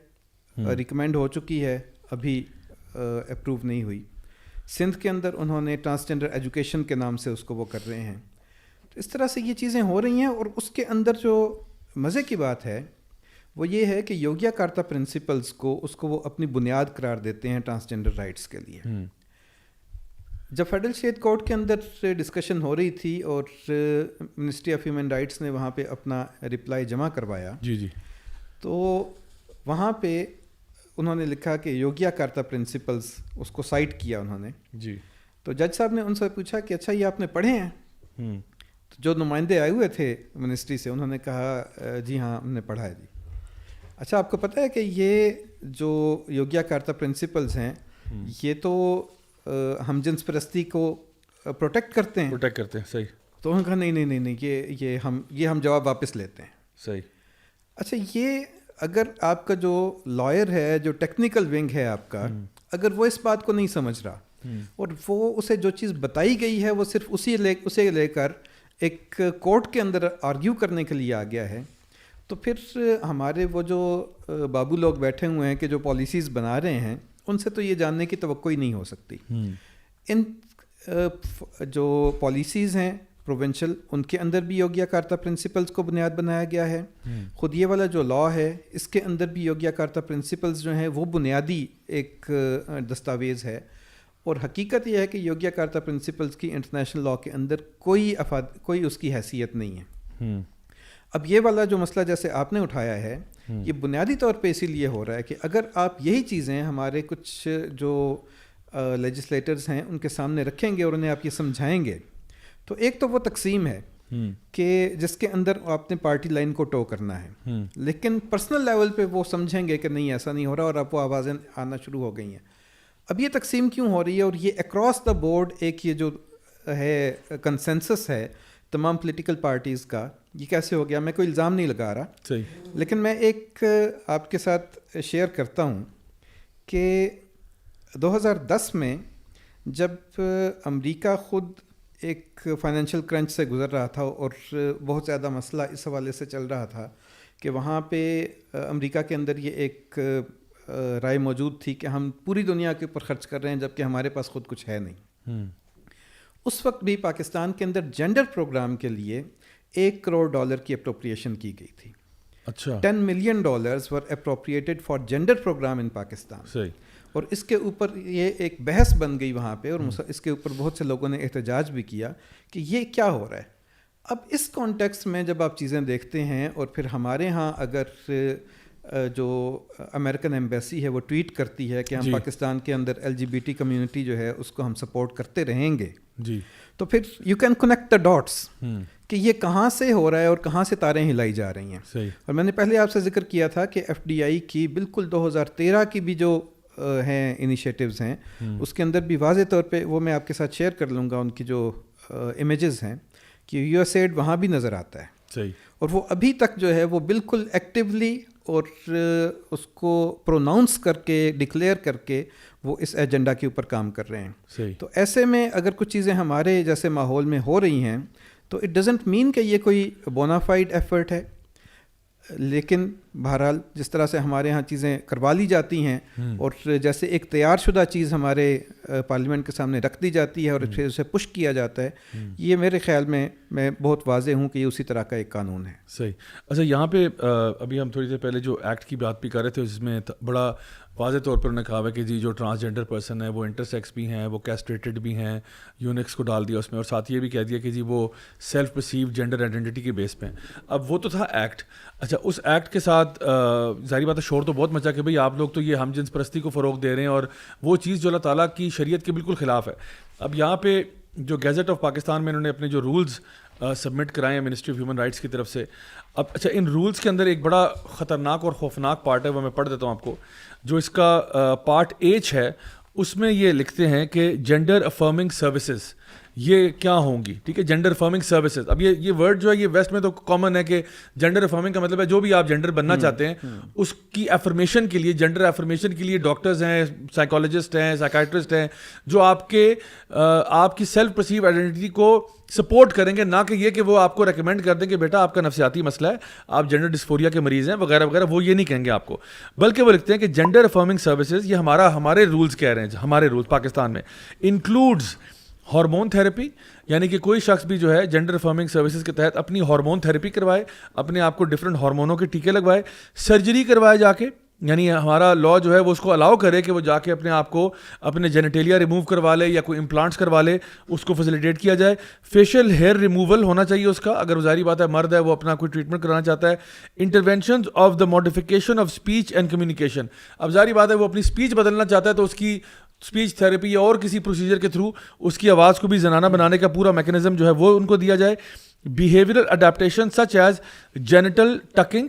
C: ریکمینڈ ہو چکی ہے, ابھی اپروو نہیں ہوئی. سندھ کے اندر انہوں نے ٹرانسجنڈر ایجوکیشن کے نام سے اس کو وہ کر رہے ہیں. تو اس طرح سے یہ چیزیں ہو رہی ہیں, اور اس کے اندر جو مزے کی بات ہے وہ یہ ہے کہ یوگیا کارتا پرنسپلز کو اس کو وہ اپنی بنیاد قرار دیتے ہیں ٹرانسجنڈر رائٹس کے لیے. جب فیڈرل اسٹیٹ کورٹ کے اندر ڈسکشن ہو رہی تھی اور منسٹری آف ہیومن رائٹس نے وہاں پہ اپنا رپلائی جمع کروایا,
A: جی,
C: تو وہاں پہ انہوں نے لکھا کہ یوگیا کارتا پرنسپلز, اس کو سائٹ کیا انہوں نے.
A: جی.
C: تو جج صاحب نے ان سے پوچھا کہ اچھا یہ آپ نے پڑھے ہیں؟ تو جو نمائندے آئے ہوئے تھے منسٹری سے انہوں نے کہا جی ہاں ہم نے پڑھا ہے جی. اچھا آپ کو پتہ ہے کہ یہ جو یوگیا کارتا پرنسپلز ہیں یہ تو ہم جنس پرستی کو پروٹیکٹ کرتے ہیں.
A: صحیح.
C: تو انہوں نے کہا نہیں یہ ہم جواب واپس لیتے ہیں.
A: صحیح.
C: اچھا یہ اگر آپ کا جو لائر ہے, جو ٹیکنیکل ونگ ہے آپ کا, اگر وہ اس بات کو نہیں سمجھ رہا اور وہ اسے جو چیز بتائی گئی ہے وہ صرف اسے لے کر ایک کورٹ کے اندر آرگیو کرنے کے لیے آ گیا ہے, تو پھر ہمارے وہ جو بابو لوگ بیٹھے ہوئے ہیں کہ جو پالیسیز بنا رہے ہیں ان سے تو یہ جاننے کی توقع ہی نہیں ہو سکتی. ان جو پالیسیز ہیں پروونشل, ان کے اندر بھی یوگیا کارتا پرنسپلز کو بنیاد بنایا گیا ہے. خود یہ والا جو لا ہے اس کے اندر بھی یوگیا کارتا پرنسپلز جو ہیں وہ بنیادی ایک دستاویز ہے. اور حقیقت یہ ہے کہ یوگیا کارتا پرنسپلز کی انٹرنیشنل لا کے اندر کوئی اس کی حیثیت نہیں ہے. اب یہ والا جو مسئلہ جیسے آپ نے اٹھایا ہے یہ بنیادی طور پہ اسی لیے ہو رہا ہے کہ اگر آپ یہی چیزیں ہمارے کچھ جو لیجسلیٹرز ہیں ان کے سامنے رکھیں گے اور انہیں آپ یہ سمجھائیں گے, تو ایک تو وہ تقسیم ہے کہ جس کے اندر آپ نے پارٹی لائن کو ٹو کرنا ہے, لیکن پرسنل لیول پہ وہ سمجھیں گے کہ نہیں ایسا نہیں ہو رہا, اور اب وہ آوازیں آنا شروع ہو گئی ہیں. اب یہ تقسیم کیوں ہو رہی ہے, اور یہ اکراس دا بورڈ ایک یہ جو ہے کنسنسس ہے تمام پولیٹیکل پارٹیز کا, یہ کیسے ہو گیا؟ میں کوئی الزام نہیں لگا رہا,
A: صحیح,
C: لیکن میں ایک آپ کے ساتھ شیئر کرتا ہوں کہ 2010 میں جب امریکہ خود ایک فائنینشیل کرنچ سے گزر رہا تھا اور بہت زیادہ مسئلہ اس حوالے سے چل رہا تھا کہ وہاں پہ امریکہ کے اندر یہ ایک رائے موجود تھی کہ ہم پوری دنیا کے اوپر خرچ کر رہے ہیں جبکہ ہمارے پاس خود کچھ ہے نہیں. اس وقت بھی پاکستان کے اندر جینڈر پروگرام کے لیے $1 کروڑ کی اپروپریشن کی گئی تھی.
A: اچھا,
C: $10 million were appropriated for gender program in Pakistan.
A: صحیح.
C: اور اس کے اوپر یہ ایک بحث بن گئی وہاں پہ, اور اس کے اوپر بہت سے لوگوں نے احتجاج بھی کیا کہ یہ کیا ہو رہا ہے. اب اس کانٹیکسٹ میں جب آپ چیزیں دیکھتے ہیں, اور پھر ہمارے ہاں اگر جو امریکن ایمبیسی ہے وہ ٹویٹ کرتی ہے کہ ہم پاکستان کے اندر LGBT کمیونٹی جو ہے اس کو ہم سپورٹ کرتے رہیں گے,
A: جی,
C: تو پھر you can connect the dots کہ یہ کہاں سے ہو رہا ہے اور کہاں سے تاریں ہلائی جا رہی ہیں.
A: صحیح.
C: اور میں نے پہلے آپ سے ذکر کیا تھا کہ FDI کی بالکل 2013 کی بھی جو ہیں انیشیٹیوز ہیں اس کے اندر بھی واضح طور پہ وہ میں آپ کے ساتھ شیئر کر لوں گا, ان کی جو امیجز ہیں کہ USAID وہاں بھی نظر آتا ہے.
A: صحیح.
C: اور وہ ابھی تک جو ہے وہ بالکل ایکٹیولی اور اس کو پروناؤنس کر کے ڈکلیئر کر کے وہ اس ایجنڈا کے اوپر کام کر رہے ہیں.
A: صحیح.
C: تو ایسے میں اگر کچھ چیزیں ہمارے جیسے ماحول میں ہو رہی ہیں تو اٹ ڈزنٹ مین کہ یہ کوئی بونافائڈ ایفرٹ ہے, لیکن بہرحال جس طرح سے ہمارے ہاں چیزیں کروا لی جاتی ہیں اور جیسے ایک تیار شدہ چیز ہمارے پارلیمنٹ کے سامنے رکھ دی جاتی ہے اور پھر اسے پش کیا جاتا ہے, یہ میرے خیال میں بہت واضح ہوں کہ یہ اسی طرح کا ایک قانون ہے.
A: صحیح. اچھا, یہاں پہ ابھی ہم تھوڑی دیر پہلے جو ایکٹ کی بات بھی کر رہے تھے جس میں بڑا واضح طور پر انہوں نے کہا ہے کہ جی جو ٹرانسجینڈر پرسن ہے وہ انٹرسیکس بھی ہیں, وہ کیسٹریٹڈ بھی ہیں, یونکس کو ڈال دیا اس میں, اور ساتھ یہ بھی کہہ دیا کہ جی وہ سیلف پرسیو جینڈر آئیڈینٹی کے بیس پہ ہیں. اب وہ تو تھا ایکٹ. اچھا, اس ایکٹ کے ساتھ ظاہری بات ہے شور تو بہت مچا کہ بھئی آپ لوگ تو یہ ہم جنس پرستی کو فروغ دے رہے ہیں اور وہ چیز جو اللہ تعالیٰ کی شریعت کے بالکل خلاف ہے. اب یہاں پہ جو گیزٹ آف پاکستان میں انہوں نے اپنے جو رولز سبمٹ کرائے ہیں منسٹری آف ہیومن رائٹس کی طرف سے. اب اچھا, ان رولز کے اندر ایک بڑا خطرناک اور خوفناک پارٹ ہے, وہ میں پڑھ دیتا ہوں آپ کو. جو اس کا پارٹ ایچ ہے اس میں یہ لکھتے ہیں کہ جینڈر افرمنگ سروسز یہ کیا ہوں گی. ٹھیک ہے, جینڈر افرمنگ سروسز. اب یہ ورڈ جو ہے یہ ویسٹ میں تو کامن ہے کہ جینڈر افرمنگ کا مطلب ہے جو بھی آپ جینڈر بننا چاہتے ہیں اس کی افرمیشن کے لیے, جینڈر افرمیشن کے لیے ڈاکٹرز ہیں, سائیکالوجسٹ ہیں, سائیکائٹرسٹ ہیں جو آپ کی سیلف پرسیو آئیڈینٹی کو سپورٹ کریں گے, نہ کہ یہ کہ وہ آپ کو ریکمینڈ کر دیں کہ بیٹا آپ کا نفسیاتی مسئلہ ہے, آپ جینڈر ڈسفوریا کے مریض ہیں وغیرہ وغیرہ. وہ یہ نہیں کہیں گے آپ کو, بلکہ وہ لکھتے ہیں کہ جینڈر افرمنگ سروسز یہ ہمارے رولز کہہ رہے ہیں, ہمارے رولز پاکستان میں انکلوڈز ہارمون تھیراپی, یعنی کہ کوئی شخص بھی جو ہے جینڈر افرمنگ سروسز کے تحت اپنی ہارمون تھیراپی کروائے, اپنے آپ کو ڈفرینٹ ہارمونوں کے ٹیکے لگوائے, سرجری کروائے جا کے, یعنی ہمارا لا جو ہے وہ اس کو الاؤ کرے کہ وہ جا کے اپنے آپ کو اپنے جینیٹیلیا ریموو کروا لے یا کوئی امپلانٹس کروا لے, اس کو فیسیلیٹیٹ کیا جائے. فیشیل ہیئر ریموول ہونا چاہیے اس کا, اگر ظاہری بات ہے مرد ہے وہ اپنا کوئی ٹریٹمنٹ کرانا چاہتا ہے. Interventions of the modification of speech and communication, اب ظاہری بات ہے وہ اپنی اسپیچ بدلنا چاہتا ہے تو اس کی اسپیچ تھیراپی یا اور کسی پروسیجر کے تھرو اس کی آواز کو بھی زنانہ بنانے کا پورا میکینزم جو ہے وہ ان کو دیا جائے. Behavioural adaptation such as genital tucking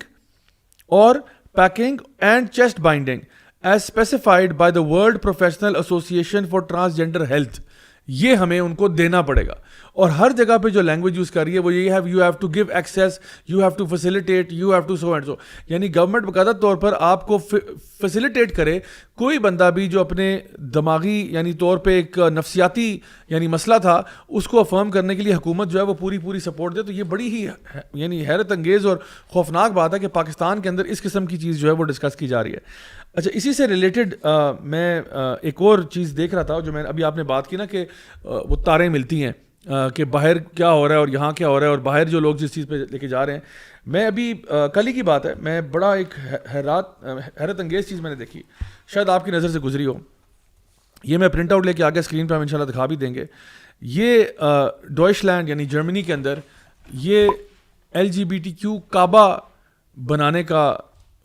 A: اور packing and chest binding as specified by the world professional association for transgender health, یہ ہمیں ان کو دینا پڑے گا. اور ہر جگہ پہ جو لینگویج یوز کر رہی ہے وہ یہی ہے, you have to give access, you have to facilitate, you have to so and so. یعنی گورنمنٹ باقاعدہ طور پر آپ کو فیسیلیٹیٹ کرے. کوئی بندہ بھی جو اپنے دماغی یعنی طور پہ ایک نفسیاتی یعنی مسئلہ تھا اس کو افرم کرنے کے لیے حکومت جو ہے وہ پوری سپورٹ دے. تو یہ بڑی ہی یعنی حیرت انگیز اور خوفناک بات ہے کہ پاکستان کے اندر اس قسم کی چیز جو ہے وہ ڈسکس کی جا رہی ہے. اچھا, اسی سے ریلیٹڈ میں ایک اور چیز دیکھ رہا تھا جو میں ابھی آپ نے بات کی نا کہ وہ تاریں ملتی ہیں کہ باہر کیا ہو رہا ہے اور یہاں کیا ہو رہا ہے اور باہر جو لوگ جس چیز پہ لے کے جا رہے ہیں. میں ابھی کل ہی کی بات ہے, میں بڑا ایک حیرت انگیز چیز میں نے دیکھی, شاید آپ کی نظر سے گزری ہو. یہ میں پرنٹ آؤٹ لے کے آگے اسکرین پہ ہم انشاءاللہ دکھا بھی دیں گے. یہ ڈوائچ لینڈ یعنی جرمنی کے اندر یہ LGBTQ کعبہ بنانے کا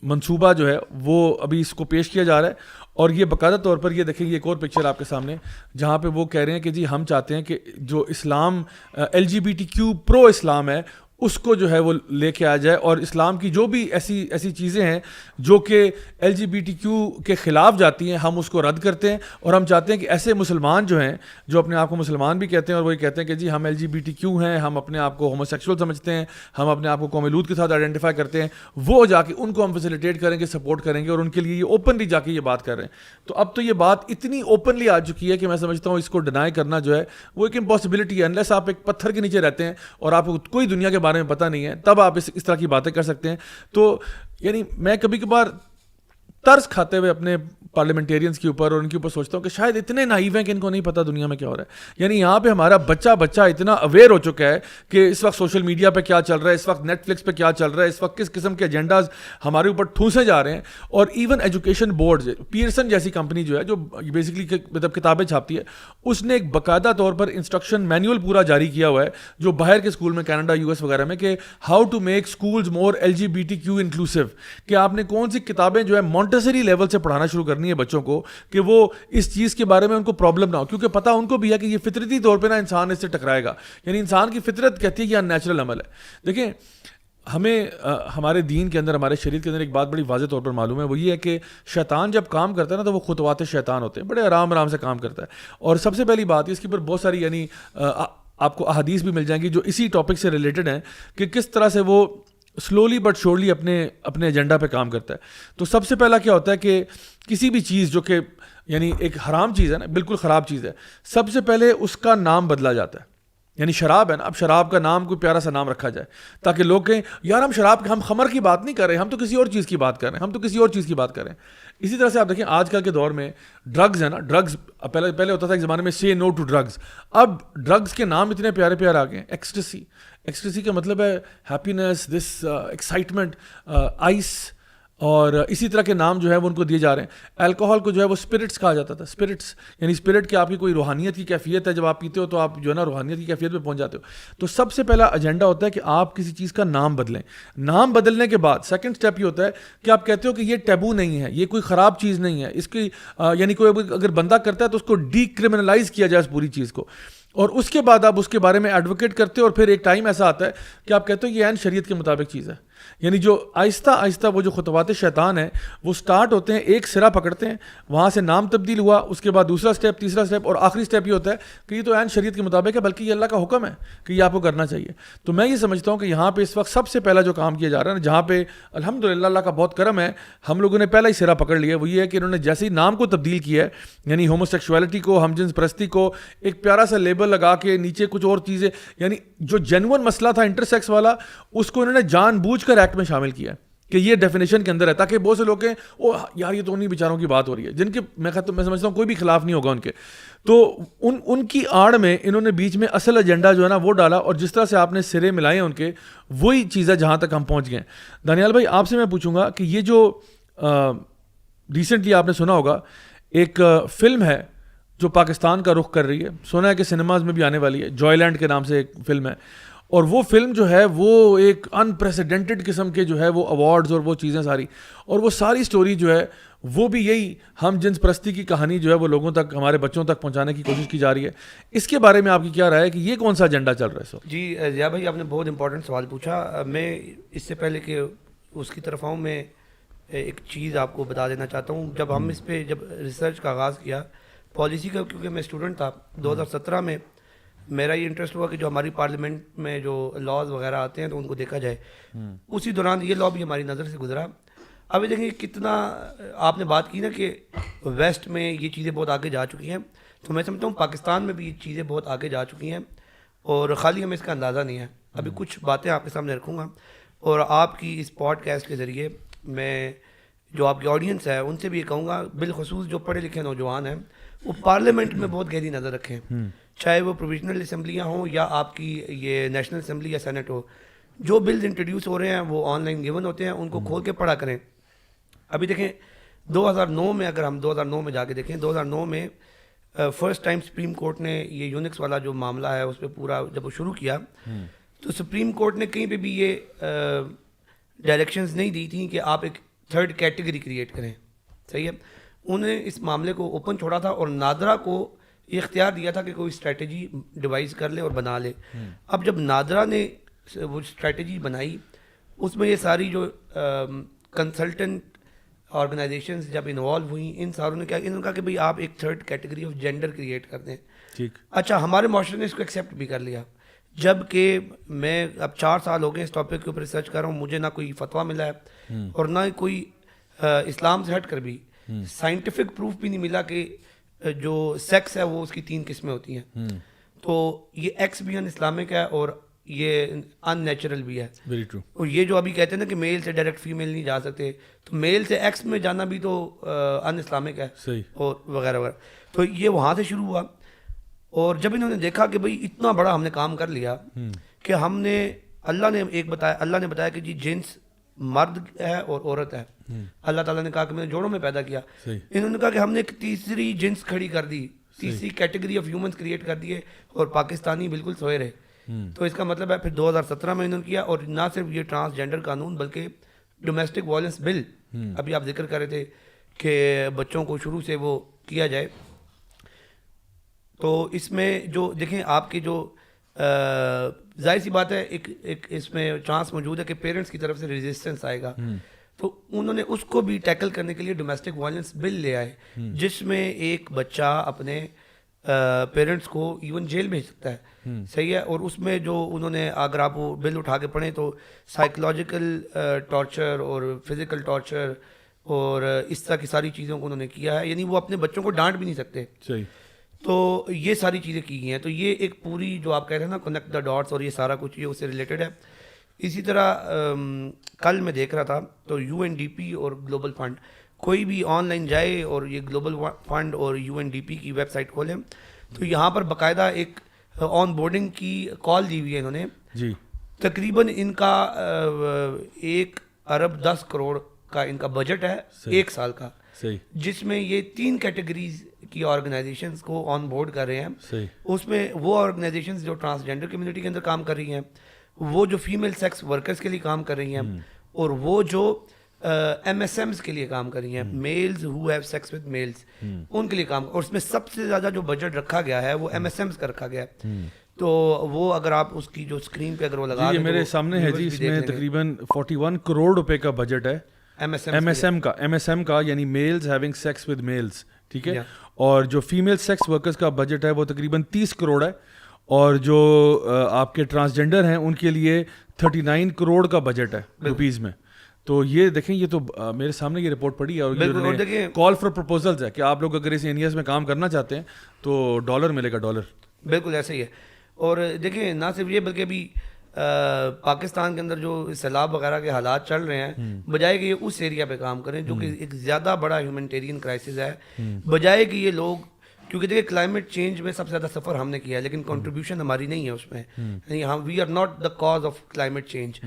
A: منصوبہ جو ہے وہ ابھی اس کو پیش کیا جا رہا ہے. اور یہ باقاعدہ طور پر یہ دیکھیں, یہ ایک اور پکچر آپ کے سامنے جہاں پہ وہ کہہ رہے ہیں کہ جی ہم چاہتے ہیں کہ جو اسلام LGBTQ پرو اسلام ہے اس کو جو ہے وہ لے کے آ جائے, اور اسلام کی جو بھی ایسی چیزیں ہیں جو کہ LGBTQ کے خلاف جاتی ہیں ہم اس کو رد کرتے ہیں. اور ہم چاہتے ہیں کہ ایسے مسلمان جو ہیں جو اپنے آپ کو مسلمان بھی کہتے ہیں اور وہی کہتے ہیں کہ جی ہم LGBTQ ہیں, ہم اپنے آپ کو ہومو سیکشول سمجھتے ہیں, ہم اپنے آپ کو قوم لوط کے ساتھ آئیڈینٹیفائی کرتے ہیں, وہ جا کے ان کو ہم فیسیلیٹیٹ کریں گے, سپورٹ کریں گے, اور ان کے لیے یہ اوپنلی جا کے یہ بات کر رہے ہیں. تو اب تو یہ بات اتنی اوپنلی آ چکی ہے کہ میں سمجھتا ہوں اس کو ڈینائی کرنا جو ہے وہ ایک امپاسبلٹی ہے. انلیس آپ ایک پتھر کے نیچے رہتے ہیں اور آپ کو کوئی دنیا کے بارے میں پتہ نہیں ہے, تب آپ اس طرح کی باتیں کر سکتے ہیں. تو یعنی میں کبھی کبھار ترس کھاتے ہوئے اپنے پارلیمنٹیرینس کے اوپر اور ان کے اوپر سوچتا ہوں کہ شاید اتنے نائیو ہیں کہ ان کو نہیں پتہ دنیا میں کیا ہو رہا ہے. یعنی یہاں پہ ہمارا بچہ اتنا اویئر ہو چکا ہے کہ اس وقت سوشل میڈیا پہ کیا چل رہا ہے, اس وقت نیٹ فلکس پہ کیا چل رہا ہے, اس وقت کس قسم کے ایجنڈاز ہمارے اوپر ٹھونسے جا رہے ہیں. اور ایون ایجوکیشن بورڈ, پیئرسن جیسی کمپنی جو ہے جو بیسکلی مطلب کتابیں چھاپتی ہے, اس نے ایک باقاعدہ طور پر انسٹرکشن مینول پورا جاری کیا ہوا ہے جو باہر کے اسکول میں کینیڈا US وغیرہ میں کہ how to make schools more LGBTQ inclusive, کہ آپ نے کون سی کتابیں جو ہے مونٹیسری لیول سے پڑھانا شروع کرنی ہے بچوں کو کہ وہ اس چیز کے بارے میں ان کو پرابلم نہ ہو, کیونکہ پتہ ان کو بھی ہے کہ یہ فطرتی طور پہ نا انسان اس سے ٹکرائے گا. یعنی انسان کی فطرت کہتی ہے کہ یہ ان نیچرل عمل ہے. دیکھیں ہمیں ہمارے دین کے اندر, ہمارے شریعت کے اندر ایک بات بڑی واضح طور پر معلوم ہے, وہ یہ ہے کہ شیطان جب کام کرتا ہے نا تو وہ خطوات شیطان ہوتے ہیں, بڑے آرام سے کام کرتا ہے. اور سب سے پہلی بات اس کے اوپر بہت ساری یعنی آپ کو احادیث بھی مل جائیں گی جو اسی ٹاپک سے ریلیٹڈ ہیں کہ کس طرح سے وہ سلولی بٹ شورلی اپنے ایجنڈا پہ کام کرتا ہے. تو سب سے پہلا کیا ہوتا ہے کہ کسی بھی چیز جو کہ یعنی ایک حرام چیز ہے نا, بالکل خراب چیز ہے, سب سے پہلے اس کا نام بدلا جاتا ہے. یعنی شراب ہے نا, اب شراب کا نام کوئی پیارا سا نام رکھا جائے تاکہ لوگ کہیں یار ہم خمر کی بات نہیں کر رہے, ہم تو کسی اور چیز کی بات کر رہے ہیں, اسی طرح سے آپ دیکھیں آج کل کے دور میں ڈرگز ہے نا, ڈرگز پہلے ہوتا تھا ایک زمانے میں سے نو ٹو ڈرگز, اب ڈرگز کے نام اتنے پیارے پیارے آ گئے ہیں. ایکسٹیسی کا مطلب ہے ہیپینس, دس ایکسائٹمنٹ, آئس, اور اسی طرح کے نام جو ہے وہ ان کو دیے جا رہے ہیں. الکوہول کو جو ہے وہ اسپرٹس کہا جاتا تھا, اسپرٹس یعنی اسپرٹ کہ آپ کی کوئی روحانیت کی کیفیت ہے, جب آپ پیتے ہو تو آپ جو ہے نا روحانیت کی کیفیت پہ پہنچ جاتے ہو. تو سب سے پہلا ایجنڈا ہوتا ہے کہ آپ کسی چیز کا نام بدلیں. نام بدلنے کے بعد سیکنڈ اسٹیپ یہ ہوتا ہے کہ آپ کہتے ہو کہ یہ ٹیبو نہیں ہے, یہ کوئی خراب چیز نہیں ہے, اس کی یعنی کوئی اگر بندہ کرتا ہے تو اس کو ڈی کرمنلائز کیا جائے اس پوری چیز کو, اور اس کے بعد آپ اس کے بارے میں ایڈوکیٹ کرتے ہو, اور پھر ایک ٹائم ایسا آتا ہے کہ آپ کہتے ہو یہ عین شریعت کے مطابق چیز ہے. یعنی جو آہستہ آہستہ وہ جو خطوات شیطان ہیں وہ سٹارٹ ہوتے ہیں, ایک سرا پکڑتے ہیں, وہاں سے نام تبدیل ہوا, اس کے بعد دوسرا اسٹیپ, تیسرا اسٹیپ, اور آخری اسٹیپ یہ ہوتا ہے کہ یہ تو عین شریعت کے مطابق ہے, بلکہ یہ اللہ کا حکم ہے کہ یہ آپ کو کرنا چاہیے. تو میں یہ سمجھتا ہوں کہ یہاں پہ اس وقت سب سے پہلا جو کام کیا جا رہا ہے نا, جہاں پہ الحمدللہ اللہ کا بہت کرم ہے, ہم لوگوں نے پہلا ہی سرا پکڑ لیا, وہ یہ ہے کہ انہوں نے جیسے ہی نام کو تبدیل کیا ہے, یعنی ہومو سیکشوالٹی کو, ہم جنس پرستی کو ایک پیارا سا لیبل لگا کے نیچے کچھ اور چیزیں, یعنی جو جینون مسئلہ تھا انٹرسیکس والا, اس کو انہوں نے جان بوجھ کر ایکٹ میں شامل کیا کہ یہ ڈیفینیشن کے اندر ہے, تاکہ بہت سے لوگ کہیں او یار یہ تو انہیں بیچاروں کی بات ہو رہی ہے, جن کے میں سمجھتا ہوں کوئی بھی خلاف نہیں ہوگا ان کے. تو ان کی آڑ میں انہوں نے بیچ میں اصل ایجنڈا جو ہے نا وہ ڈالا, اور جس طرح سے آپ نے سرے ملائے ان کے, وہی چیز ہے جہاں تک ہم پہنچ گئے. دانیال بھائی آپ سے میں پوچھوں گا کہ یہ جو ریسنٹلی آپ نے سنا ہوگا ایک فلم ہے جو پاکستان کا رخ کر رہی ہے, سنا ہے کہ سنیماز میں بھی آنے والی ہے, جوائے لینڈ کے نام سے ایک فلم ہے, اور وہ فلم جو ہے وہ ایک انپریسیڈنٹڈ قسم کے جو ہے وہ ایوارڈز اور وہ چیزیں ساری, اور وہ ساری سٹوری جو ہے وہ بھی یہی ہم جنس پرستی کی کہانی جو ہے وہ لوگوں تک, ہمارے بچوں تک پہنچانے کی کوشش کی جا رہی ہے. اس کے بارے میں آپ کی کیا رائے ہے کہ یہ کون سا ایجنڈا چل رہا ہے؟ سو
D: جی ضیاء بھائی آپ نے بہت امپورٹنٹ سوال پوچھا. میں اس سے پہلے کہ اس کی طرف آؤں, میں ایک چیز آپ کو بتا دینا چاہتا ہوں. جب ہم اس پہ جب ریسرچ کا آغاز کیا پالیسی کا, کیونکہ میں اسٹوڈنٹ تھا 2017 میں, میرا یہ انٹرسٹ ہوا کہ جو ہماری پارلیمنٹ میں جو لاز وغیرہ آتے ہیں تو ان کو دیکھا جائے. اسی دوران یہ لا بھی ہماری نظر سے گزرا. ابھی دیکھیں کتنا آپ نے بات کی نا کہ ویسٹ میں یہ چیزیں بہت آگے جا چکی ہیں, تو میں سمجھتا ہوں پاکستان میں بھی یہ چیزیں بہت آگے جا چکی ہیں, اور خالی ہمیں اس کا اندازہ نہیں ہے. ابھی کچھ باتیں آپ کے سامنے رکھوں گا, اور آپ کی اس پوڈ کاسٹ کے ذریعے میں جو آپ کی آڈینس ہے ان سے بھی یہ کہوں گا, بالخصوص جو پڑھے لکھے نوجوان ہیں وہ پارلیمنٹ میں بہت گہری نظر رکھیں, چاہے وہ پروویژنل اسمبلیاں ہوں یا آپ کی یہ نیشنل اسمبلی یا سینٹ ہو. جو بلز انٹروڈیوس ہو رہے ہیں وہ آن لائن گیون ہوتے ہیں, ان کو کھول کے پڑھا کریں. ابھی دیکھیں 2009 میں, اگر ہم 2009 میں جا کے دیکھیں, 2009 میں فرسٹ ٹائم سپریم کورٹ نے یہ یونکس والا جو معاملہ ہے اس پہ پورا جب وہ شروع کیا, تو سپریم کورٹ نے کہیں پہ بھی یہ ڈائریکشنز نہیں دی تھیں کہ آپ ایک تھرڈ کیٹیگری کریٹ کریں. صحیح ہے, انہوں نے اس معاملے کو اوپن چھوڑا تھا, اور نادرا کو یہ اختیار دیا تھا کہ کوئی اسٹریٹجی ڈیوائز کر لے اور بنا لے. اب جب نادرا نے وہ اسٹریٹجی بنائی, اس میں یہ ساری جو کنسلٹنٹ آرگنائزیشنز جب انوالو ہوئیں, ان ساروں نے کیا, انہوں نے کہا کہ بھئی آپ ایک third category of gender create کر دیں.
A: ٹھیک,
D: اچھا, ہمارے معاشرے نے اس کو ایکسیپٹ بھی کر لیا, جب کہ میں اب 4 سال ہو گئے اس ٹاپک کے اوپر ریسرچ کر رہا ہوں, مجھے نہ کوئی فتویٰ ملا ہے اور نہ کوئی اسلام سے ہٹ کر بھی سائنٹیفک پروف بھی نہیں ملا کہ جو سیکس ہے وہ اس کی 3 قسمیں ہوتی ہیں. تو یہ ایکس بھی ان اسلامک ہے اور یہ ان نیچرل بھی ہے.
A: Very true.
D: اور یہ جو ابھی کہتے ہیں نا کہ میل سے ڈائریکٹ فیمیل نہیں جا سکتے, تو میل سے ایکس میں جانا بھی تو ان اسلامک ہے.
A: صحیح.
D: اور وغیرہ وغیرہ. تو یہ وہاں سے شروع ہوا, اور جب انہوں نے دیکھا کہ بھئی اتنا بڑا ہم نے کام کر لیا کہ ہم نے اللہ نے بتایا کہ جی جنس مرد ہے اور عورت ہے. اللہ تعالیٰ نے کہا کہ میں نے جوڑوں میں پیدا کیا. انہوں نے کہا کہ ہم نے ایک تیسری جنس کھڑی کر دی, تیسری کیٹیگری آف ہیومنس کریٹ کر دیے, اور پاکستانی بالکل سوئے رہے. تو اس کا مطلب ہے پھر 2017 میں انہوں نے کیا, اور نہ صرف یہ ٹرانسجینڈر قانون بلکہ ڈومیسٹک وائلنس بل, ابھی آپ ذکر کر رہے تھے کہ بچوں کو شروع سے وہ کیا جائے. تو اس میں جو دیکھیں آپ کے جو ظاہر سی بات ہے ایک اس میں چانس موجود ہے کہ پیرنٹس کی طرف سے ریزسٹنس آئے گا, تو انہوں نے اس کو بھی ٹیکل کرنے کے لیے ڈومیسٹک وائلنس بل لے آئے, جس میں ایک بچہ اپنے پیرنٹس کو ایون جیل بھیج سکتا ہے. صحیح ہے, اور اس میں جو انہوں نے اگر آپ وہ بل اٹھا کے پڑھیں تو سائیکولوجیکل ٹارچر اور فزیکل ٹارچر اور اس طرح کی ساری چیزوں کو انہوں نے کیا ہے, یعنی وہ اپنے بچوں کو ڈانٹ بھی نہیں سکتے.
A: صحیح.
D: تو یہ ساری چیزیں کی گئی ہیں. تو یہ ایک پوری جو آپ کہہ رہے ہیں نا کنیکٹ دا ڈاٹس اور یہ سارا کچھ یہ اس سے ریلیٹڈ ہے. اسی طرح کل میں دیکھ رہا تھا تو UNDP اور گلوبل فنڈ, کوئی بھی آن لائن جائے اور یہ گلوبل فنڈ اور UNDP کی ویب سائٹ کھولیں تو یہاں پر باقاعدہ ایک آن بورڈنگ کی کال دی ہوئی ہے انہوں نے
A: جی.
D: تقریباً ان کا 1 ارب 10 کروڑ کا ان کا بجٹ ہے ایک سال کا,
A: صحیح,
D: جس میں یہ 3 کیٹیگریز کی آرگنائزیشنز کو آن بورڈ کر رہے ہیں.
A: صحیح.
D: اس میں وہ آرگنائزیشنز جو ٹرانسجینڈر کمیونٹی کے اندر کام کر رہی ہیں, وہ جو فیمیل سیکس ورکرز کے لیے کام کر رہی ہیں, اور وہ جو MSMs کے لیے کام کر رہی ہیں, males who have sex with males, ان کے لیے کام. اور اس میں سب سے زیادہ جو بجٹ رکھا گیا ہے وہ MSMs کا رکھا گیا ہے. تو وہ اگر آپ اس کی جو اسکرین پہ اگر وہ لگا
A: یہ میرے سامنے ہے جی, اس میں تقریباً 41 کروڑ روپے کا بجٹ ہے MSM کا, یعنی males having sex with males, ٹھیک ہے. اور جو فیمیل سیکس ورکرز کا بجٹ ہے وہ تقریباً 30 کروڑ ہے, اور جو آپ کے ٹرانسجینڈر ہیں ان کے لیے 39 کروڑ کا بجٹ ہے روپیز میں. تو یہ دیکھیں, یہ تو میرے سامنے یہ رپورٹ پڑی ہے, اور کال فار پرپوزلز ہے کہ آپ لوگ اگر اس ایریاز میں کام کرنا چاہتے ہیں تو ڈالر ملے گا, ڈالر.
D: بالکل ایسے ہی ہے. اور دیکھیں نہ صرف یہ بلکہ بھی پاکستان کے اندر جو سیلاب وغیرہ کے حالات چل رہے ہیں, بجائے کہ یہ اس ایریا پہ کام کریں جو کہ ایک زیادہ بڑا ہیومنٹیرین کرائسس ہے, بجائے کہ یہ لوگ, کیونکہ دیکھیں کلائمیٹ چینج میں سب سے زیادہ سفر ہم نے کیا ہے لیکن کنٹریبیوشن ہماری نہیں ہے اس میں, یعنی ہم we are not the cause of climate change.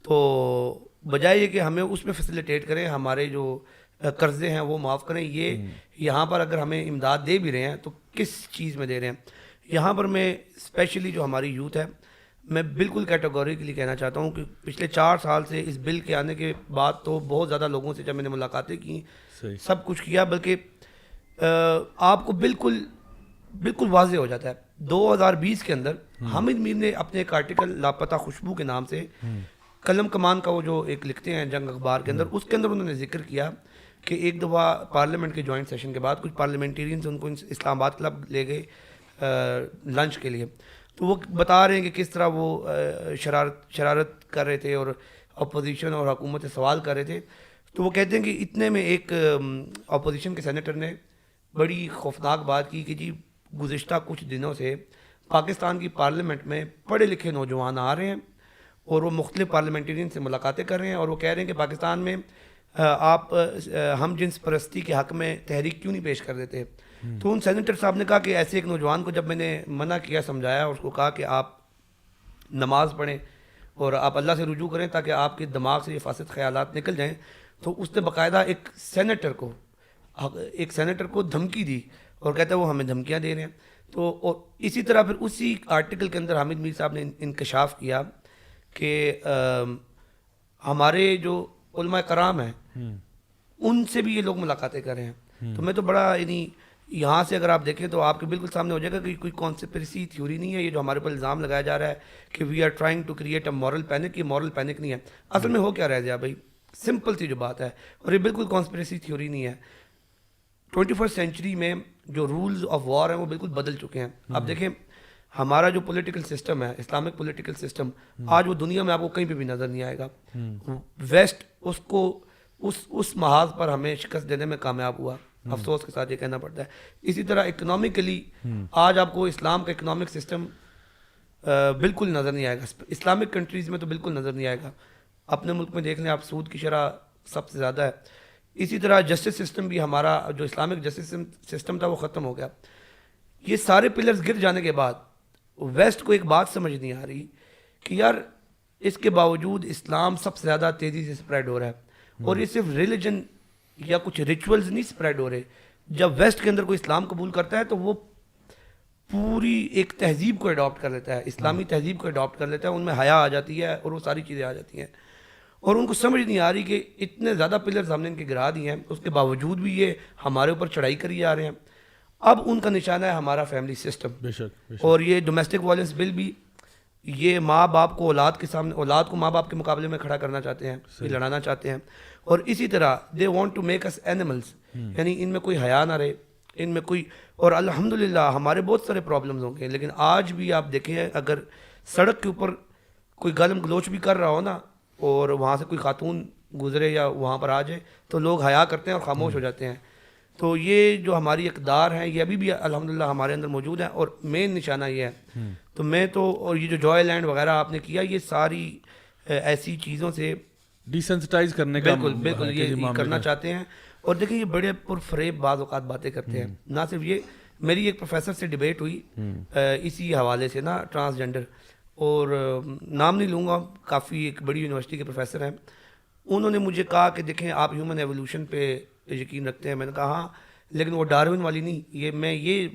D: تو بجائے یہ کہ ہمیں اس میں فیسیلیٹیٹ کریں, ہمارے جو قرضے ہیں وہ معاف کریں. یہ یہاں پر اگر ہمیں امداد دے بھی رہے ہیں تو کس چیز میں دے رہے ہیں. یہاں پر میں اسپیشلی جو ہماری یوتھ ہے, میں بالکل کیٹیگوریکلی کہنا چاہتا ہوں کہ پچھلے 4 سال سے اس بل کے آنے کے بعد تو بہت زیادہ لوگوں سے جب میں نے ملاقاتیں کی, سب کچھ کیا, بلکہ آپ کو بالکل واضح ہو جاتا ہے. 2020 کے اندر حامد میر نے اپنے ایک آرٹیکل لاپتہ خوشبو کے نام سے, قلم کمان کا وہ جو ایک لکھتے ہیں جنگ اخبار کے اندر, اس کے اندر انہوں نے ذکر کیا کہ ایک دفعہ پارلیمنٹ کے جوائنٹ سیشن کے بعد کچھ پارلیمنٹیرینز ان کو اسلام آباد کلب لے گئے لنچ کے لیے. تو وہ بتا رہے ہیں کہ کس طرح وہ شرارت کر رہے تھے اور اپوزیشن اور حکومت سے سوال کر رہے تھے. تو وہ کہتے ہیں کہ اتنے میں ایک اپوزیشن کے سینیٹر نے بڑی خوفناک بات کی کہ جی گزشتہ کچھ دنوں سے پاکستان کی پارلیمنٹ میں پڑھے لکھے نوجوان آ رہے ہیں اور وہ مختلف پارلیمنٹیرین سے ملاقاتیں کر رہے ہیں, اور وہ کہہ رہے ہیں کہ پاکستان میں آپ ہم جنس پرستی کے حق میں تحریک کیوں نہیں پیش کر دیتے. تو ان سینیٹر صاحب نے کہا کہ ایسے ایک نوجوان کو جب میں نے منع کیا, سمجھایا, اور اس کو کہا کہ آپ نماز پڑھیں اور آپ اللہ سے رجوع کریں تاکہ آپ کے دماغ سے یہ فاسد خیالات نکل جائیں, تو اس نے باقاعدہ ایک سینیٹر کو دھمکی دی اور کہتا ہے وہ ہمیں دھمکیاں دے رہے ہیں. تو اور اسی طرح پھر اسی آرٹیکل کے اندر حامد میر صاحب نے انکشاف کیا کہ ہمارے جو علماء کرام ہیں ان سے بھی یہ لوگ ملاقاتیں کر رہے ہیں. تو میں تو بڑا, یعنی یہاں سے اگر آپ دیکھیں تو آپ کے بالکل سامنے ہو جائے گا کہ کوئی کانسپریسی تھیوری نہیں ہے یہ جو ہمارے پر الزام لگایا جا رہا ہے کہ we are trying to create a moral panic. یہ مورل پینک نہیں ہے, اصل میں ہو کیا رہ گیا بھائی, سمپل سی جو بات ہے, اور یہ بالکل کانسپریسی تھیوری نہیں ہے. 21st سینچری میں جو رولز آف وار ہیں وہ بالکل بدل چکے ہیں. اب دیکھیں ہمارا جو پولیٹیکل سسٹم ہے, اسلامک پولیٹیکل سسٹم, آج وہ دنیا میں آپ کو کہیں پہ بھی نظر نہیں آئے گا. ویسٹ اس کو اس محاذ پر ہمیں شکست دینے میں کامیاب ہوا, افسوس کے ساتھ یہ کہنا پڑتا ہے. اسی طرح اکنامکلی آج آپ کو اسلام کا اکنامک سسٹم بالکل نظر نہیں آئے گا. اسلامک کنٹریز میں تو بالکل نظر نہیں آئے گا. اپنے ملک میں دیکھ لیں آپ, سود کی شرح سب سے زیادہ ہے. اسی طرح جسٹس سسٹم بھی, ہمارا جو اسلامک جسٹس سسٹم تھا وہ ختم ہو گیا. یہ سارے پلرز گر جانے کے بعد ویسٹ کو ایک بات سمجھ نہیں آ رہی کہ یار اس کے باوجود اسلام سب سے زیادہ تیزی سے اسپریڈ ہو رہا ہے, اور یہ صرف ریلیجن یا کچھ ریچولز نہیں اسپریڈ ہو رہے. جب ویسٹ کے اندر کوئی اسلام قبول کرتا ہے تو وہ پوری ایک تہذیب کو اڈاپٹ کر لیتا ہے, اسلامی تہذیب کو اڈاپٹ کر لیتا ہے. ان میں حیا آ جاتی ہے اور وہ ساری چیزیں آ جاتی ہیں, اور ان کو سمجھ نہیں آ رہی کہ اتنے زیادہ پلرز ہم نے ان کے گرا دیے ہیں, اس کے باوجود بھی یہ ہمارے اوپر چڑھائی کری جا رہے ہیں. اب ان کا نشانہ ہے ہمارا فیملی سسٹم. اور یہ ڈومیسٹک وائلنس بل بھی, یہ ماں باپ کو اولاد کے سامنے, اولاد کو ماں باپ کے مقابلے میں کھڑا کرنا چاہتے ہیں, یہ لڑانا چاہتے ہیں. اور اسی طرح they want to make us animals, یعنی ان میں کوئی حیا نہ رہے, ان میں کوئی. اور الحمدللہ ہمارے بہت سارے پرابلمز ہوں گے, لیکن آج بھی آپ دیکھیں اگر سڑک کے اوپر کوئی گالم گلوچ بھی کر رہا ہو نا, اور وہاں سے کوئی خاتون گزرے یا وہاں پر آ جائے, تو لوگ حیا کرتے ہیں اور خاموش ہو جاتے ہیں. تو یہ جو ہماری اقدار ہیں یہ ابھی بھی الحمدللہ ہمارے اندر موجود ہیں, اور مین نشانہ یہ ہے. تو میں تو, اور یہ جو جوائے لینڈ وغیرہ آپ نے کیا, یہ ساری ایسی چیزوں سے
A: ڈیسنسٹائز کرنے کا
D: بالکل یہ کرنا چاہتے ہیں. اور دیکھیں یہ بڑے پرفریب بعض اوقات باتیں کرتے ہیں. نہ صرف یہ, میری ایک پروفیسر سے ڈبیٹ ہوئی اسی حوالے سے نا, ٹرانسجنڈر, اور نام نہیں لوں گا, کافی ایک بڑی یونیورسٹی کے پروفیسر ہیں. انہوں نے مجھے کہا کہ دیکھیں آپ ہیومن ایولیوشن پہ یقین رکھتے ہیں. میں نے کہا ہاں, لیکن وہ ڈارون والی نہیں. یہ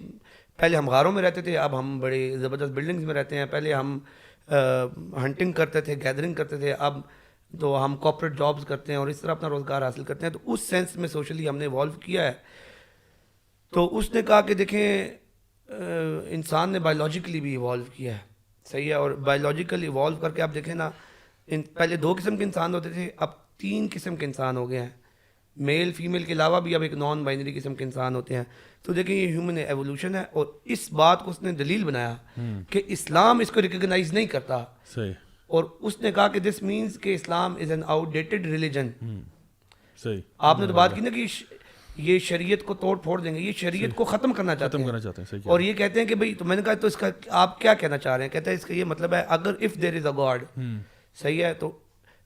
D: پہلے ہم غاروں میں رہتے تھے, اب ہم بڑے زبردست بلڈنگز میں رہتے ہیں. پہلے ہم ہنٹنگ کرتے تھے, گیدرنگ کرتے تھے, اب تو ہم کارپوریٹ جابز کرتے ہیں اور اس طرح اپنا روزگار حاصل کرتے ہیں. تو اس سینس میں سوشلی ہم نے ایوالو کیا ہے. تو اس نے کہا کہ دیکھیں انسان نے بایولوجیکلی بھی ایوالو کیا ہے, صحیح ہے, اور بایولوجیکل ایوالو کر کے آپ دیکھیں نا, پہلے 2 قسم کے انسان ہوتے تھے, اب 3 قسم کے انسان ہو گئے ہیں. میل فیمیل کے علاوہ بھی اب ایک نان بائنری قسم کے انسان ہوتے ہیں. تو دیکھیں یہ ہیومن ایولیوشن ہے, اور اس بات کو اس نے دلیل بنایا کہ اسلام اس کو ریکگنائز نہیں کرتا.
A: صحیح.
D: اور اس نے کہا کہ دس مینس کہ Islam is an outdated religion.
A: صحیح.
D: آپ نے تو بات کی نا کہ یہ شریعت کو توڑ پھوڑ دیں گے, یہ شریعت کو ختم کرنا چاہتے ہیں. اور یہ کہتے ہیں کہ بھئی, تو میں نے کہا تو اس کا آپ کیا کہنا چاہ رہے ہیں؟ کہتا ہے اس کا یہ مطلب ہے اگر if there is a God, صحیح ہے,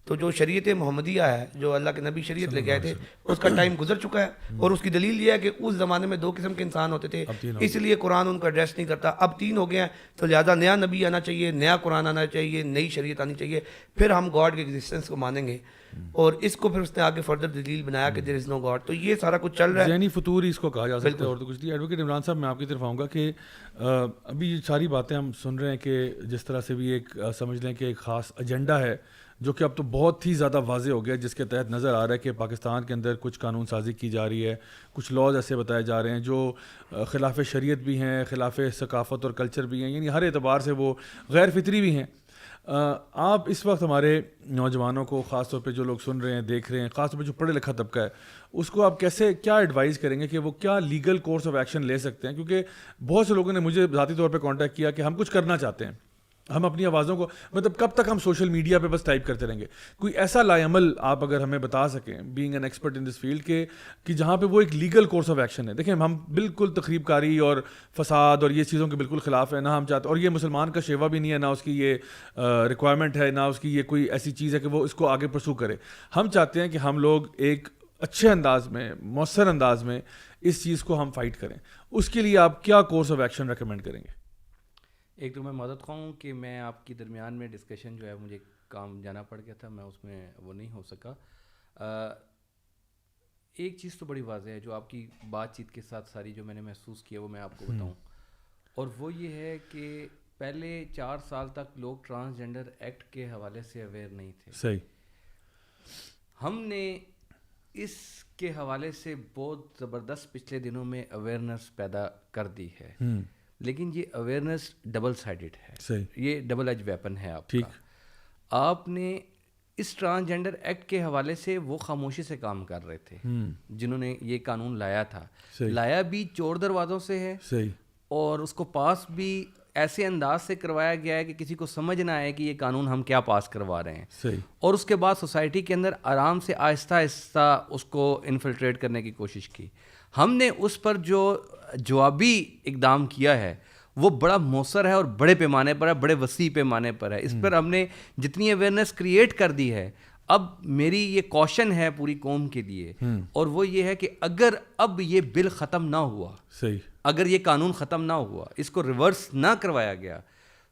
D: تو جو شریعت محمدیہ ہے, جو اللہ کے نبی شریعت لے کے آئے تھے, اس کا ٹائم گزر چکا ہے. اور اس کی دلیل یہ ہے کہ اس زمانے میں 2 قسم کے انسان ہوتے تھے, اس لیے قرآن ان کو ایڈریس نہیں کرتا. اب 3 ہو گئے ہیں, تو لہٰذا نیا نبی آنا چاہیے, نیا قرآن آنا چاہیے, نئی شریعت آنی چاہیے, پھر ہم گاڈ کے ایگزسٹنس کو مانیں گے. اور اس کو پھر اس نے آگے فردر دلیل بنایا کہ دیر از نو گاڈ. تو یہ سارا کچھ چل رہا ہے,
A: ذہنی فطور اس کو کہا جا سکتا ہے. اور تو کچھ نہیں. ایڈوکیٹ عمران صاحب, میں آپ کی طرف آؤں گا کہ ابھی یہ ساری باتیں ہم سن رہے ہیں کہ جس طرح سے بھی ایک سمجھ لیں کہ ایک خاص ایجنڈا ہے جو کہ اب تو بہت ہی زیادہ واضح ہو گیا, جس کے تحت نظر آ رہا ہے کہ پاکستان کے اندر کچھ قانون سازی کی جا رہی ہے, کچھ لاز ایسے بتائے جا رہے ہیں جو خلاف شریعت بھی ہیں, خلاف ثقافت اور کلچر بھی ہیں, یعنی ہر اعتبار سے وہ غیر فطری بھی ہیں. آپ اس وقت ہمارے نوجوانوں کو, خاص طور پہ جو لوگ سن رہے ہیں, دیکھ رہے ہیں, خاص طور پہ جو پڑھے لکھا طبقہ ہے, اس کو آپ کیسے کیا ایڈوائز کریں گے کہ وہ کیا لیگل کورس آف ایکشن لے سکتے ہیں؟ کیونکہ بہت سے لوگوں نے مجھے ذاتی طور پہ کانٹیکٹ کیا کہ ہم کچھ کرنا چاہتے ہیں, ہم اپنی آوازوں کو, مطلب کب تک ہم سوشل میڈیا پہ بس ٹائپ کرتے رہیں گے؟ کوئی ایسا لائے عمل آپ اگر ہمیں بتا سکیں, being an expert in this field, کہ جہاں پہ وہ ایک لیگل کورس آف ایکشن ہے. دیکھیں ہم بالکل تخریب کاری اور فساد اور یہ چیزوں کے بالکل خلاف ہے, نہ ہم چاہتے, اور یہ مسلمان کا شیوا بھی نہیں ہے, نہ اس کی یہ ریکوائرمنٹ ہے, نہ اس کی یہ کوئی ایسی چیز ہے کہ وہ اس کو آگے پرسو کرے. ہم چاہتے ہیں کہ ہم لوگ ایک اچھے انداز میں, مؤثر انداز میں اس چیز کو ہم فائٹ کریں. اس کے لیے آپ کیا کورس آف ایکشن ریکمینڈ کریں گے؟
B: ایک تو میں مدد خواہ ہوں کہ میں آپ کی درمیان میں ڈسکشن جو ہے, مجھے کام جانا پڑ گیا تھا, میں اس میں وہ نہیں ہو سکا. ایک چیز تو بڑی واضح ہے جو آپ کی بات چیت کے ساتھ ساری جو میں نے محسوس کیا وہ میں آپ کو بتاؤں, اور وہ یہ ہے کہ پہلے 4 سال تک لوگ ٹرانسجنڈر ایکٹ کے حوالے سے اویئر نہیں تھے.
A: صحیح.
B: ہم نے اس کے حوالے سے بہت زبردست پچھلے دنوں میں اویئرنیس پیدا کر دی ہے, لیکن یہ اویئرنیس ڈبل سائیڈڈ ہے, یہ ڈبل ایج ویپن ہے آپ کا. آپ نے اس ٹرانسجنڈر ایکٹ کے حوالے سے وہ خاموشی سے کام کر رہے تھے جنہوں نے یہ قانون لایا تھا, لایا بھی چور دروازوں سے ہے, اور اس کو پاس بھی ایسے انداز سے کروایا گیا ہے کہ کسی کو سمجھ نہ آئے کہ یہ قانون ہم کیا پاس کروا رہے ہیں. اور اس کے بعد سوسائٹی کے اندر آرام سے آہستہ آہستہ اس کو انفلٹریٹ کرنے کی کوشش کی. ہم نے اس پر جو جوابی اقدام کیا ہے وہ بڑا مؤثر ہے اور بڑے پیمانے پر ہے, بڑے وسیع پیمانے پر ہے. اس پر ہم نے جتنی اویئرنیس کریٹ کر دی ہے, اب میری یہ کوشن ہے پوری قوم کے لیے, اور وہ یہ ہے کہ اگر اب یہ بل ختم نہ ہوا, اگر یہ قانون ختم نہ ہوا, اس کو ریورس نہ کروایا گیا,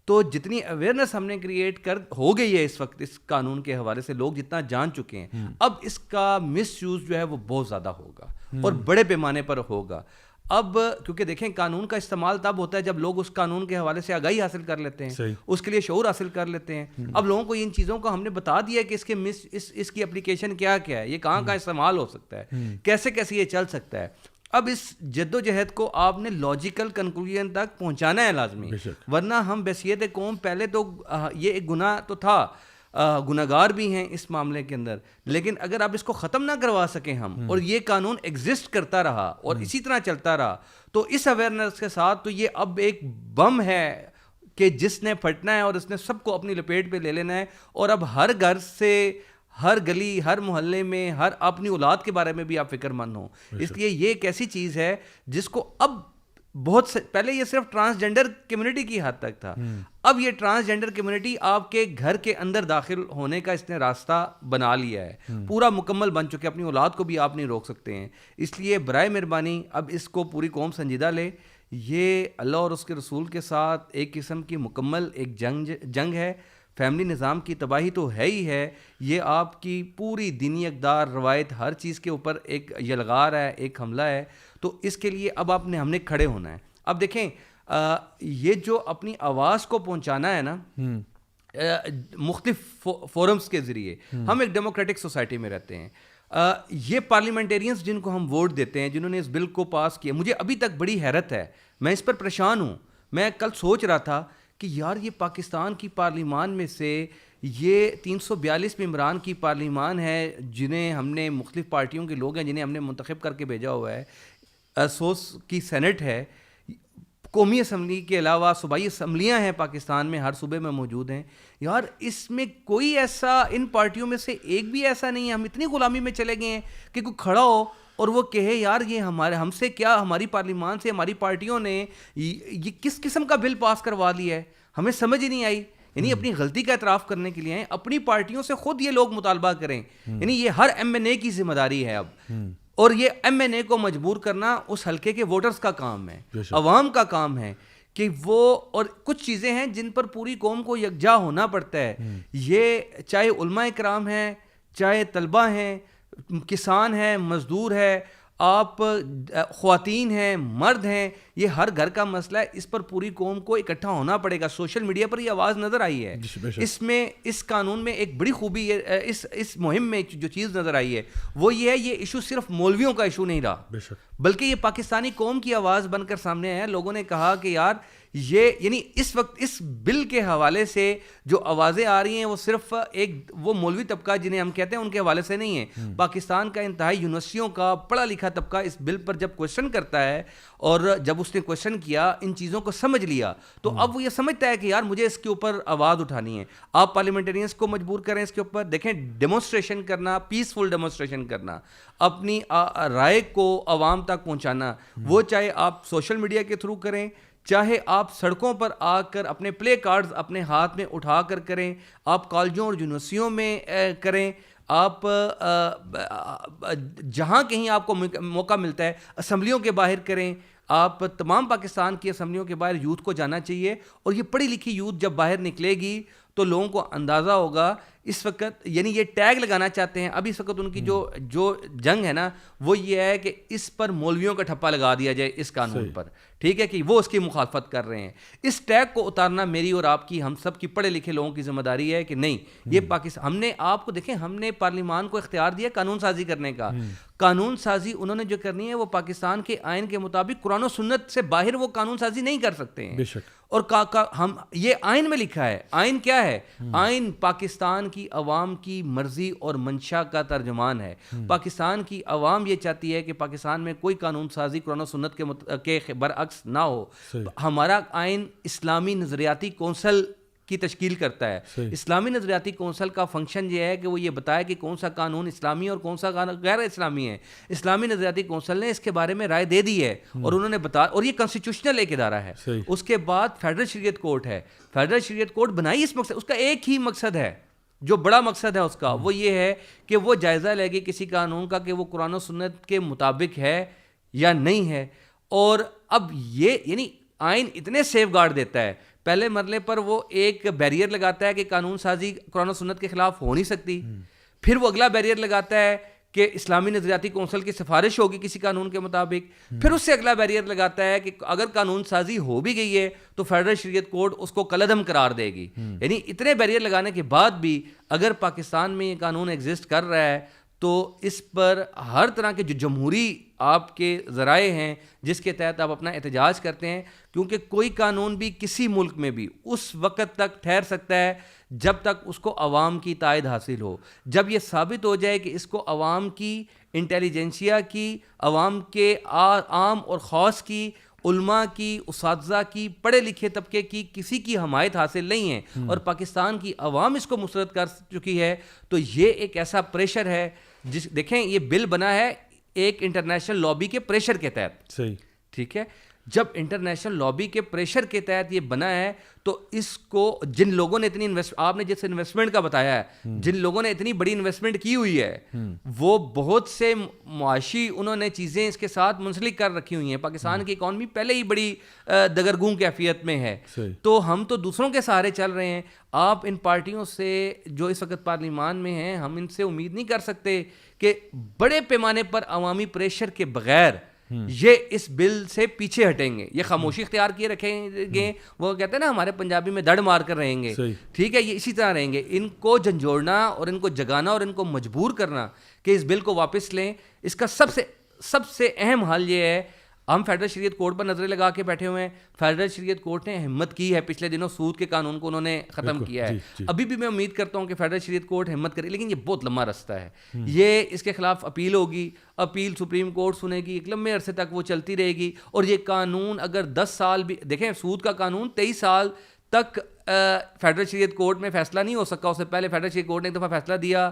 B: تو جتنی اویئرنیس ہم نے کریٹ ہو گئی ہے اس وقت اس قانون کے حوالے سے, لوگ جتنا جان چکے ہیں, اب اس کا مس یوز جو ہے وہ بہت زیادہ ہوگا اور بڑے پیمانے پر ہوگا. اب کیونکہ دیکھیں قانون کا استعمال تب ہوتا ہے جب لوگ اس قانون کے حوالے سے آگاہی حاصل کر لیتے ہیں, اس کے لیے شعور حاصل کر لیتے ہیں. اب لوگوں کو ان چیزوں کو ہم نے بتا دیا کہ اس کے اس کی اپلیکیشن کیا کیا ہے, یہ کہاں کہاں استعمال ہو سکتا ہے, کیسے کیسے یہ چل سکتا ہے. اب اس جد و جہد کو آپ نے لاجیکل کنکلوژن تک پہنچانا ہے لازمی, ورنہ ہم بحیثیت قوم پہلے تو یہ ایک گناہ تو تھا, گناہگار بھی ہیں اس معاملے کے اندر, لیکن اگر آپ اس کو ختم نہ کروا سکیں ہم, اور یہ قانون ایگزسٹ کرتا رہا اور اسی طرح چلتا رہا, تو اس اویئرنیس کے ساتھ تو یہ اب ایک بم ہے کہ جس نے پھٹنا ہے اور اس نے سب کو اپنی لپیٹ پہ لے لینا ہے. اور اب ہر گھر سے ہر گلی ہر محلے میں ہر اپنی اولاد کے بارے میں بھی آپ فکر مند ہوں. اس لیے یہ ایک ایسی چیز ہے جس کو اب بہت سے پہلے یہ صرف ٹرانسجینڈر کمیونٹی کی حد تک تھا, اب یہ ٹرانسجینڈر کمیونٹی آپ کے گھر کے اندر داخل ہونے کا اس نے راستہ بنا لیا ہے, پورا مکمل بن چکے, اپنی اولاد کو بھی آپ نہیں روک سکتے ہیں. اس لیے برائے مہربانی اب اس کو پوری قوم سنجیدہ لے. یہ اللہ اور اس کے رسول کے ساتھ ایک قسم کی مکمل ایک جنگ ہے. فیملی نظام کی تباہی تو ہے ہی ہے, یہ آپ کی پوری دینی اقدار روایت ہر چیز کے اوپر ایک یلغار ہے, ایک حملہ ہے. تو اس کے لیے اب ہم نے کھڑے ہونا ہے. اب دیکھیں یہ جو اپنی آواز کو پہنچانا ہے نا مختلف فورمز کے ذریعے, ہم ایک ڈیموکریٹک سوسائٹی میں رہتے ہیں. یہ پارلیمنٹیرینز جن کو ہم ووٹ دیتے ہیں, جنہوں نے اس بل کو پاس کیا, مجھے ابھی تک بڑی حیرت ہے, میں اس پر پریشان ہوں. میں کل سوچ رہا تھا کہ یار یہ پاکستان کی پارلیمان میں سے یہ 342 ممبران کی پارلیمان ہے جنہیں ہم نے مختلف پارٹیوں کے لوگ ہیں جنہیں ہم نے منتخب کر کے بھیجا ہوا ہے. 100 کی سینٹ ہے, قومی اسمبلی کے علاوہ صوبائی اسمبلیاں ہیں پاکستان میں, ہر صوبے میں موجود ہیں. یار اس میں کوئی ایسا, ان پارٹیوں میں سے ایک بھی ایسا نہیں ہے, ہم اتنی غلامی میں چلے گئے ہیں کہ کوئی کھڑا ہو اور وہ کہے یار یہ ہم سے کیا, ہماری پارلیمان سے ہماری پارٹیوں نے یہ کس قسم کا بل پاس کروا لیا ہے, ہمیں سمجھ ہی نہیں آئی. یعنی اپنی غلطی کا اعتراف کرنے کے لیے اپنی پارٹیوں سے خود یہ لوگ مطالبہ کریں. یعنی یہ ہر ایم این اے کی ذمہ داری ہے اب, اور یہ ایم این اے کو مجبور کرنا اس حلقے کے ووٹرز کا کام ہے, عوام کا کام ہے کہ وہ, اور کچھ چیزیں ہیں جن پر پوری قوم کو یکجا ہونا پڑتا ہے. یہ چاہے علماء کرام ہیں, چاہے طلبہ ہیں, کسان ہیں, مزدور ہے, آپ خواتین ہیں, مرد ہیں, یہ ہر گھر کا مسئلہ ہے. اس پر پوری قوم کو اکٹھا ہونا پڑے گا. سوشل میڈیا پر یہ آواز نظر آئی ہے, اس میں اس قانون میں ایک بڑی خوبی اس مہم میں جو چیز نظر آئی ہے وہ یہ ہے, یہ ایشو صرف مولویوں کا ایشو نہیں رہا, بلکہ یہ پاکستانی قوم کی آواز بن کر سامنے آیا. لوگوں نے کہا کہ یار یہ, یعنی اس وقت اس بل کے حوالے سے جو آوازیں آ رہی ہیں وہ صرف ایک وہ مولوی طبقہ جنہیں ہم کہتے ہیں ان کے حوالے سے نہیں ہے. پاکستان کا انتہائی یونیورسٹیوں کا پڑھا لکھا طبقہ اس بل پر جب کوشچن کرتا ہے, اور جب اس نے کوشچن کیا, ان چیزوں کو سمجھ لیا, تو اب وہ یہ سمجھتا ہے کہ یار مجھے اس کے اوپر آواز اٹھانی ہے. آپ پارلیمنٹرینز کو مجبور کریں اس کے اوپر. دیکھیں ڈیمونسٹریشن کرنا, پیسفل ڈیمونسٹریشن کرنا, اپنی رائے کو عوام تک پہنچانا, وہ چاہے آپ سوشل میڈیا کے تھرو کریں, چاہے آپ سڑکوں پر آ کر اپنے پلے کارڈز اپنے ہاتھ میں اٹھا کر کریں, آپ کالجوں اور یونیورسٹیوں میں کریں, آپ جہاں کہیں آپ کو موقع ملتا ہے اسمبلیوں کے باہر کریں. آپ تمام پاکستان کی اسمبلیوں کے باہر یوتھ کو جانا چاہیے, اور یہ پڑھی لکھی یوتھ جب باہر نکلے گی تو لوگوں کو اندازہ ہوگا. اس وقت یعنی یہ ٹیگ لگانا چاہتے ہیں, ابھی اس وقت ان کی جو جنگ ہے نا وہ یہ ہے کہ اس پر مولویوں کا ٹھپا لگا دیا جائے اس قانون پر, ٹھیک ہے, کہ وہ اس کی مخالفت کر رہے ہیں. اس ٹیگ کو اتارنا میری اور آپ کی, ہم سب کی پڑھے لکھے لوگوں کی ذمہ داری ہے کہ نہیں, یہ پاکستان, ہم نے آپ کو دیکھیں, ہم نے پارلیمان کو اختیار دیا قانون سازی کرنے کا. قانون سازی انہوں نے جو کرنی ہے وہ پاکستان کے آئین کے مطابق قرآن و سنت سے باہر وہ قانون سازی نہیں کر سکتے ہیں. اور ہم یہ آئین میں لکھا ہے. آئین کیا ہے؟ آئین پاکستان کی عوام کی مرضی اور منشا کا ترجمان ہے. پاکستان کی عوام یہ چاہتی ہے کہ پاکستان میں کوئی قانون سازی قرآن و سنت کے برعکس نہ ہو. ہمارا آئین اسلامی نظریاتی کونسل کی تشکیل کرتا ہے. اسلامی نظریاتی کونسل کا فنکشن یہ ہے کہ وہ یہ بتائے کہ کون سا قانون اسلامی اور کون سا غیر اسلامی ہے. اسلامی نظریاتی کونسل نے اس کے بارے میں رائے دے دی ہے, اور انہوں نے بتا, اور یہ کانسٹیٹیوشنل ایک ادارہ ہے. اس کے بعد فیڈرل شریعت کورٹ ہے. فیڈرل شریعت کورٹ بنائی اس مقصد, اس کا ایک ہی مقصد ہے, جو بڑا مقصد ہے اس کا, وہ یہ ہے کہ وہ جائزہ لے گی کسی قانون کا کہ وہ قرآن و سنت کے مطابق ہے یا نہیں ہے. اور اب یہ یعنی آئین اتنے سیف گارڈ دیتا ہے, پہلے مرحلے پر وہ ایک بیریئر لگاتا ہے کہ قانون سازی قرآن و سنت کے خلاف ہو نہیں سکتی, پھر وہ اگلا بیریئر لگاتا ہے کہ اسلامی نظریاتی کونسل کی سفارش ہوگی کسی قانون کے مطابق, پھر اس سے اگلا بیریئر لگاتا ہے کہ اگر قانون سازی ہو بھی گئی ہے تو فیڈرل شریعت کورٹ اس کو کالعدم قرار دے گی. یعنی اتنے بیریئر لگانے کے بعد بھی اگر پاکستان میں یہ قانون ایگزسٹ کر رہا ہے تو اس پر ہر طرح کے جو جمہوری آپ کے ذرائع ہیں جس کے تحت آپ اپنا احتجاج کرتے ہیں, کیونکہ کوئی قانون بھی کسی ملک میں بھی اس وقت تک ٹھہر سکتا ہے جب تک اس کو عوام کی تائید حاصل ہو. جب یہ ثابت ہو جائے کہ اس کو عوام کی انٹیلیجنسیا کی, عوام کے عام اور خاص کی علماء کی, اساتذہ کی, پڑھے لکھے طبقے کی کسی کی حمایت حاصل نہیں ہے, اور پاکستان کی عوام اس کو مسرت کر چکی ہے. تو یہ ایک ایسا پریشر ہے دیکھیں یہ بل بنا ہے ایک انٹرنیشنل لابی کے پریشر کے تحت.
A: صحیح,
B: ٹھیک ہے, جب انٹرنیشنل لابی کے پریشر کے تحت یہ بنا ہے تو اس کو جن لوگوں نے اتنی آپ نے جس انویسٹمنٹ کا بتایا ہے, جن لوگوں نے اتنی بڑی انویسٹمنٹ کی ہوئی ہے وہ بہت سے معاشی انہوں نے چیزیں اس کے ساتھ منسلک کر رکھی ہوئی ہیں. پاکستان کی اکانومی پہلے ہی بڑی دگرگوں کیفیت میں ہے, تو ہم تو دوسروں کے سہارے چل رہے ہیں. آپ ان پارٹیوں سے جو اس وقت پارلیمان میں ہیں, ہم ان سے امید نہیں کر سکتے کہ بڑے پیمانے پر عوامی پریشر کے بغیر یہ اس بل سے پیچھے ہٹیں گے, یہ خاموشی اختیار کیے رکھیں گے. وہ کہتے ہیں نا ہمارے پنجابی میں دڑ مار کر رہیں گے, ٹھیک ہے, یہ اسی طرح رہیں گے. ان کو جھنجھوڑنا اور ان کو جگانا اور ان کو مجبور کرنا کہ اس بل کو واپس لیں, اس کا سب سے اہم حل یہ ہے. ہم فیڈرل شریعت کورٹ پر نظریں لگا کے بیٹھے ہوئے ہیں. فیڈرل شریعت کورٹ نے ہمت کی ہے, پچھلے دنوں سود کے قانون کو انہوں نے ختم کیا ہے. ابھی بھی میں امید کرتا ہوں کہ فیڈرل شریعت کورٹ ہمت کرے, لیکن یہ بہت لمبا رستہ ہے. یہ اس کے خلاف اپیل ہوگی, اپیل سپریم کورٹ سنے گی, ایک لمبے عرصے تک وہ چلتی رہے گی. اور یہ قانون اگر 10 سال بھی دیکھیں, سود کا قانون 23 سال تک فیڈرل شریعت کورٹ میں فیصلہ نہیں ہو سکا. اس سے پہلے فیڈرل شریعت کورٹ نے ایک دفعہ فیصلہ دیا,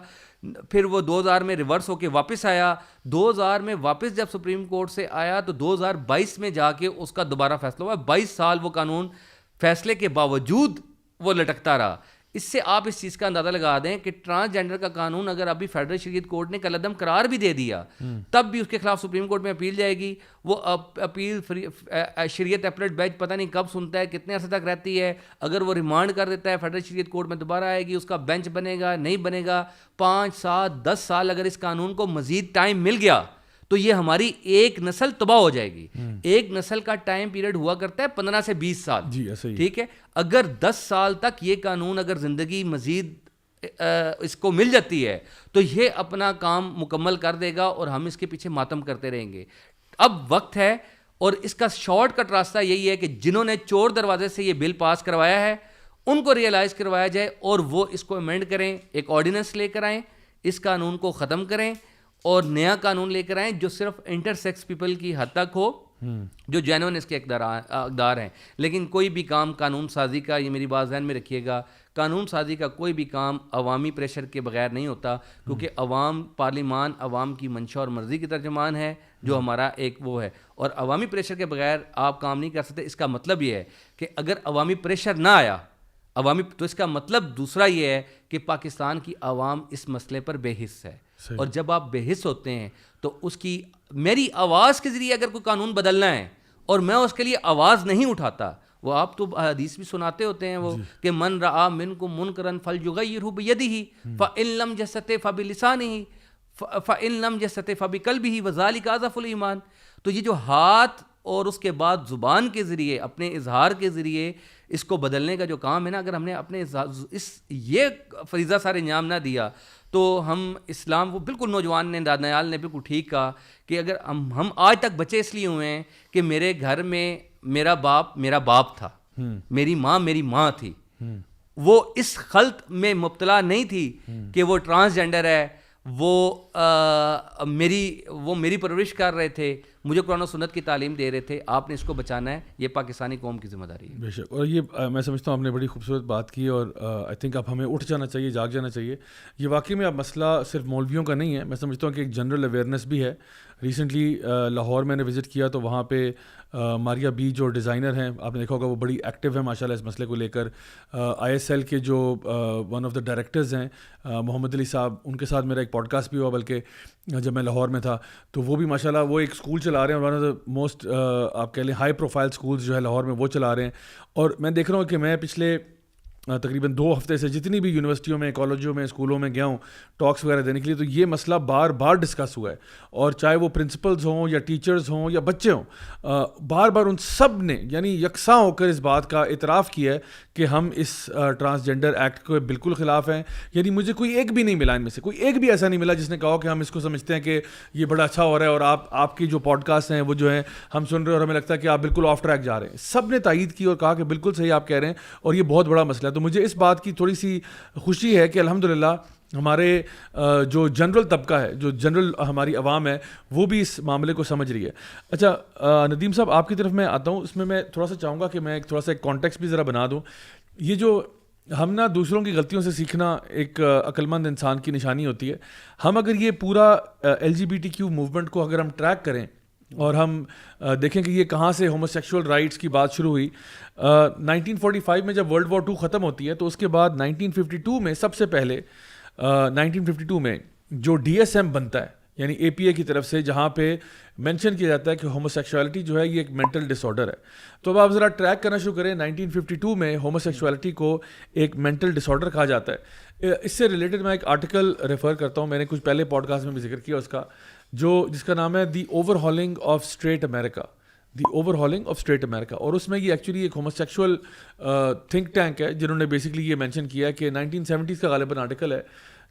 B: پھر وہ 2000 میں ریورس ہو کے واپس آیا. 2000 میں واپس جب سپریم کورٹ سے آیا تو 2022 میں جا کے اس کا دوبارہ فیصلہ ہوا. 22 سال وہ قانون فیصلے کے باوجود وہ لٹکتا رہا. اس سے آپ اس چیز کا اندازہ لگا دیں کہ ٹرانسجینڈر کا قانون اگر ابھی فیڈرل شریعت کورٹ نے کالعدم قرار بھی دے دیا, تب بھی اس کے خلاف سپریم کورٹ میں اپیل جائے گی. وہ اپیل شریعت اپیلیٹ بینچ پتہ نہیں کب سنتا ہے, کتنے عرصے تک رہتی ہے. اگر وہ ریمانڈ کر دیتا ہے فیڈرل شریعت کورٹ میں دوبارہ آئے گی, اس کا بینچ بنے گا نہیں بنے گا. 5 7 10 سال اگر اس قانون کو مزید ٹائم مل گیا تو یہ ہماری ایک نسل تباہ ہو جائے گی. ایک نسل کا ٹائم پیریڈ ہوا کرتا ہے 15 سے 20 سال, ٹھیک ہے. اگر 10 سال تک یہ قانون اگر زندگی مزید اس کو مل جاتی ہے تو یہ اپنا کام مکمل کر دے گا اور ہم اس کے پیچھے ماتم کرتے رہیں گے. اب وقت ہے, اور اس کا شارٹ کٹ راستہ یہی ہے کہ جنہوں نے چور دروازے سے یہ بل پاس کروایا ہے ان کو ریئلائز کروایا جائے اور وہ اس کو امینڈ کریں, ایک آرڈیننس لے کر آئیں, اس قانون کو ختم کریں اور نیا قانون لے کر آئیں جو صرف انٹر سیکس پیپل کی حد تک ہو, جو جینوئن اس کے اقدار ہیں. لیکن کوئی بھی کام قانون سازی کا, یہ میری بات ذہن میں رکھیے گا, قانون سازی کا کوئی بھی کام عوامی پریشر کے بغیر نہیں ہوتا, کیونکہ عوام, پارلیمان عوام کی منشا اور مرضی کی ترجمان ہے, جو ہمارا ایک وہ ہے, اور عوامی پریشر کے بغیر آپ کام نہیں کر سکتے. اس کا مطلب یہ ہے کہ اگر عوامی پریشر نہ آیا تو اس کا مطلب دوسرا یہ ہے کہ پاکستان کی عوام اس مسئلے پر بے حس ہے. اور جب آپ بے حس ہوتے ہیں تو اس کی, میری آواز کے ذریعے اگر کوئی قانون بدلنا ہے اور میں اس کے لیے آواز نہیں اٹھاتا, وہ آپ تو حدیث بھی سناتے ہوتے ہیں وہ کہ من رآ منکم منکرا فلیغیرہ بیدہ فإن لم یستطع فبلسانہ فإن لم یستطع فبقلبہ وذلک اضعف الایمان. تو یہ جو ہاتھ اور اس کے بعد زبان کے ذریعے, اپنے اظہار کے ذریعے اس کو بدلنے کا جو کام ہے نا, اگر ہم نے اپنے یہ فریضہ سارے انجام نہ دیا تو ہم اسلام, وہ بالکل نوجوان نے, دانیال نے بالکل ٹھیک کہا کہ اگر ہم آج تک بچے اس لیے ہوئے ہیں کہ میرے گھر میں میرا باپ تھا, میری ماں تھی, وہ اس خلط میں مبتلا نہیں تھی کہ وہ ٹرانسجینڈر ہے, وہ میری پرورش کر رہے تھے, مجھے قرآن و سنت کی تعلیم دے رہے تھے. آپ نے اس کو بچانا ہے, یہ پاکستانی قوم کی ذمہ داری ہے.
A: بے شک, اور یہ میں سمجھتا ہوں آپ نے بڑی خوبصورت بات کی, اور آئی تھنک اب ہمیں اٹھ جانا چاہیے, جاگ جانا چاہیے. یہ واقعی میں اب مسئلہ صرف مولویوں کا نہیں ہے, میں سمجھتا ہوں کہ ایک جنرل اویئرنیس بھی ہے. ریسنٹلی لاہور میں نے وزٹ کیا تو وہاں پہ ماریا بی جو ڈیزائنر ہیں, آپ نے دیکھا ہوگا وہ بڑی ایکٹیو ہیں ماشاء اللہ اس مسئلے کو لے کر. ISL کے جو ون آف دا ڈائریکٹرز ہیں محمد علی صاحب, ان کے ساتھ میرا ایک پوڈ کاسٹ بھی ہوا بلکہ جب میں لاہور میں تھا, تو وہ بھی ماشاء اللہ وہ ایک اسکول چلا رہے ہیں, ون آف دا موسٹ آپ کہہ لیں ہائی پروفائل اسکولز جو ہے لاہور میں وہ چلا رہے ہیں. اور میں دیکھ رہا ہوں کہ میں پچھلے تقریباً 2 ہفتے سے جتنی بھی یونیورسٹیوں میں, کالجوں میں, اسکولوں میں گیا ہوں ٹاکس وغیرہ دینے کے لیے, تو یہ مسئلہ بار بار ڈسکس ہوا ہے. اور چاہے وہ پرنسپلز ہوں یا ٹیچرز ہوں یا بچے ہوں, بار بار ان سب نے یعنی یکساں ہو کر اس بات کا اعتراف کیا ہے کہ ہم اس ٹرانسجینڈر ایکٹ کے بالکل خلاف ہیں. یعنی مجھے کوئی ایک بھی نہیں ملا, ان میں سے کوئی ایک بھی ایسا نہیں ملا جس نے کہا کہ ہم اس کو سمجھتے ہیں کہ یہ بڑا اچھا ہو رہا ہے اور آپ کی جو پوڈ کاسٹ ہیں وہ جو ہیں ہم سن رہے ہیں اور ہمیں لگتا ہے کہ آپ بالکل آف ٹریک جا رہے ہیں. سب نے تائید کی اور کہا کہ بالکل صحیح آپ کہہ رہے ہیں, اور یہ بہت بڑا مسئلہ ہے. تو مجھے اس بات کی تھوڑی سی خوشی ہے کہ الحمدللہ ہمارے جو جنرل طبقہ ہے, جو جنرل ہماری عوام ہے, وہ بھی اس معاملے کو سمجھ رہی ہے. اچھا ندیم صاحب, آپ کی طرف میں آتا ہوں. اس میں تھوڑا سا چاہوں گا کہ میں تھوڑا سا ایک کانٹیکسٹ بھی ذرا بنا دوں. یہ جو ہم نا دوسروں کی غلطیوں سے سیکھنا ایک عقلمند انسان کی نشانی ہوتی ہے. ہم اگر یہ پورا LGBTQ موومنٹ کو اگر ہم ٹریک کریں اور ہم دیکھیں کہ یہ کہاں سے ہومو سیکشول رائٹس کی بات شروع ہوئی. 1945 میں جب ورلڈ وار 2 ختم ہوتی ہے تو اس کے بعد 1952 میں سب سے پہلے 1952 میں جو DSM بنتا ہے, یعنی APA کی طرف سے, جہاں پہ مینشن کیا جاتا ہے کہ ہومو سیکشوالٹی جو ہے یہ ایک مینٹل ڈس آرڈر ہے. تو اب آپ ذرا ٹریک کرنا شروع کریں. 1952 میں ہومو سیکشوالٹی کو ایک مینٹل ڈس آرڈر کہا جاتا ہے. اس سے ریلیٹڈ میں ایک آرٹیکل ریفر کرتا ہوں, میں نے کچھ پہلے پوڈ کاسٹ میں بھی ذکر کیا اس کا, جس کا نام ہے the overhauling of straight America. The overhauling of straight America. اور اس میں یہ ایکچولی ایک ہومو سیکشول تھنک ٹینک ہے جنہوں نے بیسکلی یہ مینشن کیا ہے کہ 1970s کا غالباً آرٹیکل ہے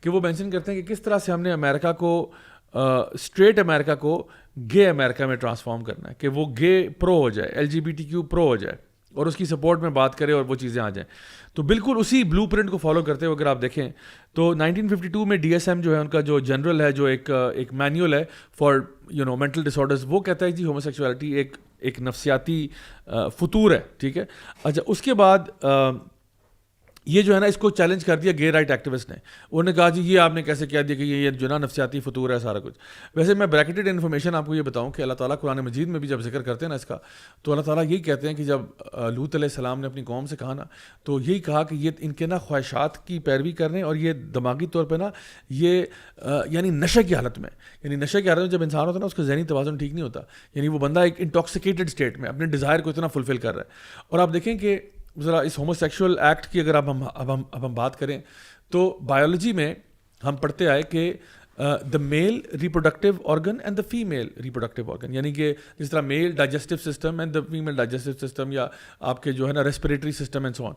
A: کہ وہ مینشن کرتے ہیں کہ کس طرح سے ہم نے امریکہ کو, اسٹریٹ امریکہ کو گے امریکہ میں ٹرانسفارم کرنا ہے, کہ وہ گے پرو ہو جائے, LGBTQ پرو ہو جائے اور اس کی سپورٹ میں بات کرے اور وہ چیزیں آ جائیں. تو بالکل اسی بلو پرنٹ کو فالو کرتے ہوئے اگر آپ دیکھیں تو 1952 میں DSM جو ہے ان کا جو جنرل ہے, جو ایک مینیول ہے فار مینٹل ڈس آرڈرز, وہ کہتا ہے جی ہومو سیکشوالٹی ایک نفسیاتی فطور ہے. ٹھیک ہے. اچھا, اس کے بعد یہ جو ہے نا اس کو چیلنج کر دیا گے رائٹ ایکٹیوسٹ نے. انہوں نے کہا جی یہ آپ نے کیسے کہہ دیا کہ یہ جو نا نفسیاتی فطور ہے سارا کچھ. ویسے میں بریکٹڈ انفارمیشن آپ کو یہ بتاؤں کہ اللہ تعالیٰ قرآن مجید میں بھی جب ذکر کرتے ہیں نا اس کا, تو اللہ تعالیٰ یہی کہتے ہیں کہ جب لوط علیہ السلام نے اپنی قوم سے کہا نا, تو یہی کہا کہ یہ ان کے نا خواہشات کی پیروی کر رہے ہیں اور یہ دماغی طور پہ نا یہ یعنی نشے کی حالت میں, یعنی نشے کی حالت میں جب انسان ہوتا ہے نا اس کا ذہنی توازن ٹھیک نہیں ہوتا, یعنی وہ بندہ ایک انٹاکسیکیٹڈ اسٹیٹ میں اپنے ڈیزائر کو اتنا فلفل کر رہا ہے. اور آپ دیکھیں کہ ذرا اس ہومو سیکشول ایکٹ کی اگر اب ہم بات کریں تو بایولوجی میں ہم پڑھتے آئے کہ the male reproductive organ and the female reproductive organ, یعنی کہ جس طرح male digestive system and the female digestive system, یا آپ کے جو ہے نا respiratory system and so on.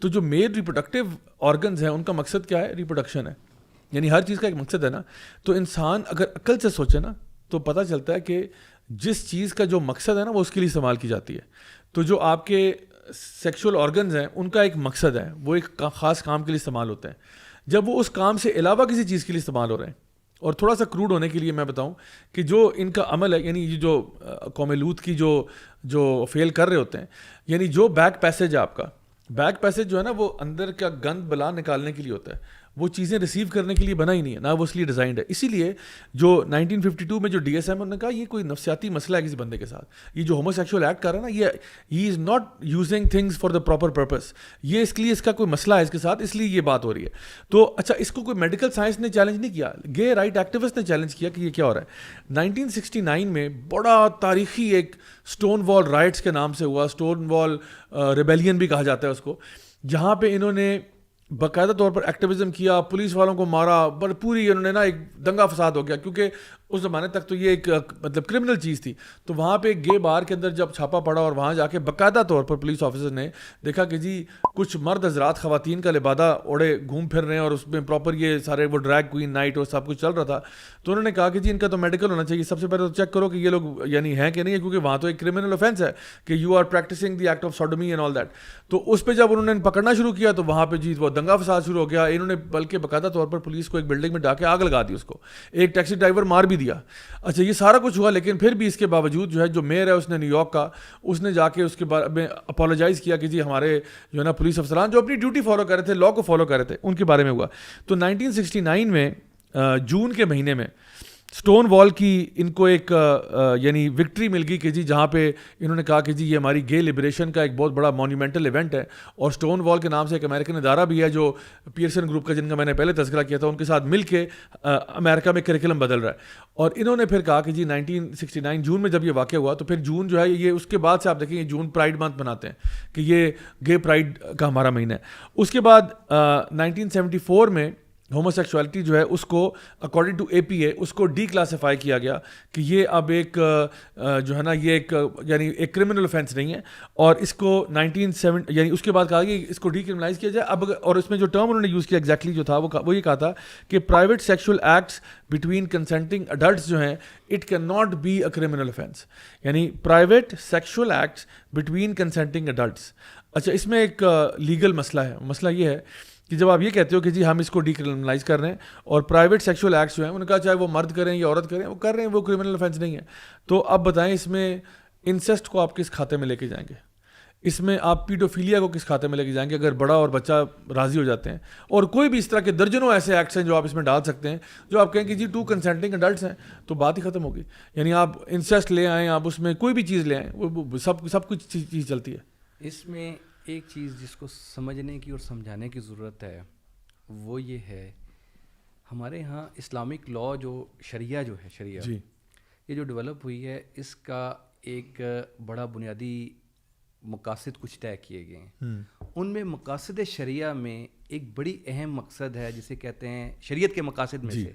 A: تو جو میل ریپروڈکٹیو آرگنز ہیں ان کا مقصد کیا ہے؟ ریپروڈکشن ہے. یعنی ہر چیز کا ایک مقصد ہے نا. تو انسان اگر عقل سے سوچے نا تو پتہ چلتا ہے کہ جس چیز کا جو مقصد ہے نا وہ اس کے لیے استعمال کی جاتی ہے. تو جو آپ کے سیکشول آرگنز ہیں ان کا ایک مقصد ہے, وہ ایک خاص کام کے لیے استعمال ہوتے ہیں. جب وہ اس کام سے علاوہ کسی چیز کے لیے استعمال ہو رہے ہیں, اور تھوڑا سا کروڈ ہونے کے لیے میں بتاؤں کہ جو ان کا عمل ہے, یعنی یہ جو قوم لوط کی جو فیل کر رہے ہوتے ہیں, یعنی جو بیک پیسج ہے آپ کا, بیک پیسج جو ہے نا وہ اندر کا گند بلا نکالنے کے لیے ہوتا ہے, وہ چیزیں ریسیو کرنے کے لیے بنا ہی نہیں ہے, نہ وہ اس لیے ڈیزائنڈ ہے. اسی لیے جو 1952 میں جو DSM انہوں نے کہا یہ کوئی نفسیاتی مسئلہ ہے کسی بندے کے ساتھ, یہ جو ہومو سیکشول ایکٹ کر رہا ہے نا, یہ ہی is not using things for the proper purpose, یہ اس کے لیے اس کا کوئی مسئلہ ہے اس کے ساتھ, اس لیے یہ بات ہو رہی ہے. تو اچھا, اس کو کوئی میڈیکل سائنس نے چیلنج نہیں کیا, گے رائٹ ایکٹیوسٹ نے چیلنج کیا کہ یہ کیا ہو رہا ہے. 1969 میں بڑا تاریخی ایک اسٹون وال رائٹس کے نام سے ہوا, اسٹون وال ریبیلین بھی کہا جاتا ہے اس کو, جہاں پہ انہوں نے باقاعدہ طور پر ایکٹیویزم کیا, پولیس والوں کو مارا, پوری انہوں نے نا ایک دنگا فساد ہو گیا, کیونکہ اس زمانے تک تو یہ ایک مطلب کرمنل چیز تھی. تو وہاں پہ گے بار کے اندر جب چھاپا پڑا اور وہاں جا کے باقاعدہ طور پر پولیس آفیسر نے دیکھا کہ جی کچھ مرد حضرات خواتین کا لبادہ اوڑے گھوم پھر رہے ہیں اور اس میں پراپر یہ سارے وہ ڈریگ کوئین نائٹ اور سب کچھ چل رہا تھا, تو انہوں نے کہا کہ جی ان کا تو میڈیکل ہونا چاہیے, سب سے پہلے تو چیک کرو کہ یہ لوگ یعنی ہیں کہ نہیں ہے, کیونکہ وہاں تو ایک کرمنل آفینس ہے کہ you are practising the act of sodomy and all that. تو اس پہ جب انہوں نے پکڑنا شروع کیا تو وہاں پہ جی وہ دنگا فساد شروع ہو گیا. انہوں نے بلکہ باقاعدہ طور پر پولیس کو ایک بلڈنگ میں ڈال کے آگ لگا دی, اس کو ایک ٹیکسی ڈرائیور مار بھی دیا. اچھا, یہ سارا کچھ ہوا, لیکن پھر بھی اس کے باوجود جو ہے جو میئر ہے اس نے نیو یارک کا, اس نے جا کے اس کے بارے میں اپالوجائز کیا کہ جی ہمارے جو ہے نا پولیس افسران جو اپنی ڈیوٹی فالو کر رہے تھے, لا کو فالو کر رہے تھے, ان کے بارے میں ہوا. تو 1969 میں جون کے مہینے میں اسٹون وال کی ان کو ایک یعنی وکٹری مل گئی کہ جی جہاں پہ انہوں نے کہا کہ جی یہ ہماری گے لبریشن کا ایک بہت بڑا مونیومنٹل ایونٹ ہے. اور اسٹون وال کے نام سے ایک امریکن ادارہ بھی ہے جو پیئرسن گروپ کا, جن کا میں نے پہلے تذکرہ کیا تھا, ان کے ساتھ مل کے امریکہ میں کریکلم بدل رہا ہے. اور انہوں نے پھر کہا کہ جی 1969 جون میں جب یہ واقعہ ہوا تو پھر جون جو ہے یہ اس کے بعد سے آپ دیکھیں یہ جون پرائڈ منتھ مناتے ہیں کہ یہ گے پرائڈ کا ہمارا مہینہ ہے. اس کے بعد 1974 میں ہومو سیکشوالٹی جو ہے اس کو اکارڈنگ ٹو APA اس کو ڈی کلاسیفائی کیا گیا کہ یہ اب ایک جو ہے نا یہ ایک یعنی ایک کرمنل offense نہیں ہے, اور اس کو 1970 یعنی اس کے بعد کہا کہ اس کو ڈی کرمنلائز کیا جائے. اب اور اس میں جو ٹرم انہوں نے یوز کیا ایگزیکٹلی جو تھا وہ یہ کہا تھا کہ private sexual acts between consenting adults جو ہیں it can not be a criminal offense, یعنی private sexual acts between consenting adults. اچھا, اس میں ایک لیگل مسئلہ ہے. مسئلہ یہ ہے کہ جب آپ یہ کہتے ہو کہ جی ہم اس کو ڈی کرمنلائز کر رہے ہیں اور پرائیویٹ سیکشول ایکٹس جو ہیں ان کا چاہے وہ مرد کریں یا عورت کریں وہ کر رہے ہیں, وہ کرمنل افینس نہیں ہے, تو اب بتائیں اس میں انسیسٹ کو آپ کس کھاتے میں لے کے جائیں گے, اس میں آپ پیڈوفیلیا کو کس کھاتے میں لے کے جائیں گے اگر بڑا اور بچہ راضی ہو جاتے ہیں, اور کوئی بھی اس طرح کے درجنوں ایسے ایکٹس ہیں جو آپ اس میں ڈال سکتے ہیں جو آپ کہیں کہ جی 2 کنسینٹنگ اڈلٹس ہیں, تو بات ہی ختم ہوگی. یعنی آپ انسیسٹ لے آئیں, آپ اس میں کوئی بھی چیز لے آئیں, وہ سب کچھ چیز چلتی ہے.
B: اس میں ایک چیز جس کو سمجھنے کی اور سمجھانے کی ضرورت ہے وہ یہ ہے, ہمارے ہاں اسلامک لا جو شریعہ
A: جی
B: یہ جو ڈیولپ ہوئی ہے اس کا ایک بڑا بنیادی مقاصد کچھ طے کیے گئے ہیں. ان میں مقاصد شریعہ میں ایک بڑی اہم مقصد ہے جسے کہتے ہیں شریعت کے مقاصد میں سے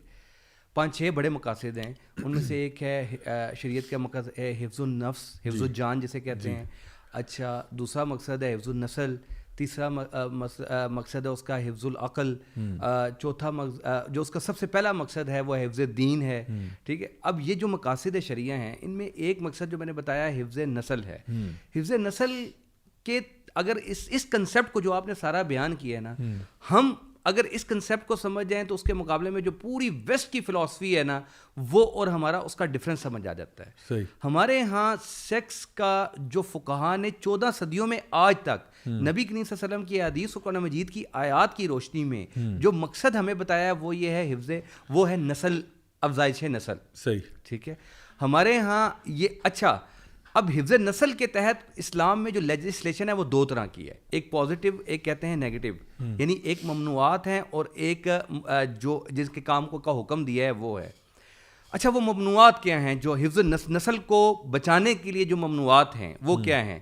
B: 5-6 بڑے مقاصد ہیں. ان میں سے ایک ہے شریعت کا مقصد ہے حفظ النفس, حفظ الجان جسے کہتے ہیں. اچھا, دوسرا مقصد ہے حفظ النسل, تیسرا مقصد ہے اس کا حفظ العقل, چوتھا جو اس کا سب سے پہلا مقصد ہے وہ حفظ دین ہے. ٹھیک ہے, اب یہ جو مقاصد شریعہ ہیں ان میں ایک مقصد جو میں نے بتایا حفظ نسل ہے. حفظ نسل کے اگر اس کنسیپٹ کو جو آپ نے سارا بیان کیا ہے نا, ہم اگر اس کنسیپٹ کو سمجھ جائیں تو اس کے مقابلے میں جو پوری ویسٹ کی فلاسفی ہے نا وہ اور ہمارا اس کا ڈفرینس سمجھ آ جاتا ہے.
A: صحیح.
B: ہمارے ہاں سیکس کا جو فقہا نے 14 صدیوں میں آج تک نبی کریم صلی اللہ علیہ وسلم کی حدیث و قرآن مجید کی آیات کی روشنی میں جو مقصد ہمیں بتایا وہ یہ ہے حفظ, وہ ہے نسل, افزائش نسل.
A: صحیح.
B: ٹھیک ہے, ہمارے ہاں یہ اچھا. اب حفظ نسل کے تحت اسلام میں جو لیجسلیشن ہے وہ 2 طرح کی ہے, ایک پازیٹیو, ایک کہتے ہیں نیگیٹو. یعنی ایک ممنوعات ہیں اور ایک جو جس کے کام کو کا حکم دیا ہے وہ ہے. اچھا, وہ ممنوعات کیا ہیں جو حفظ نسل کو بچانے کے لیے جو ممنوعات ہیں وہ کیا ہیں,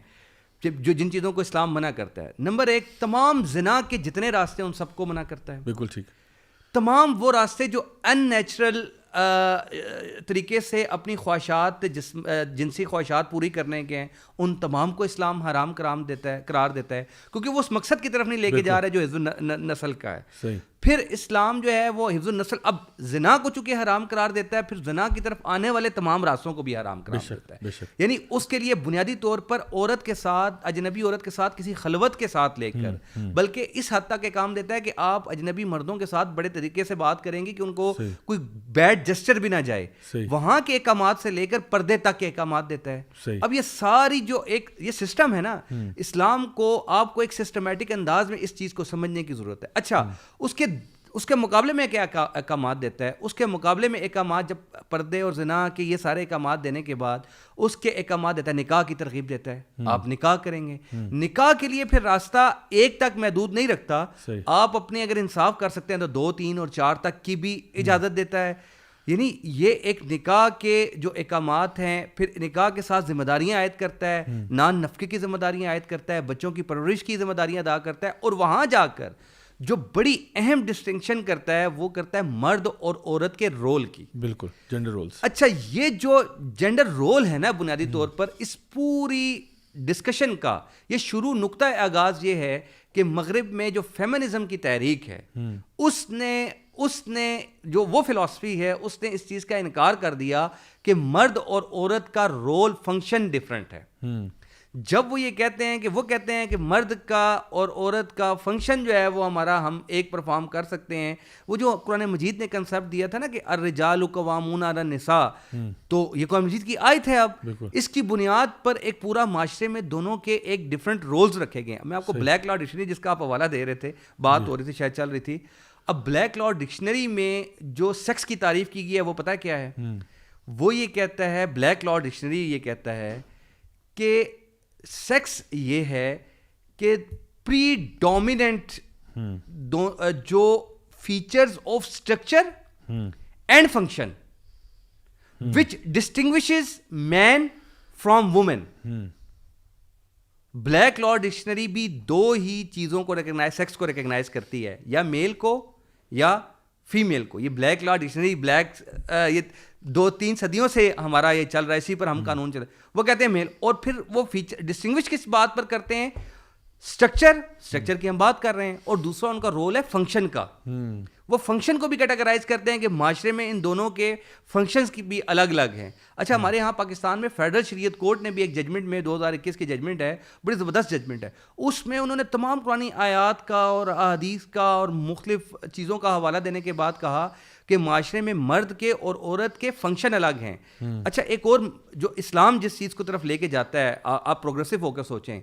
B: جو جن چیزوں کو اسلام منع کرتا ہے؟ نمبر 1, تمام زنا کے جتنے راستے ان سب کو منع کرتا ہے.
A: بالکل ٹھیک.
B: تمام وہ راستے جو ان نیچرل طریقے سے اپنی خواہشات جنسی خواہشات پوری کرنے کے ہیں ان تمام کو اسلام حرام قرار دیتا ہے کیونکہ وہ اس مقصد کی طرف نہیں لے کے جا رہا ہے جو حفظ نسل کا ہے.
A: صحیح.
B: پھر اسلام جو ہے وہ حفظ النسل, اب زنا کو چونکہ حرام قرار دیتا ہے پھر زنا کی طرف آنے والے تمام راستوں کو بھی حرام قرار دیتا ہے. یعنی اس کے لیے بنیادی طور پر عورت کے ساتھ, اجنبی عورت کے ساتھ کسی خلوت کے ساتھ لے کر, بلکہ اس حد تک کام دیتا ہے کہ آپ اجنبی مردوں کے ساتھ بڑے طریقے سے بات کریں گے کہ ان کو کوئی بیڈ جسچر بھی نہ جائے, وہاں کے احکامات سے لے کر پردے تک کے احکامات دیتا ہے. اب یہ ساری جو ایک یہ سسٹم ہے نا, اسلام کو آپ کو ایک سسٹمیٹک انداز میں اس چیز کو سمجھنے کی ضرورت ہے. اچھا, اس کے مقابلے میں کیا احکامات دیتا ہے؟ اس کے مقابلے میں احکامات, جب پردے اور زنا کے یہ سارے احکامات دینے کے بعد اس کے احکامات دیتا ہے, نکاح کی ترغیب دیتا ہے. آپ نکاح کریں گے, نکاح کے لیے پھر راستہ 1 تک محدود نہیں رکھتا, آپ اپنے اگر انصاف کر سکتے ہیں تو 2, 3 اور 4 تک کی بھی اجازت دیتا ہے. یعنی یہ ایک نکاح کے جو احکامات ہیں, پھر نکاح کے ساتھ ذمہ داریاں عائد کرتا ہے, نان نفقے کی ذمہ داریاں عائد کرتا ہے, بچوں کی پرورش کی ذمہ داریاں ادا کرتا ہے, اور وہاں جا کر جو بڑی اہم ڈسٹنکشن کرتا ہے وہ کرتا ہے مرد اور عورت کے رول کی.
A: بالکل, جینڈر رولز.
B: اچھا, یہ جو جینڈر رول ہے نا بنیادی طور پر اس پوری ڈسکشن کا یہ شروع نقطہ آغاز یہ ہے کہ مغرب میں جو فیمنزم کی تحریک ہے اس نے جو وہ فلسفی ہے اس نے اس چیز کا انکار کر دیا کہ مرد اور عورت کا رول فنکشن ڈفرینٹ ہے. جب وہ یہ کہتے ہیں کہ مرد کا اور عورت کا فنکشن جو ہے وہ ہمارا ہم ایک پرفارم کر سکتے ہیں, وہ جو قرآن مجید نے کنسیپٹ دیا تھا نا کہ الرجال قوامون علی النساء, تو یہ قرآن مجید کی آیت ہے. اب اس کی بنیاد پر ایک پورا معاشرے میں دونوں کے ایک ڈفرینٹ رولز رکھے گئے ہیں. میں آپ کو بلیک لا ڈکشنری جس کا آپ حوالہ دے رہے تھے, بات ہو رہی تھی, شاید چل رہی تھی. اب بلیک لا ڈکشنری میں جو سیکس کی تعریف کی گئی ہے وہ پتہ کیا ہے؟ وہ یہ کہتا ہے, بلیک لا ڈکشنری یہ کہتا ہے کہ سیکس یہ ہے کہ پری ڈومیننٹ جو features of structure and function which distinguishes men from women. Black Law Dictionary بھی 2 ہی چیزوں کو سیکس کو ریکگنائز کرتی ہے, یا میل کو یا فیمیل کو. یہ بلیک لا ڈکشنری یہ 2-3 صدیوں سے ہمارا یہ چل رہا ہے, اسی پر ہم قانون چل رہے ہیں. وہ کہتے ہیں میل, اور پھر وہ فیچر ڈسٹنگوش کس بات پر کرتے ہیں؟ اسٹرکچر کی ہم بات کر رہے ہیں, اور دوسرا ان کا رول ہے فنکشن کا. وہ فنکشن کو بھی کیٹاگرائز کرتے ہیں کہ معاشرے میں ان دونوں کے فنکشنز کی بھی الگ الگ ہیں. اچھا ہمارے یہاں پاکستان میں فیڈرل شریعت کورٹ نے بھی ایک ججمنٹ میں 2021 کی ججمنٹ ہے, بڑی زبردست ججمنٹ ہے, اس میں انہوں نے تمام قرآنی آیات کا اور احادیث کا اور مختلف چیزوں کا حوالہ دینے کے بعد کہا کہ معاشرے میں مرد کے اور عورت کے فنکشن الگ ہیں. اچھا ایک اور جو اسلام جس چیز کو طرف لے کے جاتا ہے, آپ پروگریسو ہو کے سوچیں,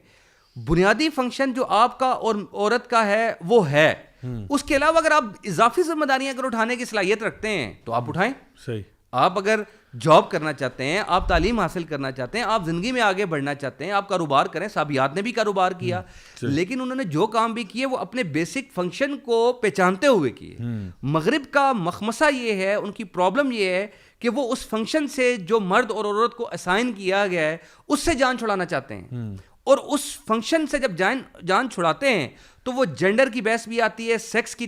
B: بنیادی فنکشن جو آپ کا اور عورت کا ہے وہ ہے, اس کے علاوہ اگر آپ اضافی ذمہ داریاں اگر اٹھانے کی صلاحیت رکھتے ہیں تو آپ اٹھائیں.
A: صحیح.
B: آپ اگر جاب کرنا چاہتے ہیں, آپ تعلیم حاصل کرنا چاہتے ہیں, آپ زندگی میں آگے بڑھنا چاہتے ہیں, آپ کاروبار کریں. صحابیات نے بھی کاروبار کیا, لیکن انہوں نے جو کام بھی کیے وہ اپنے بیسک فنکشن کو پہچانتے ہوئے کیے. مغرب کا مخمصہ یہ ہے, ان کی پرابلم یہ ہے کہ وہ اس فنکشن سے جو مرد اور عورت کو اسائن کیا گیا ہے اس سے جان چھڑانا چاہتے ہیں, اور اس فنکشن سے جب جان چھڑاتے ہیں تو وہ جینڈر کی بحث بھی آتی ہے, سیکس کی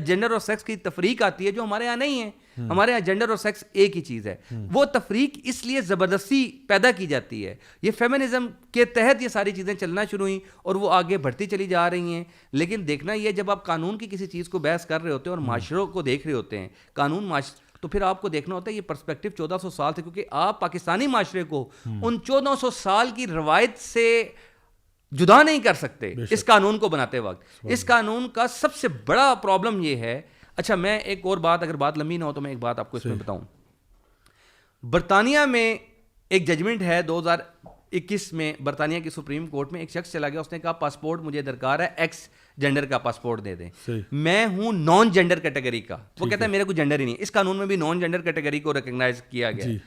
B: جینڈر اور سیکس کی تفریق آتی ہے جو ہمارے یہاں نہیں ہے. ہمارے یہاں جینڈر اور سیکس ایک ہی چیز ہے. وہ تفریق اس لیے زبردستی پیدا کی جاتی ہے. یہ فیمنزم کے تحت یہ ساری چیزیں چلنا شروع ہوئیں اور وہ آگے بڑھتی چلی جا رہی ہیں. لیکن دیکھنا یہ جب آپ قانون کی کسی چیز کو بحث کر رہے ہوتے ہیں اور معاشروں کو دیکھ رہے ہوتے ہیں, قانون تو پھر آپ کو دیکھنا ہوتا ہے یہ پرسپیکٹو 1400 سال تھے, کیونکہ آپ پاکستانی معاشرے کو ان 1400 سال کی روایت سے جدا نہیں کر سکتے اس قانون کو بناتے وقت. اس قانون کا سب سے بڑا پرابلم یہ ہے. اچھا میں ایک اور بات, اگر بات لمبی نہ ہو تو میں ایک بات آپ کو اس میں بتاؤں. برطانیہ میں ایک ججمنٹ ہے 2021 میں, برطانیہ کی سپریم کورٹ میں ایک شخص چلا گیا, اس نے کہا پاسپورٹ مجھے درکار ہے, ایکس جینڈر کا پاسپورٹ دے دیں, میں ہوں نان جینڈر کیٹیگری کا. وہ کہتا ہے میرا کوئی جینڈر ہی نہیں. اس قانون میں بھی نان جینڈر کیٹیگری کو ریکگنائز کیا گیا.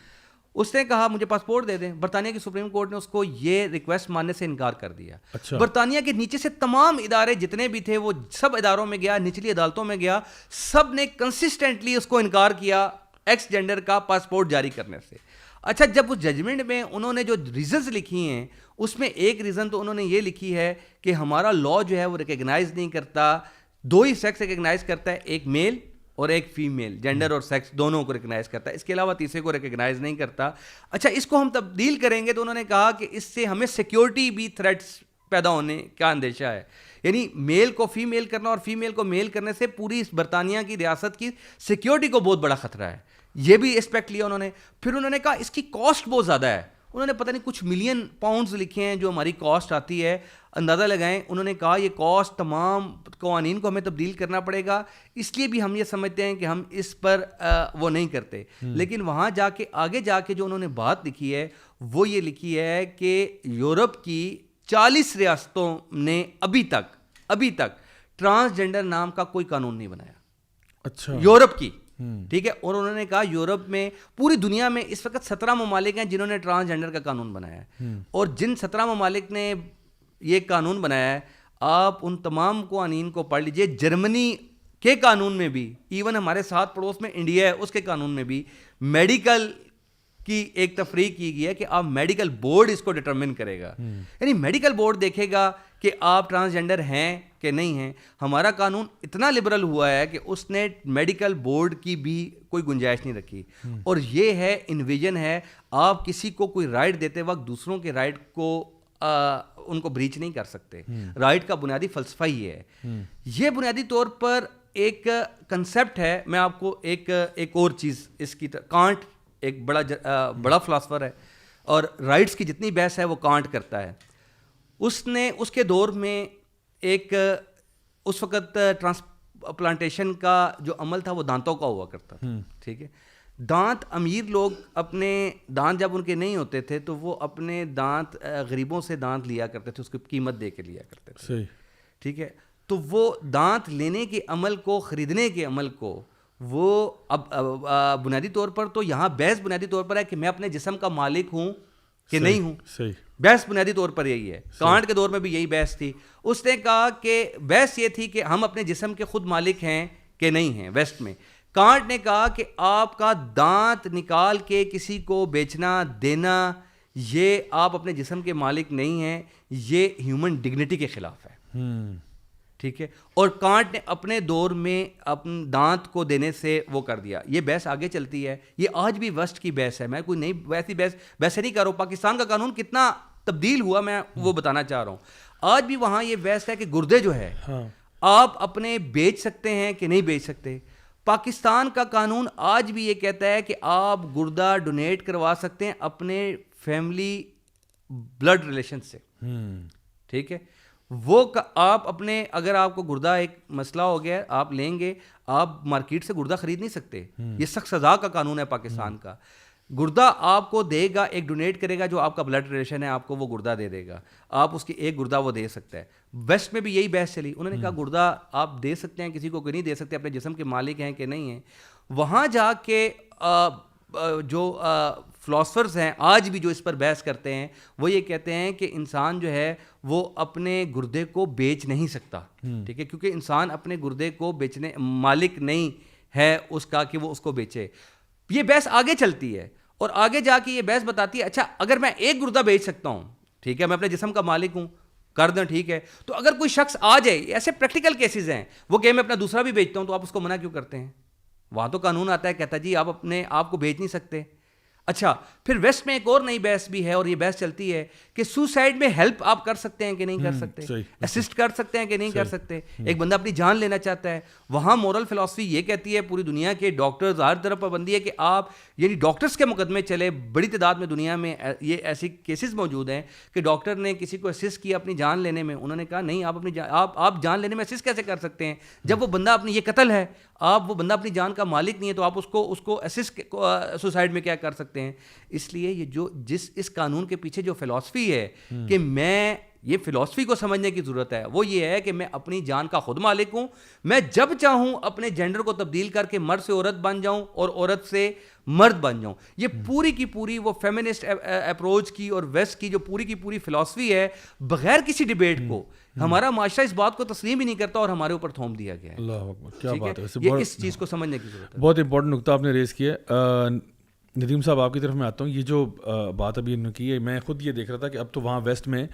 B: اس نے کہا مجھے پاسپورٹ دے دیں. برطانیہ کی سپریم کورٹ نے اس کو یہ ریکویسٹ ماننے سے انکار کر دیا. برطانیہ کے نیچے سے تمام ادارے جتنے بھی تھے وہ سب اداروں میں گیا, نچلی عدالتوں میں گیا, سب نے کنسسٹنٹلی اس کو انکار کیا ایکس جینڈر کا پاسپورٹ جاری کرنے سے. اچھا جب اس ججمنٹ میں انہوں نے جو ریزنز لکھی ہیں اس میں ایک ریزن تو انہوں نے یہ لکھی ہے کہ ہمارا لا جو ہے وہ ریکگنائز نہیں کرتا, دو ہی سیکس ریکگنائز کرتا ہے, ایک میل اور ایک فیمیل, جینڈر اور سیکس دونوں کو ریکگنائز کرتا ہے, اس کے علاوہ تیسرے کو ریکگنائز نہیں کرتا. اچھا اس کو ہم تبدیل کریں گے تو انہوں نے کہا کہ اس سے ہمیں سیکیورٹی بھی تھریٹس پیدا ہونے کا اندیشہ ہے. یعنی میل کو فیمیل کرنا اور فیمیل کو میل کرنے سے پوری برطانیہ کی ریاست کی سیکیورٹی کو بہت بڑا خطرہ ہے. یہ بھی اسپیکٹ لیا انہوں نے. پھر انہوں نے کہا اس کی کاسٹ بہت زیادہ ہے. انہوں نے پتہ نہیں کچھ ملین پاؤنڈز لکھے ہیں جو ہماری کاسٹ آتی ہے, اندازہ لگائیں. انہوں نے کہا یہ کاسٹ تمام قوانین کو ہمیں تبدیل کرنا پڑے گا, اس لیے بھی ہم یہ سمجھتے ہیں کہ ہم اس پر وہ نہیں کرتے. لیکن وہاں جا کے آگے جا کے جو انہوں نے بات لکھی ہے وہ یہ لکھی ہے کہ یورپ کی 40 ریاستوں نے ابھی تک ٹرانسجینڈر نام کا کوئی قانون نہیں بنایا. اچھا یورپ کی, ٹھیک ہے. اور انہوں نے کہا یورپ میں پوری دنیا میں اس وقت 17 ممالک ہیں جنہوں نے ٹرانسجینڈر کا قانون بنایا ہے, اور جن 17 ممالک نے یہ قانون بنایا ہے آپ ان تمام قوانین کو پڑھ لیجئے. جرمنی کے قانون میں بھی, ایون ہمارے ساتھ پڑوس میں انڈیا ہے اس کے قانون میں بھی میڈیکل کی ایک تفریق کی گئی ہے کہ آپ میڈیکل بورڈ اس کو ڈٹرمن کرے گا. یعنی میڈیکل بورڈ دیکھے گا کہ آپ ٹرانسجینڈر ہیں کہ نہیں ہیں. ہمارا قانون اتنا لبرل ہوا ہے کہ اس نے میڈیکل بورڈ کی بھی کوئی گنجائش نہیں رکھی. اور یہ ہے انویژن ہے, آپ کسی کو کوئی رائٹ دیتے وقت دوسروں کے رائٹ کو ان کو بریچ نہیں کر سکتے. رائٹ کا بنیادی فلسفہ یہ ہے. یہ بنیادی طور پر ایک کنسیپٹ ہے. میں آپ کو ایک اور چیز اس کی, کانٹ ایک بڑا فلاسفر ہے اور رائٹس کی جتنی بحث ہے وہ کانٹ کرتا ہے. اس نے اس کے دور میں ایک اس وقت ٹرانسپلانٹیشن کا جو عمل تھا وہ دانتوں کا ہوا کرتا تھا, ٹھیک ہے. دانت امیر لوگ اپنے دانت جب ان کے نہیں ہوتے تھے تو وہ اپنے دانت غریبوں سے دانت لیا کرتے تھے, اس کی قیمت دے کے لیا کرتے تھے, ٹھیک ہے. تو وہ دانت لینے کے عمل کو, خریدنے کے عمل کو, وہ اب بنیادی طور پر تو یہاں بحث بنیادی طور پر ہے کہ میں اپنے جسم کا مالک ہوں کہ نہیں ہوں. بحث بنیادی طور پر یہی ہے. کانٹ کے دور میں بھی یہی بحث تھی. اس نے کہا کہ بحث یہ تھی کہ ہم اپنے جسم کے خود مالک ہیں کہ نہیں ہیں. ویسٹ میں کانٹ نے کہا کہ آپ کا دانت نکال کے کسی کو بیچنا دینا, یہ آپ اپنے جسم کے مالک نہیں ہیں, یہ ہیومن ڈگنیٹی کے خلاف ہے, ٹھیک ہے. اور کانٹ نے اپنے دور میں اپنے دانت کو دینے سے وہ کر دیا. یہ بحث آگے چلتی ہے, یہ آج بھی ویسٹ کی بحث ہے. میں کوئی نئی ویسی بحث نہیں کر رہا ہوں. پاکستان کا قانون کتنا تبدیل ہوا میں وہ بتانا چاہ رہا ہوں. آج بھی وہاں یہ بحث ہے کہ گردے جو ہے آپ اپنے بیچ سکتے ہیں کہ نہیں بیچ سکتے. پاکستان کا قانون آج بھی یہ کہتا ہے کہ آپ گردہ ڈونیٹ کروا سکتے ہیں اپنے فیملی بلڈ ریلیشن سے, ٹھیک ہے. وہ آپ اپنے, اگر آپ کو گردہ ایک مسئلہ ہو گیا آپ لیں گے, آپ مارکیٹ سے گردہ خرید نہیں سکتے. یہ سخت سزا کا قانون ہے پاکستان کا. گردہ آپ کو دے گا, ایک ڈونیٹ کرے گا جو آپ کا بلڈ ریلیشن ہے, آپ کو وہ گردہ دے دے گا, آپ اس کی ایک گردہ وہ دے سکتا ہے. ویسٹ میں بھی یہی بحث چلی, انہوں نے کہا گردہ آپ دے سکتے ہیں کسی کو کہ نہیں دے سکتے, اپنے جسم کے مالک ہیں کہ نہیں ہیں. وہاں جا کے جو فلاسفرز ہیں آج بھی جو اس پر بحث کرتے ہیں وہ یہ کہتے ہیں کہ انسان جو ہے وہ اپنے گردے کو بیچ نہیں سکتا, ٹھیک ہے, کیونکہ انسان اپنے گردے کو بیچنے مالک نہیں ہے اس کا کہ وہ اس کو بیچے. یہ بحث آگے چلتی ہے اور آگے جا کے یہ بحث بتاتی ہے اچھا اگر میں ایک گردہ بیچ سکتا ہوں, ٹھیک ہے, میں اپنے جسم کا مالک ہوں, کر دیں, ٹھیک ہے, تو اگر کوئی شخص آ جائے, ایسے پریکٹیکل کیسز ہیں, وہ کہ میں اپنا دوسرا بھی بیچتا ہوں, تو آپ اس کو منع کیوں کرتے ہیں؟ وہاں تو قانون آتا ہے کہتا جی آپ اپنے آپ کو بیچ نہیں سکتے. اچھا پھر ویسٹ میں ایک اور نئی بحث بھی ہے اور یہ بحث چلتی ہے کہ سوسائڈ میں ہیلپ آپ کر سکتے ہیں کہ نہیں کر سکتے, اسسٹ کر سکتے ہیں کہ نہیں کر سکتے. ایک بندہ اپنی جان لینا چاہتا ہے, وہاں مورل فلاسفی یہ کہتی ہے, پوری دنیا کے ڈاکٹرز ہر طرف پابندی ہے کہ آپ یعنی ڈاکٹرز کے مقدمے چلے, بڑی تعداد میں دنیا میں یہ ایسی کیسز موجود ہیں کہ ڈاکٹر نے کسی کو اسسٹ کیا اپنی جان لینے میں, انہوں نے کہا نہیں آپ اپنی آپ جان لینے میں اسسٹ کیسے کر سکتے ہیں جب وہ بندہ اپنی, یہ قتل ہے, آپ وہ بندہ اپنی جان کا مالک نہیں ہے, تو آپ اس کو اسسٹ سوسائڈ میں کیا کر سکتے ہیں. اس لیے یہ جو اس قانون کے پیچھے جو فلاسفی ہے کہ میں یہ فلاسفی کو سمجھنے کی ضرورت ہے, وہ یہ ہے کہ میں اپنی جان کا خود مالک ہوں, میں جب چاہوں اپنے جینڈر کو تبدیل کر کے مرد سے عورت بن جاؤں اور عورت سے مرد بن جاؤں. یہ پوری کی پوری وہ فیمنسٹ اپروچ کی اور ویسٹ کی جو پوری کی پوری فلاسفی ہے, بغیر کسی ڈیبیٹ کو ہمارا معاشرہ اس بات کو تسلیم ہی نہیں کرتا اور ہمارے اوپر تھوم دیا گیا ہے.
A: اللہ اکبر, کیا بات ہے,
B: یہ اس چیز کو سمجھنے کی ضرورت ہے.
A: بہت امپورٹنٹ نقطہ آپ نے ریز کیا. ندیم صاحب آپ کی طرف میں آتا ہوں. یہ جو بات ابھی انہوں نے کی ہے, میں خود یہ دیکھ رہا تھا کہ اب تو وہاں ویسٹ میں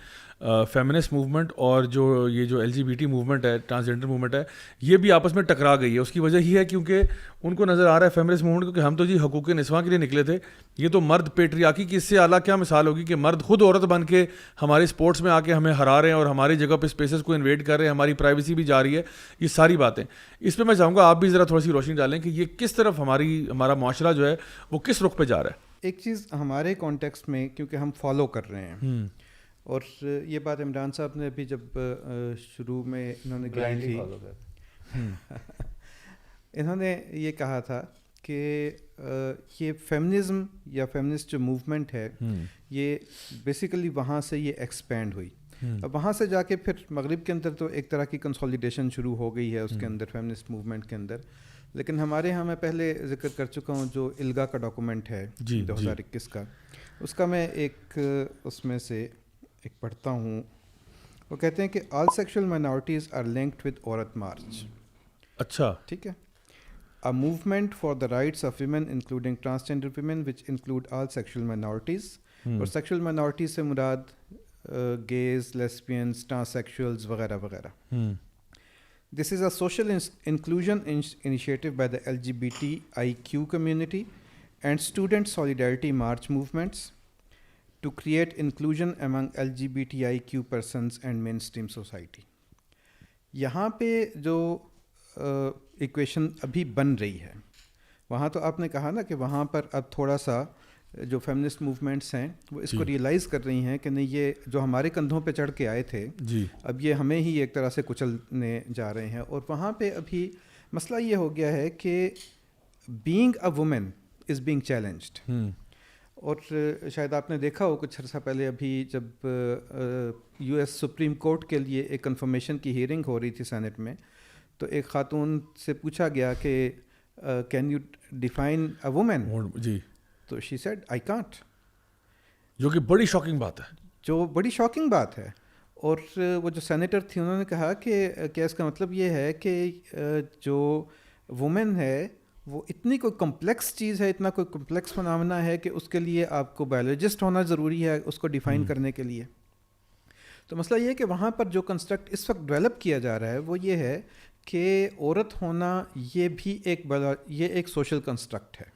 A: فیمنسٹ موومنٹ اور جو یہ جو LGBT موومنٹ ہے, ٹرانسجینڈر موومنٹ ہے, یہ بھی آپس میں ٹکرا گئی ہے. اس کی وجہ یہ ہے کیونکہ ان کو نظر آ رہا ہے فیمنسٹ موومنٹ کیونکہ ہم تو جی حقوق نسواں کے لیے نکلے تھے, یہ تو مرد پیٹریاکی کی اس سے اعلیٰ کیا مثال ہوگی کہ مرد خود عورت بن کے ہمارے اسپورٹس میں آ کے ہمیں ہرا رہے ہیں اور ہماری جگہ پہ اسپیسز کو انویڈ کر رہے ہیں, ہماری پرائیویسی بھی جا رہی ہے. یہ ساری باتیں اس پہ میں چاہوں گا آپ بھی ذرا تھوڑی سی روشنی ڈالیں کہ یہ کس طرف ہمارا معاشرہ جو ہے وہ کس رخ پہ جا رہا ہے.
C: ایک چیز ہمارے کانٹیکسٹ میں کیونکہ ہم فالو کر رہے ہیں, اور یہ بات عمران صاحب نے ابھی جب شروع میں انہوں نے گائی تھی, انہوں نے یہ کہا تھا کہ یہ فیمنزم یا فیمنسٹ جو موومنٹ ہے یہ بیسیکلی وہاں سے یہ ایکسپینڈ ہوئی. اب وہاں سے جا کے پھر مغرب کے اندر تو ایک طرح کی کنسولیڈیشن شروع ہو گئی ہے اس کے اندر, فیمنسٹ موومنٹ کے اندر. لیکن ہمارے ہاں میں پہلے ذکر کر چکا ہوں جو الگا کا ڈاکومنٹ ہے 2021 کا, اس کا میں ایک اس میں سے ایک پڑھتا ہوں. وہ کہتے ہیں کہ all sexual minorities are linked with عورت مارچ.
A: اچھا,
C: ٹھیک ہے. A movement for the rights of women including transgender women which include all sexual minorities. اور sexual minorities سے مراد gays, lesbians, transsexuals وغیرہ وغیرہ. This is a social inclusion initiative by the LGBTIQ community and student solidarity march movements to create inclusion among LGBTIQ persons and mainstream society. یہاں پہ جو ایکویشن ابھی بن رہی ہے, وہاں تو آپ نے کہا نا کہ وہاں پر اب تھوڑا سا جو فیمنسٹ موومنٹس ہیں وہ اس کو ریئلائز کر رہی ہیں کہ نہیں یہ جو ہمارے کندھوں پہ چڑھ کے آئے تھے اب یہ ہمیں ہی ایک طرح سے کچلنے جا رہے ہیں. اور وہاں پہ ابھی مسئلہ یہ ہو گیا ہے کہ being a woman is being challenged. اور شاید آپ نے دیکھا ہو کچھ عرصہ پہلے ابھی جب US سپریم کورٹ کے لیے ایک کنفرمیشن کی ہیئرنگ ہو رہی تھی سینٹ میں, تو ایک خاتون سے پوچھا گیا کہ can you define a woman,
A: جی, تو
C: شی سیڈ آئی کانٹ,
A: جو کہ بڑی شاکنگ بات ہے,
C: جو بڑی شاکنگ بات ہے. اور وہ جو سینیٹر تھی انہوں نے کہا کہ کیا اس کا مطلب یہ ہے کہ جو وومن ہے وہ اتنی کوئی کمپلیکس چیز ہے, اتنا کوئی کمپلیکس فنامنا ہے کہ اس کے لیے آپ کو بایولوجسٹ ہونا ضروری ہے اس کو ڈیفائن کرنے کے لیے. تو مسئلہ یہ ہے کہ وہاں پر جو کنسٹرکٹ اس وقت ڈیولپ کیا جا رہا ہے وہ یہ ہے کہ عورت ہونا یہ بھی ایک سوشل کنسٹرکٹ ہے.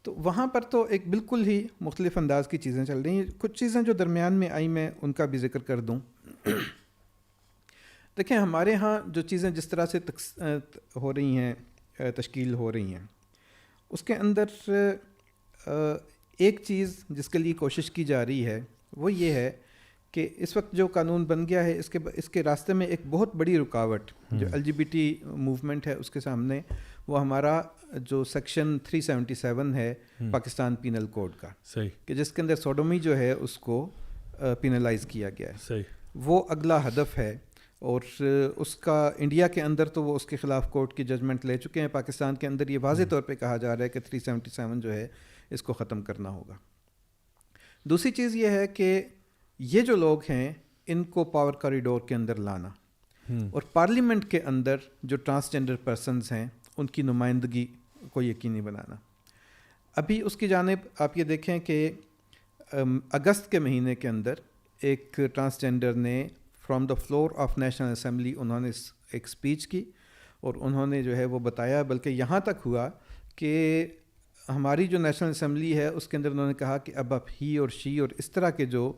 C: تو وہاں پر تو ایک بالکل ہی مختلف انداز کی چیزیں چل رہی ہیں. کچھ چیزیں جو درمیان میں آئی میں ان کا بھی ذکر کر دوں. دیکھیں ہمارے ہاں جو چیزیں جس طرح سے ہو رہی ہیں، تشکیل ہو رہی ہیں، اس کے اندر ایک چیز جس کے لیے کوشش کی جا رہی ہے وہ یہ ہے کہ اس وقت جو قانون بن گیا ہے اس کے راستے میں ایک بہت بڑی رکاوٹ جو LGBT موومنٹ ہے اس کے سامنے، وہ ہمارا جو سیکشن 377 ہے پاکستان پینل کوڈ کا،
A: صحیح،
C: کہ جس کے اندر سوڈومی جو ہے اس کو پینلائز کیا گیا ہے،
A: صحیح،
C: وہ اگلا ہدف ہے، اور اس کا انڈیا کے اندر تو وہ اس کے خلاف کورٹ کی ججمنٹ لے چکے ہیں، پاکستان کے اندر یہ واضح طور پہ کہا جا رہا ہے کہ 377 جو ہے اس کو ختم کرنا ہوگا۔ دوسری چیز یہ ہے کہ یہ جو لوگ ہیں ان کو پاور کوریڈور کے اندر لانا، اور پارلیمنٹ کے اندر جو ٹرانسجنڈر پرسنز ہیں ان کی نمائندگی کو یقینی بنانا۔ ابھی اس کی جانب آپ یہ دیکھیں کہ اگست کے مہینے کے اندر ایک ٹرانسجنڈر نے from the floor of National Assembly انہوں نے ایک اسپیچ کی، اور انہوں نے جو ہے وہ بتایا، بلکہ یہاں تک ہوا کہ ہماری جو نیشنل اسمبلی ہے اس کے اندر انہوں نے کہا کہ اب آپ ہی اور شی اور اس طرح کے جو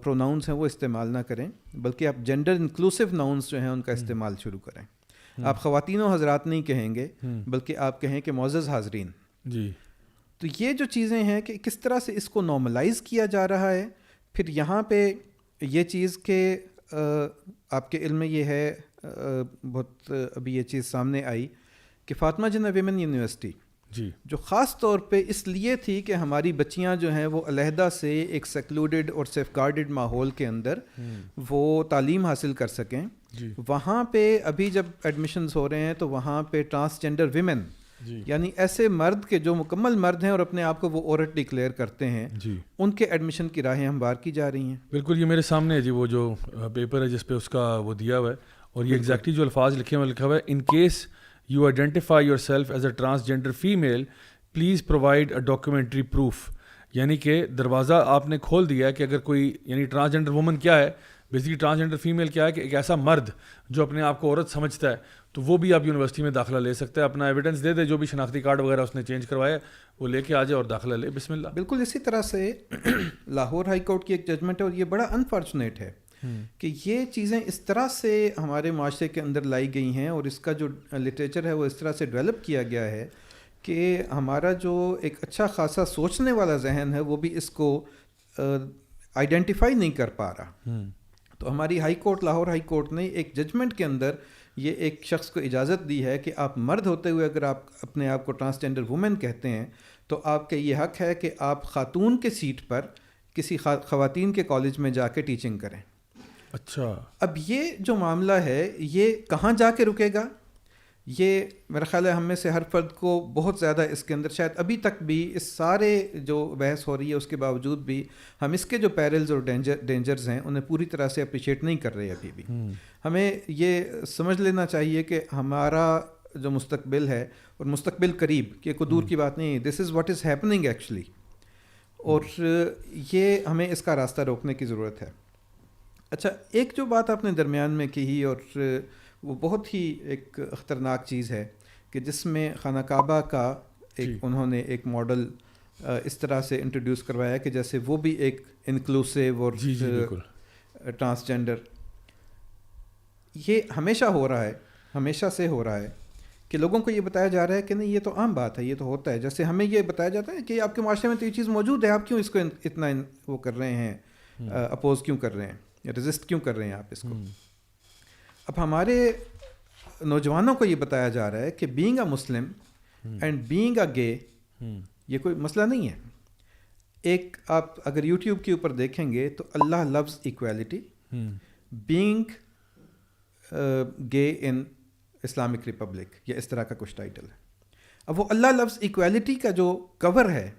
C: پروناؤنس ہیں وہ استعمال نہ کریں، بلکہ آپ جینڈر انکلوسیو ناؤنس جو ہیں ان کا استعمال شروع کریں۔ آپ خواتین و حضرات نہیں کہیں گے، بلکہ آپ کہیں کہ معزز حاضرین۔
A: جی،
C: تو یہ جو چیزیں ہیں کہ کس طرح سے اس کو نارملائز کیا جا رہا ہے۔ پھر یہاں پہ یہ چیز کہ آپ کے علم میں یہ ہے، بہت ابھی یہ چیز سامنے آئی کہ فاطمہ جنہ ویمن یونیورسٹی
A: جی،
C: جو خاص طور پہ اس لیے تھی کہ ہماری بچیاں جو ہیں وہ علیحدہ سے ایک سیکلوڈڈ اور سیف گارڈڈ ماحول کے اندر وہ تعلیم حاصل کر سکیں، وہاں پہ ابھی جب ایڈمیشنز ہو رہے ہیں تو وہاں پہ ٹرانسجنڈر ویمن، یعنی ایسے مرد کے جو مکمل مرد ہیں اور اپنے آپ کو وہ عورت ڈکلیئر کرتے ہیں، ان کے ایڈمیشن کی راہیں ہموار کی جا رہی ہیں۔
A: بالکل، یہ میرے سامنے ہے جی وہ جو پیپر ہے جس پہ اس کا وہ دیا ہوا ہے، اور یہ ایگزیکٹلی جو الفاظ لکھے ہوئے لکھا ہوا ہے، in case you identify your self as a transgender female please provide a documentary proof, یعنی کہ دروازہ آپ نے کھول دیا ہے کہ اگر کوئی، یعنی ٹرانسجنڈر وومن کیا ہے، بیسکلی ٹرانسجنڈر فیمیل کیا ہے کہ ایک ایسا مرد جو اپنے آپ کو عورت سمجھتا ہے، تو وہ بھی آپ یونیورسٹی میں داخلہ لے سکتا ہے، اپنا ایویڈنس دے دے، جو بھی شناختی کارڈ وغیرہ اس نے چینج کروایا وہ لے کے آ جائے اور داخلہ لے، بسم اللہ۔
C: بالکل اسی طرح سے لاہور ہائی کورٹ کی ایک ججمنٹ ہے، اور یہ بڑا انفارچونیٹ ہے کہ یہ چیزیں اس طرح سے ہمارے معاشرے کے اندر لائی گئی ہیں، اور اس کا جو لٹریچر ہے وہ اس طرح سے ڈیولپ کیا گیا ہے کہ ہمارا جو ایک اچھا خاصا سوچنے والا ذہن ہے وہ بھی اس کو آئیڈینٹیفائی نہیں کر پا رہا۔ تو ہماری high court, Lahore high court نے ایک ججمنٹ کے اندر یہ ایک شخص کو اجازت دی ہے کہ آپ مرد ہوتے ہوئے اگر آپ اپنے آپ کو ٹرانسجنڈر وومن کہتے ہیں تو آپ کا یہ حق ہے کہ آپ خاتون کے سیٹ پر کسی خواتین کے کالج میں جا کے ٹیچنگ کریں۔
A: اچھا،
C: اب یہ جو معاملہ ہے یہ کہاں جا کے رکے گا؟ یہ میرا خیال ہے ہم میں سے ہر فرد کو بہت زیادہ اس کے اندر، شاید ابھی تک بھی اس سارے جو بحث ہو رہی ہے اس کے باوجود بھی ہم اس کے جو پیرلز اور ڈینجرز ہیں انہیں پوری طرح سے اپریشیٹ نہیں کر رہے ابھی بھی۔ ہمیں یہ سمجھ لینا چاہیے کہ ہمارا جو مستقبل ہے، اور مستقبل قریب، کہ کوئی دور کی بات نہیں، this is what is happening actually, اور یہ ہمیں اس کا راستہ روکنے کی ضرورت ہے۔ اچھا، ایک جو بات آپ نے درمیان میں کہی، اور وہ بہت ہی ایک خطرناک چیز ہے کہ جس میں خانہ کعبہ کا ایک انہوں نے ایک ماڈل اس طرح سے انٹروڈیوس کروایا کہ جیسے وہ بھی ایک انکلوسیو اور ٹرانسجنڈر، یہ ہمیشہ ہو رہا ہے، ہمیشہ سے ہو رہا ہے کہ لوگوں کو یہ بتایا جا رہا ہے کہ نہیں یہ تو عام بات ہے، یہ تو ہوتا ہے۔ جیسے ہمیں یہ بتایا جاتا ہے کہ آپ کے معاشرے میں تو یہ چیز موجود ہے، آپ کیوں اس کو اتنا وہ کر رہے ہیں، اپوز کیوں کر رہے ہیں، یا ریزسٹ کیوں کر رہے ہیں آپ اس کو۔ اب ہمارے نوجوانوں کو یہ بتایا جا رہا ہے کہ being a Muslim and being a گے یہ کوئی مسئلہ نہیں ہے۔ ایک آپ اگر یوٹیوب کے اوپر دیکھیں گے تو اللہ لوز ایکویلٹی، بینگ گے ان اسلامک ریپبلک، یا اس طرح کا کچھ ٹائٹل ہے۔ اب وہ اللہ لوز ایکویلٹی کا جو کور ہے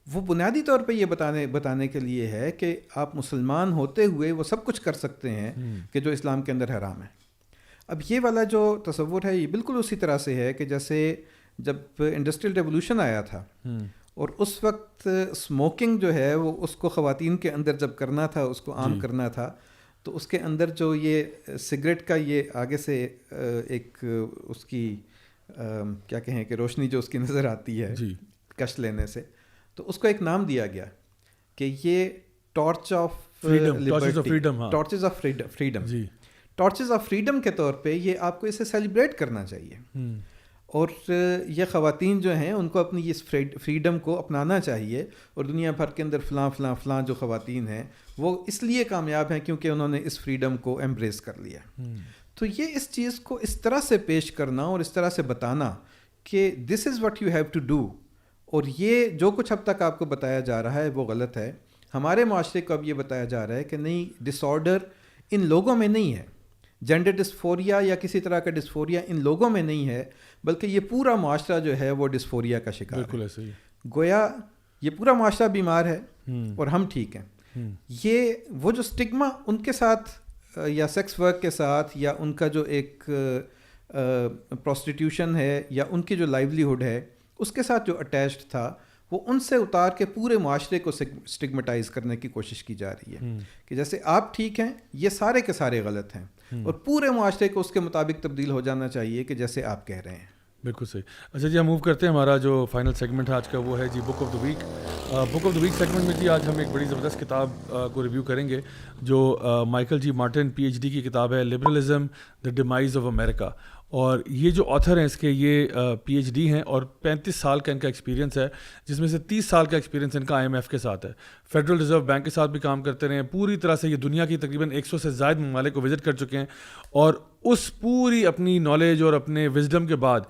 C: وہ بنیادی طور پہ یہ بتانے کے لیے ہے کہ آپ مسلمان ہوتے ہوئے وہ سب کچھ کر سکتے ہیں کہ جو اسلام کے اندر حرام ہے۔ اب یہ والا جو تصور ہے یہ بالکل اسی طرح سے ہے کہ جیسے جب انڈسٹریل ریولوشن آیا تھا اور اس وقت اسموکنگ جو ہے وہ اس کو خواتین کے اندر جب کرنا تھا، اس کو عام کرنا تھا، تو اس کے اندر جو یہ سگریٹ کا یہ آگے سے ایک اس کی کیا کہیں کہ روشنی جو اس کی نظر آتی ہے کش لینے سے، تو اس کو ایک نام دیا گیا کہ یہ torch of freedom, torches of freedom. Torches of freedom کے طور پہ یہ آپ کو اسے سیلیبریٹ کرنا چاہیے، اور یہ خواتین جو ہیں ان کو اپنی اس فریڈم کو اپنانا چاہیے، اور دنیا بھر کے اندر فلاں فلاں فلاں جو خواتین ہیں وہ اس لیے کامیاب ہیں کیونکہ انہوں نے اس فریڈم کو ایمبریس کر لیا. تو یہ اس چیز کو اس طرح سے پیش کرنا اور اس طرح سے بتانا کہ this is what you have to do, اور یہ جو کچھ اب تک آپ کو بتایا جا رہا ہے وہ غلط ہے. ہمارے معاشرے کو اب یہ بتایا جا رہا ہے کہ نہیں، ڈس آرڈر ان لوگوں میں نہیں ہے، جینڈر ڈسفوریا یا کسی طرح کا ڈسفوریا ان لوگوں میں نہیں ہے، بلکہ یہ پورا معاشرہ جو ہے وہ ڈسفوریا کا شکار ہے. گویا یہ پورا معاشرہ بیمار ہے اور ہم ٹھیک ہیں. یہ وہ جو سٹگما ان کے ساتھ یا سیکس ورک کے ساتھ یا ان کا جو ایک پروسٹیٹیوشن ہے یا ان کی جو لائیولیہڈ ہے اس کے ساتھ جو اٹیچڈ تھا، وہ ان سے اتار کے پورے معاشرے کو سٹگمیٹائز کرنے کی کوشش کی جا رہی ہے کہ جیسے آپ ٹھیک ہیں یہ سارے کے سارے غلط ہیں، اور پورے معاشرے کو اس کے مطابق تبدیل ہو جانا چاہیے کہ جیسے آپ کہہ رہے ہیں.
A: بالکل صحیح. اچھا جی، ہم موو کرتے ہیں. ہمارا جو فائنل سیگمنٹ ہے آج کا وہ ہے جی book of the week. Book of the week segment میں جی آج ہم ایک بڑی زبردست کتاب کو ریویو کریں گے جو مائیکل جی مارٹن پی ایچ ڈی کی کتاب ہے، liberalism the demise of America. اور یہ جو آتھر ہیں اس کے یہ پی ایچ ڈی ہیں اور 35 سال کا ان کا ایکسپیرینس ہے، جس میں سے 30 سال کا ایکسپیرینس ان کا IMF کے ساتھ ہے. فیڈرل ریزرو بینک کے ساتھ بھی کام کرتے رہے ہیں. پوری طرح سے یہ دنیا کی تقریباً 100 سے زائد ممالک کو وزٹ کر چکے ہیں، اور اس پوری اپنی نالج اور اپنے وزڈم کے بعد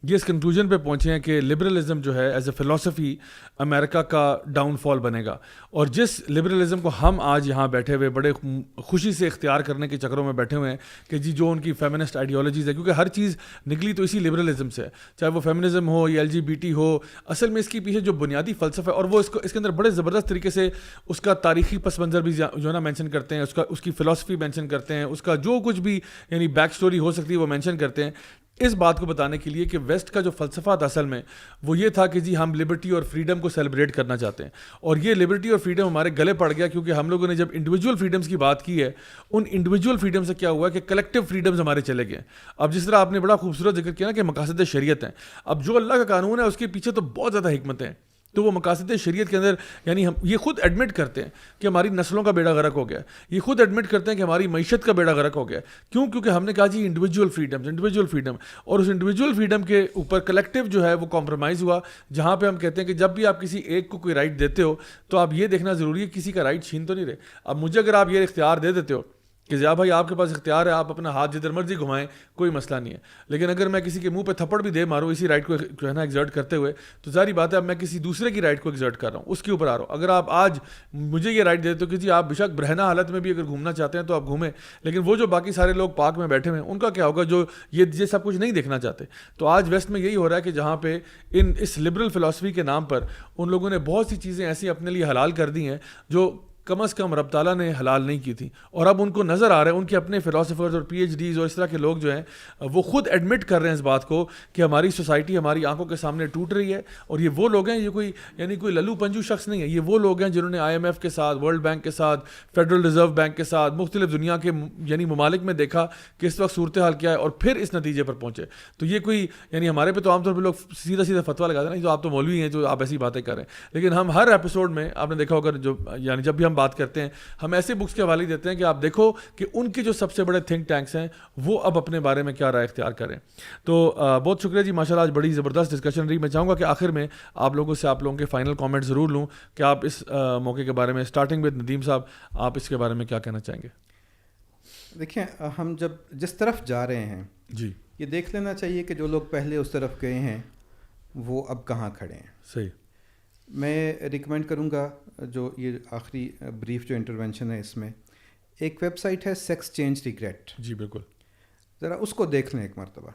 A: یہ اس کنکلوژن پہ پہنچے ہیں کہ لبرلزم جو ہے ایز اے فلاسفی امریکہ کا ڈاؤن فال بنے گا. اور جس لبرلزم کو ہم آج یہاں بیٹھے ہوئے بڑے خوشی سے اختیار کرنے کے چکروں میں بیٹھے ہوئے ہیں کہ جی جو ان کی فیمنسٹ آئیڈیالوجیز ہے، کیونکہ ہر چیز نکلی تو اسی لبرلزم سے ہے، چاہے وہ فیمنزم ہو یا LGBT ہو. اصل میں اس کے پیچھے جو بنیادی فلسفہ ہے، اور وہ اس کے اندر بڑے زبردست طریقے سے اس کا تاریخی پس منظر بھی جو ہے نا مینشن کرتے ہیں، اس کی فلاسفی مینشن کرتے ہیں، اس کا جو کچھ بھی یعنی بیک سٹوری ہو سکتی ہے وہ مینشن کرتے ہیں، اس بات کو بتانے کے لیے کہ ویسٹ کا جو فلسفہ تھا اصل میں وہ یہ تھا کہ جی ہم لبرٹی اور فریڈم کو سیلیبریٹ کرنا چاہتے ہیں. اور یہ لبرٹی اور فریڈم ہمارے گلے پڑ گیا کیونکہ ہم لوگوں نے جب انڈیویجول فریڈمز کی بات کی ہے، ان انڈیویجول فریڈم سے کیا ہوا کہ کلیکٹیو فریڈمز ہمارے چلے گئے. اب جس طرح آپ نے بڑا خوبصورت ذکر کیا نا کہ مقاصد شریعت ہیں، اب جو اللہ کا قانون ہے اس کے پیچھے تو بہت زیادہ حکمتیں ہیں. تو وہ مقاصد شریعت کے اندر یعنی ہم یہ خود ایڈمٹ کرتے ہیں کہ ہماری نسلوں کا بیڑا غرق ہو گیا، یہ خود ایڈمٹ کرتے ہیں کہ ہماری معیشت کا بیڑا غرق ہو گیا. کیوں؟ کیونکہ ہم نے کہا جی انڈیویجول فریڈم، اور اس انڈیویجول فریڈم کے اوپر کلیکٹیو جو ہے وہ کمپرومائز ہوا، جہاں پہ ہم کہتے ہیں کہ جب بھی آپ کسی ایک کو کوئی رائٹ دیتے ہو تو آپ یہ دیکھنا ضروری ہے کسی کا رائٹ چھین تو نہیں رہے. اب مجھے اگر آپ یہ اختیار دے دیتے ہو کہ جا بھائی آپ کے پاس اختیار ہے، آپ اپنا ہاتھ جدھر مرضی گھمائیں، کوئی مسئلہ نہیں ہے، لیکن اگر میں کسی کے منہ پہ تھپڑ بھی دے ماروں اسی رائٹ کو جو ہے نا ایگزرٹ کرتے ہوئے، تو ظاہری بات ہے اب میں کسی دوسرے کی رائٹ کو ایگزرٹ کر رہا ہوں، اس کے اوپر آ رہا ہوں. اگر آپ آج مجھے یہ رائٹ دیتے ہو کہ جی آپ بے شک برہنہ حالت میں بھی اگر گھومنا چاہتے ہیں تو آپ گھومیں، لیکن وہ جو باقی سارے لوگ پارک میں بیٹھے ہوئے ہیں ان کا کیا ہوگا جو یہ سب کچھ نہیں دیکھنا چاہتے. تو آج ویسٹ میں یہی ہو رہا ہے کہ جہاں پہ اس لبرل فلاسفی کے نام پر ان لوگوں نے بہت سی چیزیں ایسی اپنے لیے حلال کر دی ہیں جو کم از کم رب تعالیٰ نے حلال نہیں کی تھی، اور اب ان کو نظر آ رہا ہے، ان کے اپنے فلاسفرز اور PhDs اور اس طرح کے لوگ جو ہیں وہ خود ایڈمٹ کر رہے ہیں اس بات کو کہ ہماری سوسائٹی ہماری آنکھوں کے سامنے ٹوٹ رہی ہے. اور یہ وہ لوگ ہیں، یہ کوئی للو پنجو شخص نہیں ہے، یہ وہ لوگ ہیں جنہوں نے IMF کے ساتھ، ورلڈ بینک کے ساتھ، فیڈرل ریزرو بینک کے ساتھ مختلف دنیا کے یعنی ممالک میں دیکھا کہ اس وقت صورتحال کیا ہے اور پھر اس نتیجے پر پہنچے. تو یہ کوئی یعنی ہمارے پہ تو عام طور پہ لوگ سیدھا فتویٰ لگاتے ہیں، جو آپ تو مولوی ہیں جو آپ ایسی باتیں کر رہے ہیں، لیکن ہم ہر ایپیسوڈ میں آپ نے دیکھا ہوگا جو یعنی جب بھی ہم بات کرتے ہیں ہم ایسے بکس کے حوالے دیتے ہیں کہ آپ دیکھو کہ ان کے جو سب سے بڑے تھنک ٹینکس ہیں وہ اب اپنے بارے میں کیا رائے اختیار کریں. تو بہت شکریہ جی، ماشاءاللہ آج بڑی زبردست ڈسکشن رہی. میں چاہوں گا کہ آخر میں آپ لوگوں کے فائنل کامنٹ ضرور لوں کہ آپ اس موقع کے بارے میں اسٹارٹنگ ود ندیم صاحب آپ اس کے بارے میں کیا کہنا چاہیں گے.
C: دیکھیں ہم جس طرف جا رہے ہیں
A: جی
C: یہ دیکھ لینا چاہیے کہ جو لوگ پہلے اس طرف گئے ہیں وہ اب کہاں کھڑے ہیں.
A: صحیح.
C: میں ریکمینڈ کروں گا جو یہ آخری بریف جو انٹرونشن ہے اس میں ایک ویب سائٹ ہے سیکس چینج ریگریٹ.
A: جی بالکل،
C: ذرا اس کو دیکھ لیں ایک مرتبہ.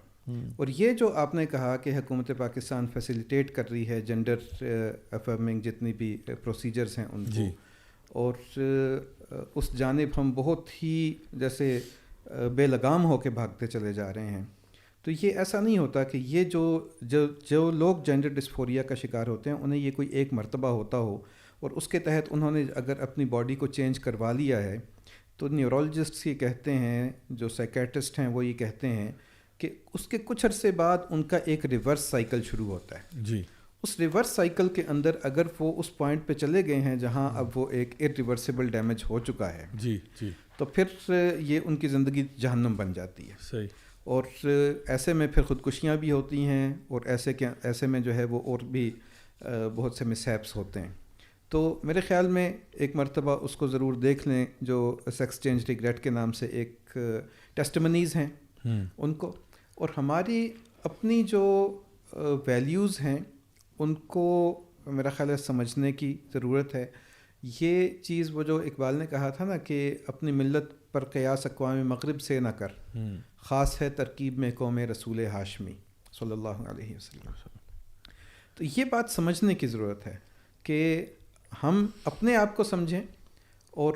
C: اور یہ جو آپ نے کہا کہ حکومت پاکستان فیسیلیٹیٹ کر رہی ہے جینڈر افرمنگ جتنی بھی پروسیجرز ہیں ان کو، اور اس جانب ہم بہت ہی جیسے بے لگام ہو کے بھاگتے چلے جا رہے ہیں. تو یہ ایسا نہیں ہوتا کہ یہ جو لوگ جینڈر ڈسفوریا کا شکار ہوتے ہیں انہیں یہ کوئی ایک مرتبہ ہوتا ہو اور اس کے تحت انہوں نے اگر اپنی باڈی کو چینج کروا لیا ہے تو نیورولوجسٹ یہ کہتے ہیں، جو سائیکیٹرسٹ ہیں وہ یہ کہتے ہیں کہ اس کے کچھ عرصے بعد ان کا ایک ریورس سائیکل شروع ہوتا ہے.
A: جی.
C: اس ریورس سائیکل کے اندر اگر وہ اس پوائنٹ پہ چلے گئے ہیں جہاں اب وہ ایک ارریورسیبل ڈیمیج ہو چکا ہے
A: جی جی
C: تو پھر یہ ان کی زندگی جہنم بن جاتی ہے.
A: صحیح.
C: اور ایسے میں پھر خودکشیاں بھی ہوتی ہیں اور ایسے میں جو ہے وہ اور بھی بہت سے مس ہیپس ہوتے ہیں. تو میرے خیال میں ایک مرتبہ اس کو ضرور دیکھ لیں جو سیکس چینج ریگریٹ کے نام سے ایک ٹیسٹمنیز ہیں ان کو, اور ہماری اپنی جو ویلیوز ہیں ان کو میرا خیال ہے سمجھنے کی ضرورت ہے. یہ چیز وہ جو اقبال نے کہا تھا نا کہ اپنی ملت پر قیاس اقوام مغرب سے نہ کر, خاص ہے ترکیب میں قوم رسول ہاشمی صلی اللہ علیہ وسلم. تو یہ بات سمجھنے کی ضرورت ہے کہ ہم اپنے آپ کو سمجھیں اور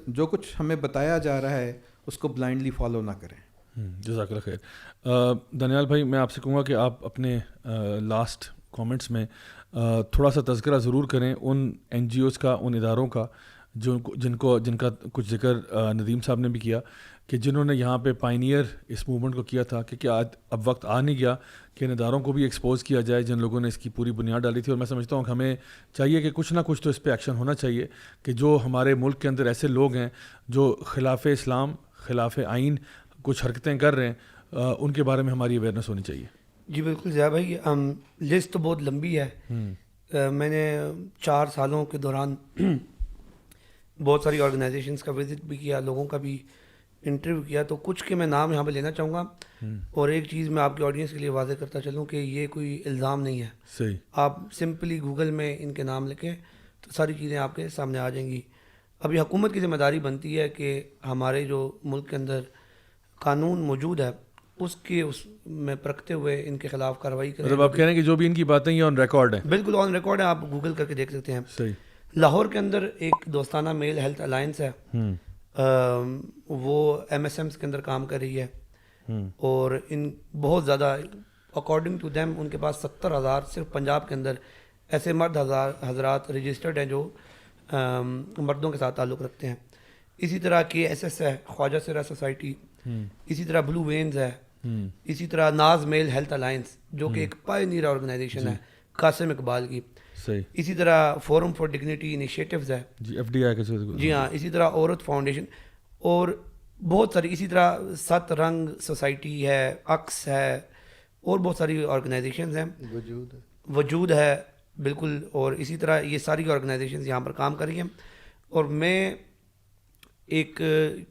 C: جو کچھ ہمیں بتایا جا رہا ہے اس کو بلائنڈلی فالو نہ کریں.
A: جزاک اللہ خیر. دانیال بھائی, میں آپ سے کہوں گا کہ آپ اپنے لاسٹ کامنٹس میں تھوڑا سا تذکرہ ضرور کریں ان این جی اوز کا, ان اداروں کا جن کا کچھ ذکر ندیم صاحب نے بھی کیا کہ جنہوں نے یہاں پہ پائنیئر اس موومنٹ کو کیا تھا, کہ کیا اب وقت آ نہیں گیا کہ ان اداروں کو بھی ایکسپوز کیا جائے جن لوگوں نے اس کی پوری بنیاد ڈالی تھی. اور میں سمجھتا ہوں کہ ہمیں چاہیے کہ کچھ نہ کچھ تو اس پہ ایکشن ہونا چاہیے کہ جو ہمارے ملک کے اندر ایسے لوگ ہیں جو خلاف اسلام, خلاف آئین کچھ حرکتیں کر رہے ہیں, ان کے بارے میں ہماری اویئرنیس ہونی چاہیے.
D: جی بالکل ضیاء بھائی, لسٹ تو بہت لمبی ہے. میں نے 4 سالوں کے دوران بہت ساری آرگنائزیشنس کا وزٹ بھی کیا, لوگوں کا بھی انٹرویو کیا, تو کچھ کے میں نام یہاں پہ لینا چاہوں گا. اور ایک چیز میں آپ کی آڈینس کے لیے واضح کرتا چلوں کہ یہ کوئی الزام نہیں ہے.
A: صحیح.
D: آپ سمپلی گوگل میں ان کے نام لکھیں تو ساری چیزیں آپ کے سامنے آ جائیں گی. ابھی حکومت کی ذمہ داری بنتی ہے کہ ہمارے جو ملک کے اندر قانون موجود ہے اس میں پرکھتے ہوئے ان کے خلاف کارروائی کریں.
A: مطلب آپ کہہ رہے ہیں کہ جو بھی ان کی باتیں یہ آن ریکارڈ ہیں؟
D: بالکل آن ریکارڈ ہے, آپ گوگل کر کے دیکھ سکتے ہیں.
A: صحیح.
D: لاہور کے اندر ایک دوستانہ میل ہیلتھ الائنس ہے, وہ ایم ایس ایمس کے اندر کام کر رہی ہے, اور ان بہت زیادہ اکارڈنگ ٹو دیم ان کے پاس 70,000 صرف پنجاب کے اندر ایسے مرد حضرات رجسٹرڈ ہیں جو مردوں کے ساتھ تعلق رکھتے ہیں. اسی طرح کے ایس ایس ہے, خواجہ سرا سوسائٹی, اسی طرح بلو وینز ہے, اسی طرح ناز میل ہیلتھ الائنس جو کہ ایک پائنیئر آرگنائزیشن ہے قاسم اقبال کی.
A: صحیح.
D: اسی طرح فورم فار ڈگنیٹی انیشیٹوز ہے,
A: جی ایف ڈی آئی کے.
D: جی ہاں. اسی طرح عورت فاؤنڈیشن اور بہت ساری, اسی طرح 7 رنگ سوسائٹی ہے, عکس ہے, اور بہت ساری آرگنائزیشنز ہیں, وجود ہے بالکل. اور اسی طرح یہ ساری آرگنائزیشنز یہاں پر کام کر رہی ہیں. اور میں ایک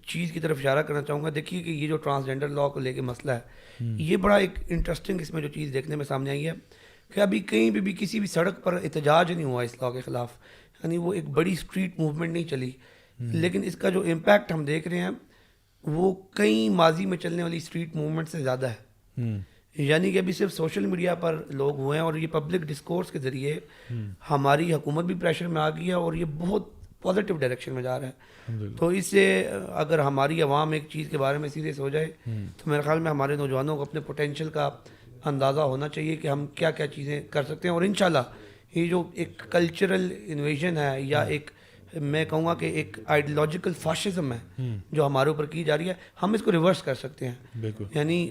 D: چیز کی طرف اشارہ کرنا چاہوں گا. دیکھیے کہ یہ جو ٹرانسجینڈر لاء کو لے کے مسئلہ ہے, یہ بڑا ایک انٹرسٹنگ اس میں جو چیز دیکھنے میں سامنے آئی ہے کہ ابھی کہیں بھی کسی بھی سڑک پر احتجاج نہیں ہوا اس لاء کے خلاف, یعنی وہ ایک بڑی اسٹریٹ موومنٹ نہیں چلی, لیکن اس کا جو امپیکٹ ہم دیکھ رہے ہیں وہ کئی ماضی میں چلنے والی اسٹریٹ موومنٹ سے زیادہ ہے. یعنی کہ ابھی صرف سوشل میڈیا پر لوگ ہوئے ہیں اور یہ پبلک ڈسکورس کے ذریعے ہماری حکومت بھی پریشر میں آ گئی ہے, اور یہ بہت پازیٹیو ڈائریکشن میں جا رہا ہے. تو اس سے اگر ہماری عوام ایک چیز کے بارے میں سیریس ہو جائے تو میرے خیال میں ہمارے نوجوانوں کو اپنے پوٹینشیل کا اندازہ ہونا چاہیے کہ ہم کیا کیا چیزیں کر سکتے ہیں. اور انشاءاللہ یہ جو ایک کلچرل انویژن ہے, یا ایک میں کہوں گا کہ ایک آئیڈیالوجیکل فاشزم ہے جو ہمارے اوپر کی جا رہی ہے, ہم اس کو ریورس کر سکتے ہیں. یعنی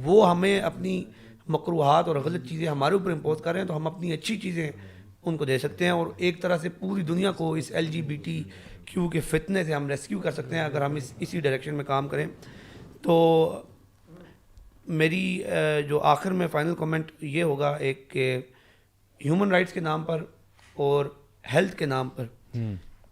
D: وہ ہمیں اپنی مکروہات اور غلط چیزیں ہمارے اوپر امپوز کر رہے ہیں, تو ہم اپنی اچھی چیزیں ان کو دے سکتے ہیں, اور ایک طرح سے پوری دنیا کو اس LGBTQ کے فتنے سے ہم ریسکیو کر سکتے ہیں اگر ہم اسی ڈائریکشن میں کام کریں. تو میری جو آخر میں فائنل کمنٹ یہ ہوگا ایک کہ ہیومن رائٹس کے نام پر اور ہیلتھ کے نام پر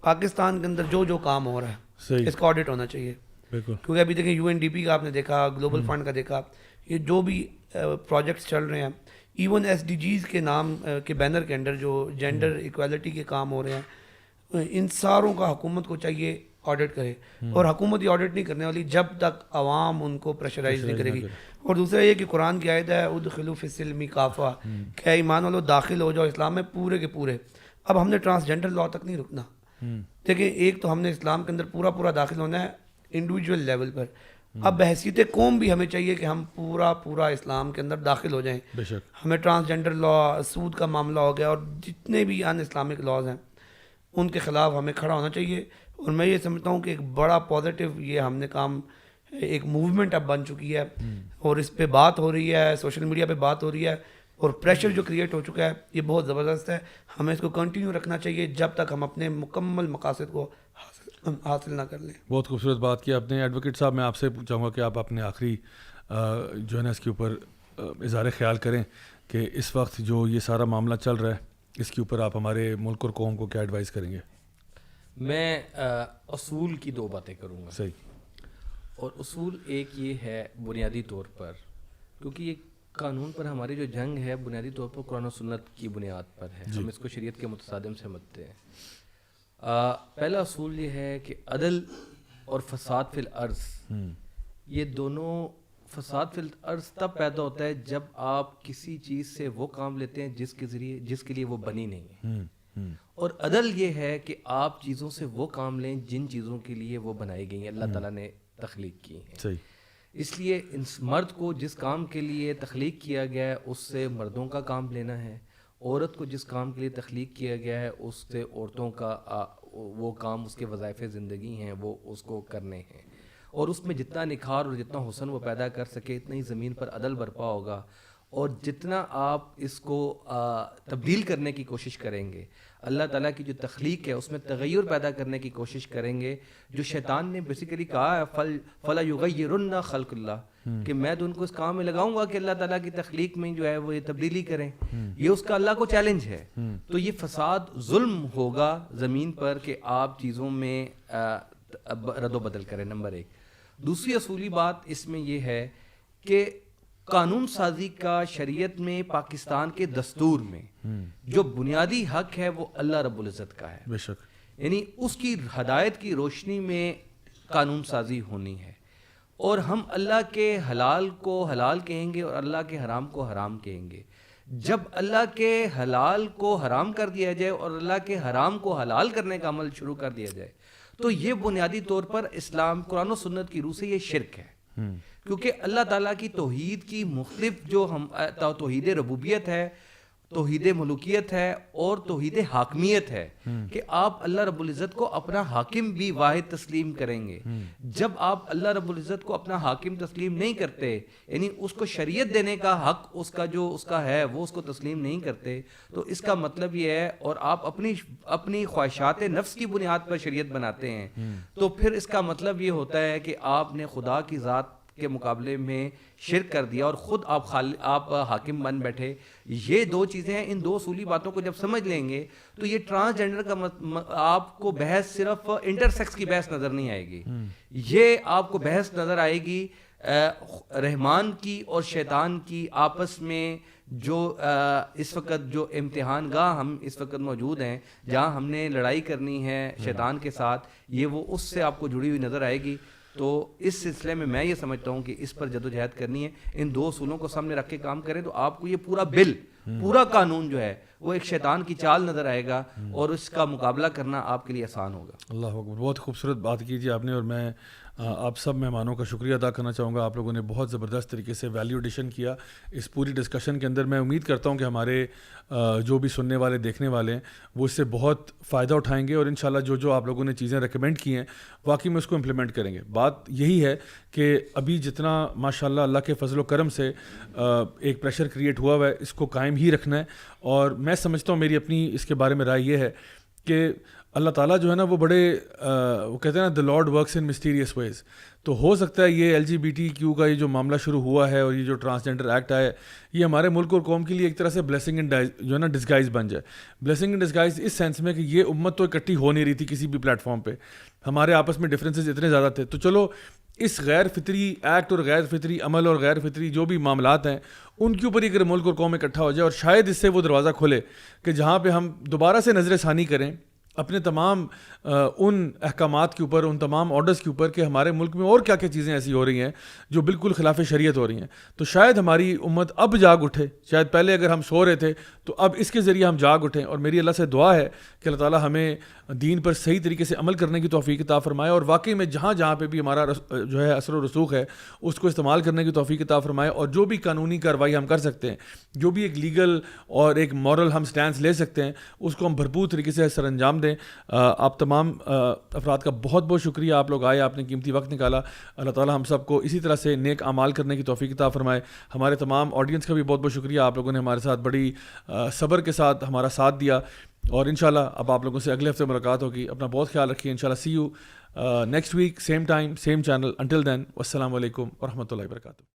D: پاکستان کے اندر جو کام ہو رہا ہے اس کا آڈٹ ہونا چاہیے. کیونکہ ابھی دیکھیں UNDP کا آپ نے دیکھا, گلوبل فنڈ کا دیکھا, یہ جو بھی پروجیکٹس چل رہے ہیں, ایون SDGs کے نام کے بینر کے اندر جو جینڈر ایکویلٹی کے کام ہو رہے ہیں, ان ساروں کا حکومت کو چاہیے آڈٹ کرے. اور حکومت یہ آڈٹ نہیں کرنے والی جب تک عوام ان کو پریشرائز نہیں کرے گی. اور دوسرا یہ کہ قرآن کی آیت ہے ادخلوا فی السلم کافہ, کہ ایمان والو داخل ہو جاؤ اسلام میں پورے کے پورے. اب ہم نے ٹرانسجینڈر لاء تک نہیں رکنا. دیکھیں ایک تو ہم نے اسلام کے اندر پورا داخل ہونا ہے انڈیویجول لیول پر, اب بحیثیت قوم بھی ہمیں چاہیے کہ ہم پورا اسلام کے اندر داخل ہو جائیں. ہمیں ٹرانسجینڈر لاء, سود کا معاملہ ہو گیا, اور جتنے بھی ان اسلامک لاز ہیں ان کے خلاف ہمیں کھڑا ہونا چاہیے. اور میں یہ سمجھتا ہوں کہ ایک بڑا پازیٹیو یہ ہم نے کام, ایک موومنٹ اب بن چکی ہے, اور اس پہ بات ہو رہی ہے, سوشل میڈیا پہ بات ہو رہی ہے, اور پریشر جو کریٹ ہو چکا ہے یہ بہت زبردست ہے. ہمیں اس کو کنٹینیو رکھنا چاہیے جب تک ہم اپنے مکمل مقاصد کو حاصل نہ کر لیں.
A: بہت خوبصورت بات کی آپ نے. ایڈوکیٹ صاحب میں آپ سے چاہوں گا کہ آپ اپنے آخری جو ہے نا اس کے اوپر اظہار خیال کریں کہ اس وقت جو یہ سارا معاملہ چل رہا ہے اس کے اوپر آپ ہمارے ملک اور قوم کو کیا ایڈوائز کریں گے؟
B: میں اصول کی 2 باتیں کروں گا.
A: صحیح.
B: اور اصول ایک یہ ہے بنیادی طور پر، کیونکہ یہ قانون پر ہماری جو جنگ ہے بنیادی طور پر قرآن و سنت کی بنیاد پر ہے. ہم اس کو شریعت کے متصادم سمجھتے ہیں. پہلا اصول یہ ہے کہ عدل اور فساد فی الارض، یہ دونوں، فساد فی الارض تب پیدا ہوتا ہے جب آپ کسی چیز سے وہ کام لیتے ہیں جس کے لیے وہ بنی نہیں ہے. اور عدل یہ ہے کہ آپ چیزوں سے وہ کام لیں جن چیزوں کے لیے وہ بنائی گئی ہیں، اللہ تعالیٰ نے تخلیق کی ہیں.
A: صحیح.
B: اس لیے مرد کو جس کام کے لیے تخلیق کیا گیا ہے اس سے مردوں کا کام لینا ہے، عورت کو جس کام کے لیے تخلیق کیا گیا ہے اس سے عورتوں کا وہ کام، اس کے وظائف زندگی ہیں وہ اس کو کرنے ہیں. اور اس میں جتنا نکھار اور جتنا حسن وہ پیدا کر سکے اتنا ہی زمین پر عدل برپا ہوگا. اور جتنا آپ اس کو تبدیل کرنے کی کوشش کریں گے، اللہ تعالیٰ کی جو تخلیق ہے اس میں تغیر پیدا کرنے کی کوشش کریں گے، جو شیطان نے بیسیکلی کہا ہے فلا یغیرن خلق اللہ، کہ میں تو ان کو اس کام میں لگاؤں گا کہ اللہ تعالیٰ کی تخلیق میں جو ہے وہ یہ تبدیلی کریں. یہ اس کا اللہ کو چیلنج ہے. تو یہ فساد ظلم ہوگا زمین پر کہ آپ چیزوں میں رد و بدل کریں. نمبر 1. دوسری اصولی بات اس میں یہ ہے کہ قانون سازی کا شریعت میں، پاکستان کے دستور میں جو بنیادی حق ہے وہ اللہ رب العزت کا ہے.
A: بے شک.
B: یعنی اس کی ہدایت کی روشنی میں قانون سازی ہونی ہے. اور ہم اللہ کے حلال کو حلال کہیں گے اور اللہ کے حرام کو حرام کہیں گے. جب اللہ کے حلال کو حرام کر دیا جائے اور اللہ کے حرام کو حلال کرنے کا عمل شروع کر دیا جائے تو یہ بنیادی طور پر اسلام، قرآن و سنت کی روح سے یہ شرک ہے. کیونکہ اللہ تعالیٰ کی توحید کی مختلف جو توحید ربوبیت ہے، توحید ملوکیت ہے اور توحید حاکمیت ہے کہ آپ اللہ رب العزت کو اپنا حاکم بھی واحد تسلیم کریں گے. جب آپ اللہ رب العزت کو اپنا حاکم تسلیم نہیں کرتے، یعنی اس کو شریعت دینے کا حق اس کا ہے وہ اس کو تسلیم نہیں کرتے، تو اس کا مطلب یہ ہے، اور آپ اپنی خواہشات نفس کی بنیاد پر شریعت بناتے ہیں، تو پھر اس کا مطلب یہ ہوتا ہے کہ آپ نے خدا کی ذات کے مقابلے میں شرک کر دیا اور خود آپ حاکم بن بیٹھے. یہ 2 چیزیں ہیں. ان 2 اصولی باتوں کو جب سمجھ لیں گے تو یہ ٹرانسجینڈر کا آپ کو بحث صرف انٹرسیکس کی بحث نظر نہیں آئے گی. یہ آپ کو بحث نظر آئے گی رحمان کی اور شیطان کی آپس میں، جو اس وقت جو امتحان گاہ ہم اس وقت موجود ہیں جہاں ہم نے لڑائی کرنی ہے شیطان کے ساتھ، یہ وہ اس سے آپ کو جڑی ہوئی نظر آئے گی. تو اس سلسلے میں یہ سمجھتا ہوں کہ اس پر جدوجہد کرنی ہے. ان 2 اصولوں کو سامنے رکھ کے کام کریں تو آپ کو یہ پورا بل، پورا قانون جو ہے وہ ایک شیطان کی چال نظر آئے گا اور اس کا مقابلہ کرنا آپ کے لیے آسان ہوگا.
A: اللہ اکبر. بہت خوبصورت بات کیجیے آپ نے. اور میں آپ سب مہمانوں کا شکریہ ادا کرنا چاہوں گا. آپ لوگوں نے بہت زبردست طریقے سے ویلیو ایڈیشن کیا اس پوری ڈسکشن کے اندر. میں امید کرتا ہوں کہ ہمارے جو بھی سننے والے دیکھنے والے ہیں وہ اس سے بہت فائدہ اٹھائیں گے اور انشاءاللہ جو آپ لوگوں نے چیزیں ریکمینڈ کی ہیں واقعی میں اس کو امپلیمنٹ کریں گے. بات یہی ہے کہ ابھی جتنا ماشاءاللہ اللہ کے فضل و کرم سے ایک پریشر کریٹ ہوا ہے اس کو قائم ہی رکھنا ہے. اور میں سمجھتا ہوں، میری اپنی اس کے بارے میں رائے یہ ہے کہ اللہ تعالیٰ جو ہے نا وہ بڑے وہ کہتے ہیں نا the Lord works in mysterious ways. تو ہو سکتا ہے یہ LGBTQ کا یہ جو معاملہ شروع ہوا ہے اور یہ جو ٹرانسجینڈر ایکٹ آیا ہے یہ ہمارے ملک اور قوم کے لیے ایک طرح سے بلیسنگ ان جو ہے نا ڈسگائز بن جائے. بلیسنگ ان ڈسگائز اس سینس میں کہ یہ امت تو اکٹھی ہو نہیں رہی تھی کسی بھی پلیٹ فارم پہ. ہمارے آپس میں ڈفرینسز اتنے زیادہ تھے. تو چلو اس غیر فطری ایکٹ اور غیر فطری عمل اور غیر فطری جو بھی معاملات ہیں ان کے اوپر اگر ملک اور قوم اکٹھا ہو جائے اور شاید اس سے وہ دروازہ کھلے کہ جہاں پہ ہم دوبارہ سے نظر ثانی کریں اپنے تمام ان احکامات کے اوپر، ان تمام آرڈرز کے اوپر کہ ہمارے ملک میں اور کیا کیا چیزیں ایسی ہو رہی ہیں جو بالکل خلاف شریعت ہو رہی ہیں. تو شاید ہماری امت اب جاگ اٹھے. شاید پہلے اگر ہم سو رہے تھے تو اب اس کے ذریعے ہم جاگ اٹھیں. اور میری اللہ سے دعا ہے کہ اللہ تعالیٰ ہمیں دین پر صحیح طریقے سے عمل کرنے کی توفیق عطا فرمائے اور واقعی میں جہاں جہاں پہ بھی ہمارا جو ہے اثر و رسوخ ہے اس کو استعمال کرنے کی توفیق عطا فرمائے. اور جو بھی قانونی کارروائی ہم کر سکتے ہیں، جو بھی ایک لیگل اور ایک مورل ہم سٹینس لے سکتے ہیں اس کو ہم بھرپور طریقے سے سر انجام دیں. آپ تمام افراد کا بہت بہت شکریہ, آپ لوگ آئے, آپ نے قیمتی وقت نکالا. اللہ تعالیٰ ہم سب کو اسی طرح سے نیک اعمال کرنے کی توفیق عطا فرمائے. ہمارے تمام آڈینس کا بھی بہت بہت شکریہ, آپ لوگوں نے ہمارے ساتھ بڑی صبر کے ساتھ ہمارا ساتھ دیا. اور انشاءاللہ اب آپ لوگوں سے اگلے ہفتے ملاقات ہوگی. اپنا بہت خیال رکھیے. انشاءاللہ see you next week, same time, same channel. Until then, والسلام علیکم ورحمۃ اللہ وبرکاتہ.